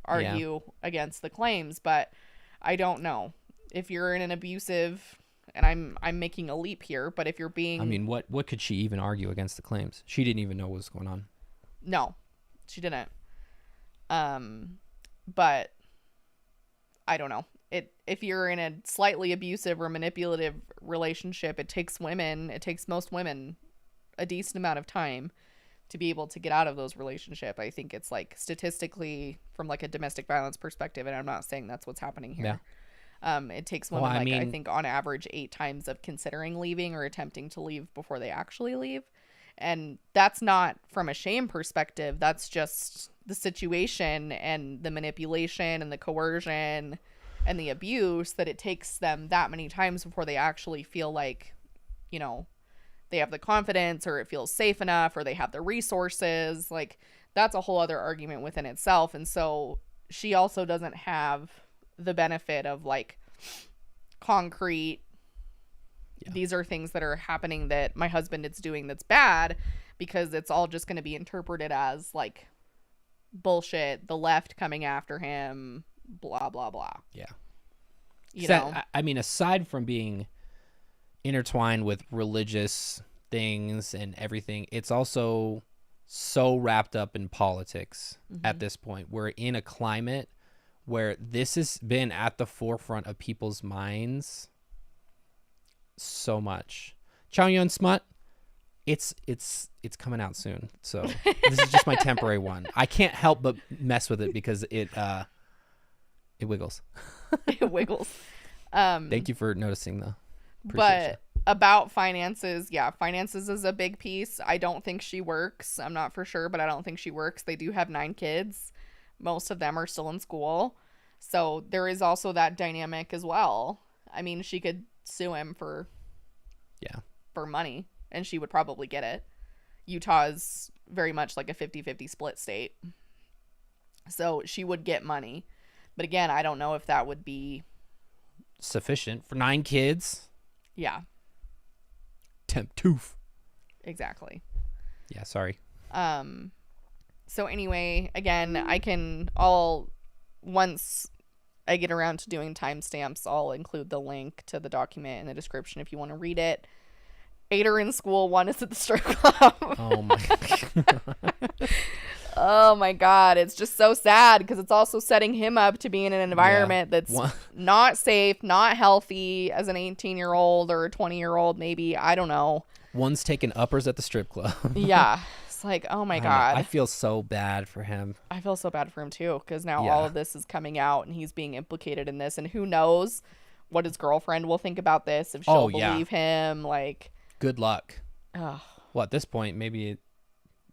argue against the claims, but I don't know. If you're in an abusive, and I'm making a leap here, but if you're being... I mean, what could she even argue against the claims? She didn't even know what was going on. No, she didn't. But I don't know. If you're in a slightly abusive or manipulative relationship, it takes most women a decent amount of time to be able to get out of those relationships. I think it's, like, statistically, from, like, a domestic violence perspective, and I'm not saying that's what's happening here. Yeah. It takes women, I think on average 8 times of considering leaving or attempting to leave before they actually leave. And that's not from a shame perspective. That's just the situation and the manipulation and the coercion and the abuse, that it takes them that many times before they actually feel like, they have the confidence, or it feels safe enough, or they have the resources. Like, that's a whole other argument within itself. And so she also doesn't have the benefit of, like, concrete, these are things that are happening that my husband is doing that's bad, because it's all just going to be interpreted as, like, bullshit, the left coming after him, blah blah blah. Yeah. I mean, aside from being intertwined with religious things and everything, it's also so wrapped up in politics at this point. We're in a climate where this has been at the forefront of people's minds so much. Chow Yun Smut, it's coming out soon, so this is just my temporary one. I can't help but mess with it because It wiggles. It wiggles. Thank you for noticing, though. But about finances, yeah, finances is a big piece. I don't think she works. I'm not for sure, but I don't think she works. They do have 9 kids. Most of them are still in school. So there is also that dynamic as well. I mean, she could sue him for money, and she would probably get it. Utah is very much like a 50-50 split state. So she would get money. But again, I don't know if that would be sufficient for 9 kids. Yeah. Temptoof. Exactly. Yeah, sorry. So anyway, again, once I get around to doing timestamps, I'll include the link to the document in the description if you want to read it. 8 are in school, 1 is at the strip club. Oh my God. Oh my God. It's just so sad because it's also setting him up to be in an environment that's not safe, not healthy as an 18-year-old or a 20-year-old, maybe. I don't know. One's taking uppers at the strip club. Yeah. It's like, oh my God. I feel so bad for him. I feel so bad for him too, because now all of this is coming out and he's being implicated in this. And who knows what his girlfriend will think about this, if she'll believe him. Like, good luck. Ugh. Well, at this point, maybe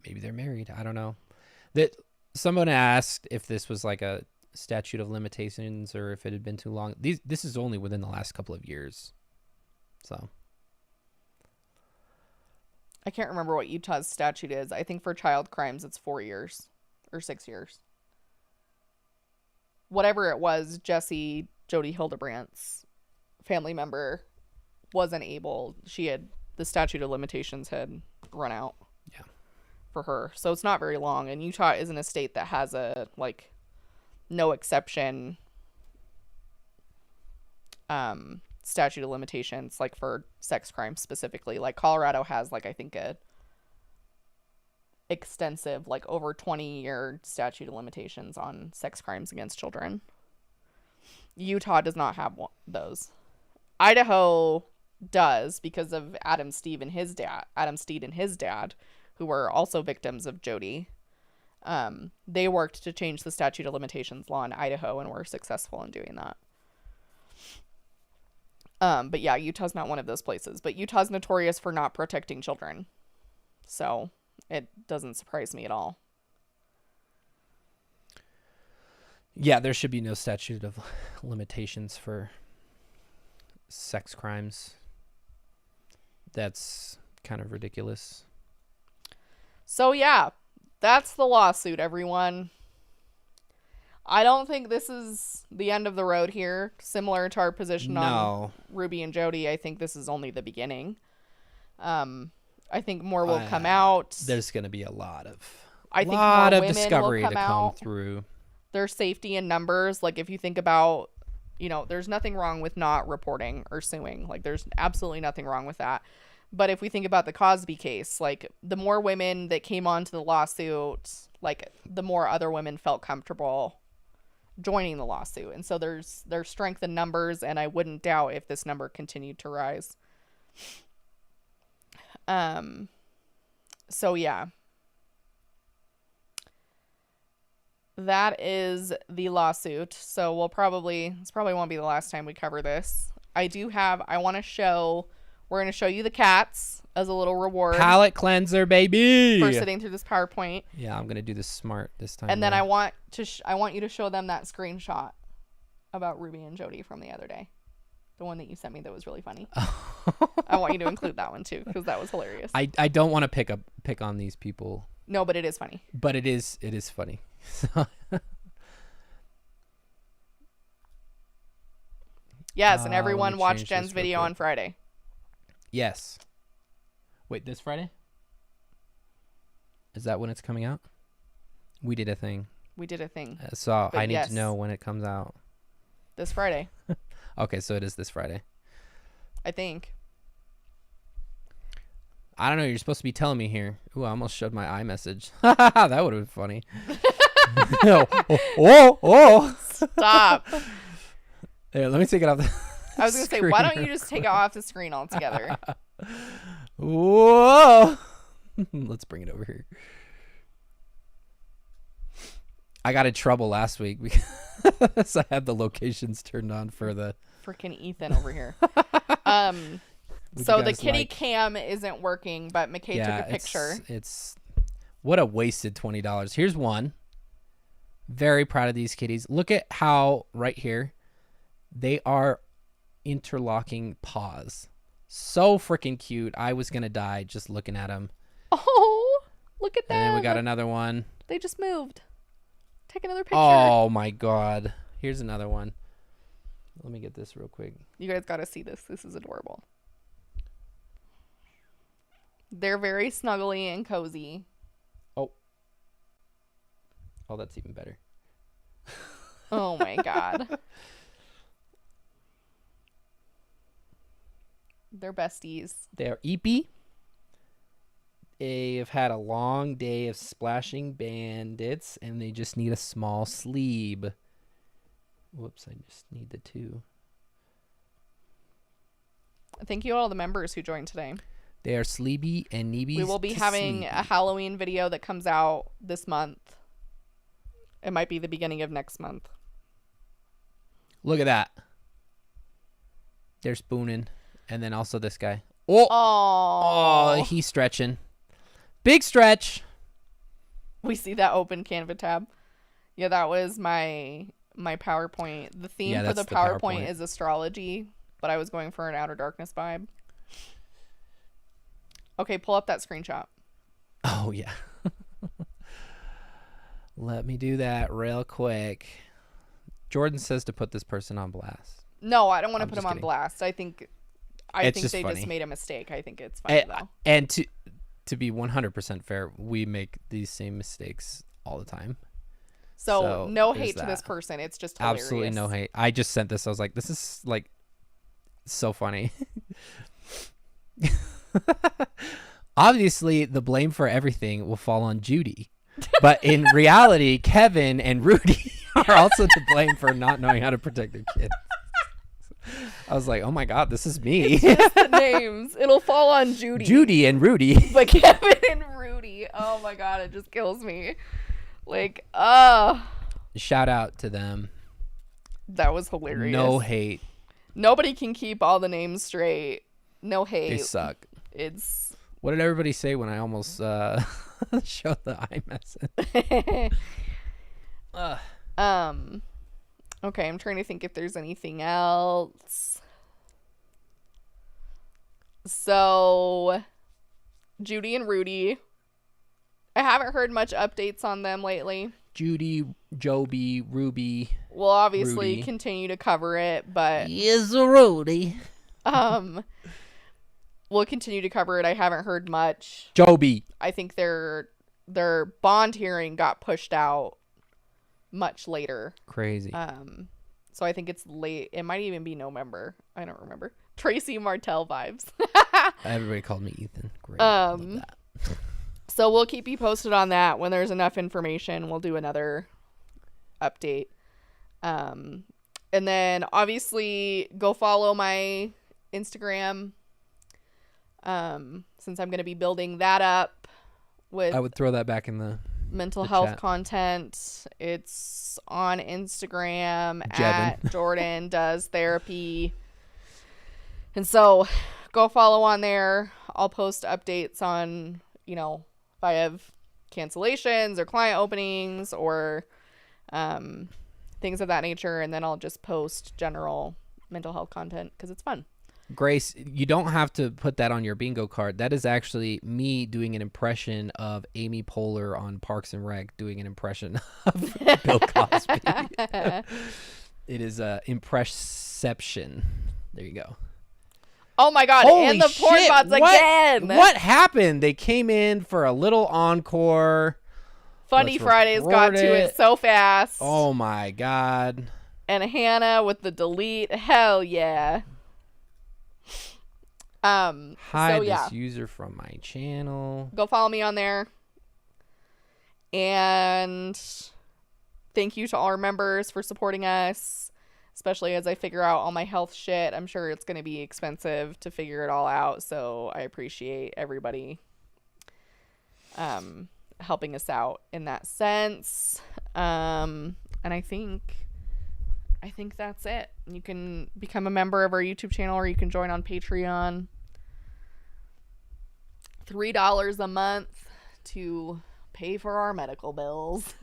they're married. I don't know. That someone asked if this was like a statute of limitations or if it had been too long. This is only within the last couple of years. So I can't remember what Utah's statute is. I think for child crimes it's 4 years or 6 years. Whatever it was, Jody Hildebrandt's family member wasn't able. The statute of limitations had run out. Yeah. For her. So it's not very long, and Utah isn't a state that has a no exception statute of limitations like for sex crimes specifically. Like Colorado has I think a extensive over 20-year statute of limitations on sex crimes against children. Utah does not have those. Idaho does because of Adam Steed and his dad, who were also victims of Jody. They worked to change the statute of limitations law in Idaho and were successful in doing that. But yeah, Utah's not one of those places. But Utah's notorious for not protecting children. So it doesn't surprise me at all. Yeah, there should be no statute of limitations for sex crimes. That's kind of ridiculous. So yeah, that's the lawsuit, everyone. I don't think this is the end of the road here. Similar to our position on Ruby and Jody, I think this is only the beginning. I think more will come out. There's going to be a lot of discovery to come through. There's safety in numbers. If you think about, there's nothing wrong with not reporting or suing. There's absolutely nothing wrong with that. But if we think about the Cosby case, the more women that came onto the lawsuit, the more other women felt comfortable joining the lawsuit. And so there's strength in numbers, and I wouldn't doubt if this number continued to rise. So yeah. That is the lawsuit. So this probably won't be the last time we cover this. We're going to show you the cats as a little reward. Palate cleanser, baby. For sitting through this PowerPoint. Yeah, I'm going to do this smart this time. And then I want you to show them that screenshot about Ruby and Jody from the other day. The one that you sent me that was really funny. I want you to include that one too, because that was hilarious. I don't want to pick on these people. No, but it is funny. But it is funny. Yes, and everyone watched Jen's video on Friday. Yes. Wait, this Friday? Is that when it's coming out? We did a thing. So I need to know when it comes out. This Friday. Okay, so it is this Friday. I think. I don't know. You're supposed to be telling me here. Ooh, I almost showed my iMessage. That would have been funny. Oh. Stop. Here, let me take it off the I was going to say, why don't you just take it off the screen altogether? Whoa. Let's bring it over here. I got in trouble last week because I had the locations turned on for the freaking Ethan over here. So the kitty cam isn't working, but McKay took a picture. It's what a wasted $20. Here's one. Very proud of these kitties. Look at how right here they are interlocking paws. So freaking cute. I was gonna die just looking at them. Oh, look at that. And then we got another one. They just moved. Take another picture. Oh my god. Here's another one. Let me get this real quick. You guys got to see this. This is adorable. They're very snuggly and cozy. Oh, that's even better. Oh my god. They're besties. They're eepy. They've had a long day of splashing bandits, and they just need a small sleeve. Whoops, I just need the two. Thank you all the members who joined today. They are Sleeby and Neebies. We will be having a Halloween video that comes out this month. It might be the beginning of next month. Look at that. They're spooning. And then also this guy. Oh, he's stretching. Big stretch. We see that open Canva tab. Yeah, that was my PowerPoint. The theme for the PowerPoint is astrology, but I was going for an Outer Darkness vibe. Okay, pull up that screenshot. Oh, yeah. Let me do that real quick. Jordan says to put this person on blast. No, I don't want to put him on blast. I think they funny. Just made a mistake. I think it's funny, though. And to be 100% fair, we make these same mistakes all the time. So no hate to this person. It's just hilarious. Absolutely no hate. I just sent this. I was like, this is like so funny. Obviously, the blame for everything will fall on Judy. But in reality, Kevin and Rudy are also to blame for not knowing how to protect their kids. I was like, oh my God, this is me. It's just the names. It'll fall on Judy. Judy and Rudy. But Kevin and Rudy. Oh my God, it just kills me. Like, shout out to them. That was hilarious. No hate. Nobody can keep all the names straight. No hate. They suck. It's. What did everybody say when I almost showed the iMessage? Okay, I'm trying to think if there's anything else. So, Judy and Rudy. I haven't heard much updates on them lately. Judy, Joby, Ruby. We'll obviously continue to cover it, but is a Rudy. We'll continue to cover it. I haven't heard much. Joby. I think their bond hearing got pushed out much later. Crazy. So I think it's late. It might even be November. I don't remember. Tracy Martell vibes. Everybody called me Ethan. Great. Love that. So we'll keep you posted on that. When there's enough information, we'll do another update. And then obviously go follow my Instagram. Since I'm going to be building that up with, I would throw that back in the mental health chat. Content. It's on Instagram at Jordan Does Therapy. And so go follow on there. I'll post updates on, if I have cancellations or client openings or things of that nature. And then I'll just post general mental health content because it's fun. Grace, you don't have to put that on your bingo card. That is actually me doing an impression of Amy Poehler on Parks and Rec doing an impression of Bill Cosby. It is impression. There you go. Oh my God. Holy and the porn bots again. What happened? They came in for a little encore. Funny Fridays got to it so fast. Oh my God. And Hannah with the delete. Hell yeah. Hide this user from my channel. Go follow me on there. And thank you to all our members for supporting us, especially as I figure out all my health shit. I'm sure it's going to be expensive to figure it all out, so I appreciate everybody helping us out in that sense. And I think that's it. You can become a member of our YouTube channel, or you can join on Patreon. $3 a month to pay for our medical bills.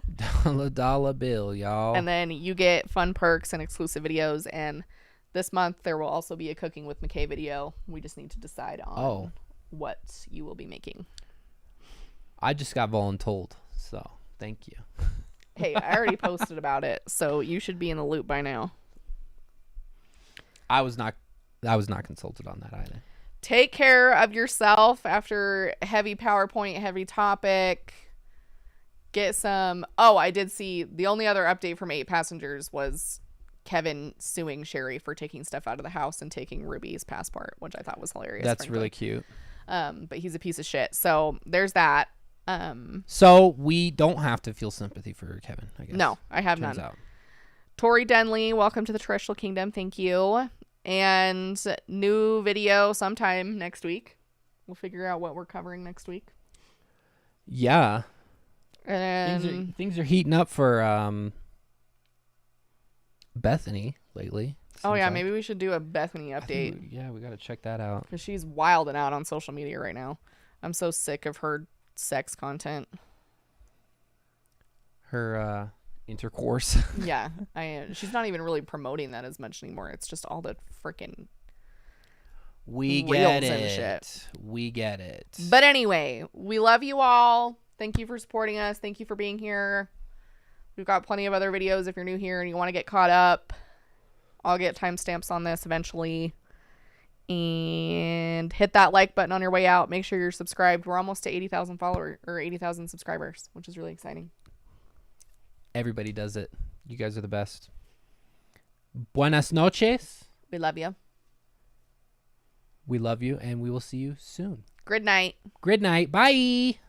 Dollar bill, y'all. And then you get fun perks and exclusive videos. And this month there will also be a Cooking with McKay video. We just need to decide on what you will be making. I just got voluntold, so thank you. Hey, I already posted about it, so you should be in the loop by now. I was not consulted on that either. Take care of yourself after heavy PowerPoint, heavy topic. Get some... Oh, I did see the only other update from 8 Passengers was Kevin suing Sherry for taking stuff out of the house and taking Ruby's passport, which I thought was hilarious. That's frankly really cute. But he's a piece of shit. So there's that. So we don't have to feel sympathy for Kevin, I guess. No, I have none. Tori Denley, welcome to the Terrestrial Kingdom. Thank you. And new video sometime next week. We'll figure out what we're covering next week. Yeah. And things are heating up for Bethany lately. Oh yeah, maybe we should do a Bethany update. We got to check that out. Because she's wilding out on social media right now. I'm so sick of her sex content. Her intercourse. Yeah, she's not even really promoting that as much anymore. It's just all the freaking we get it and shit. We get it. But anyway, we love you all. Thank you for supporting us. Thank you for being here. We've got plenty of other videos if you're new here and you want to get caught up. I'll get timestamps on this eventually. And hit that like button on your way out. Make sure you're subscribed. We're almost to 80,000 followers or 80,000 subscribers, which is really exciting. Everybody does it. You guys are the best. Buenas noches. We love you. We love you, and we will see you soon. Good night. Good night. Bye.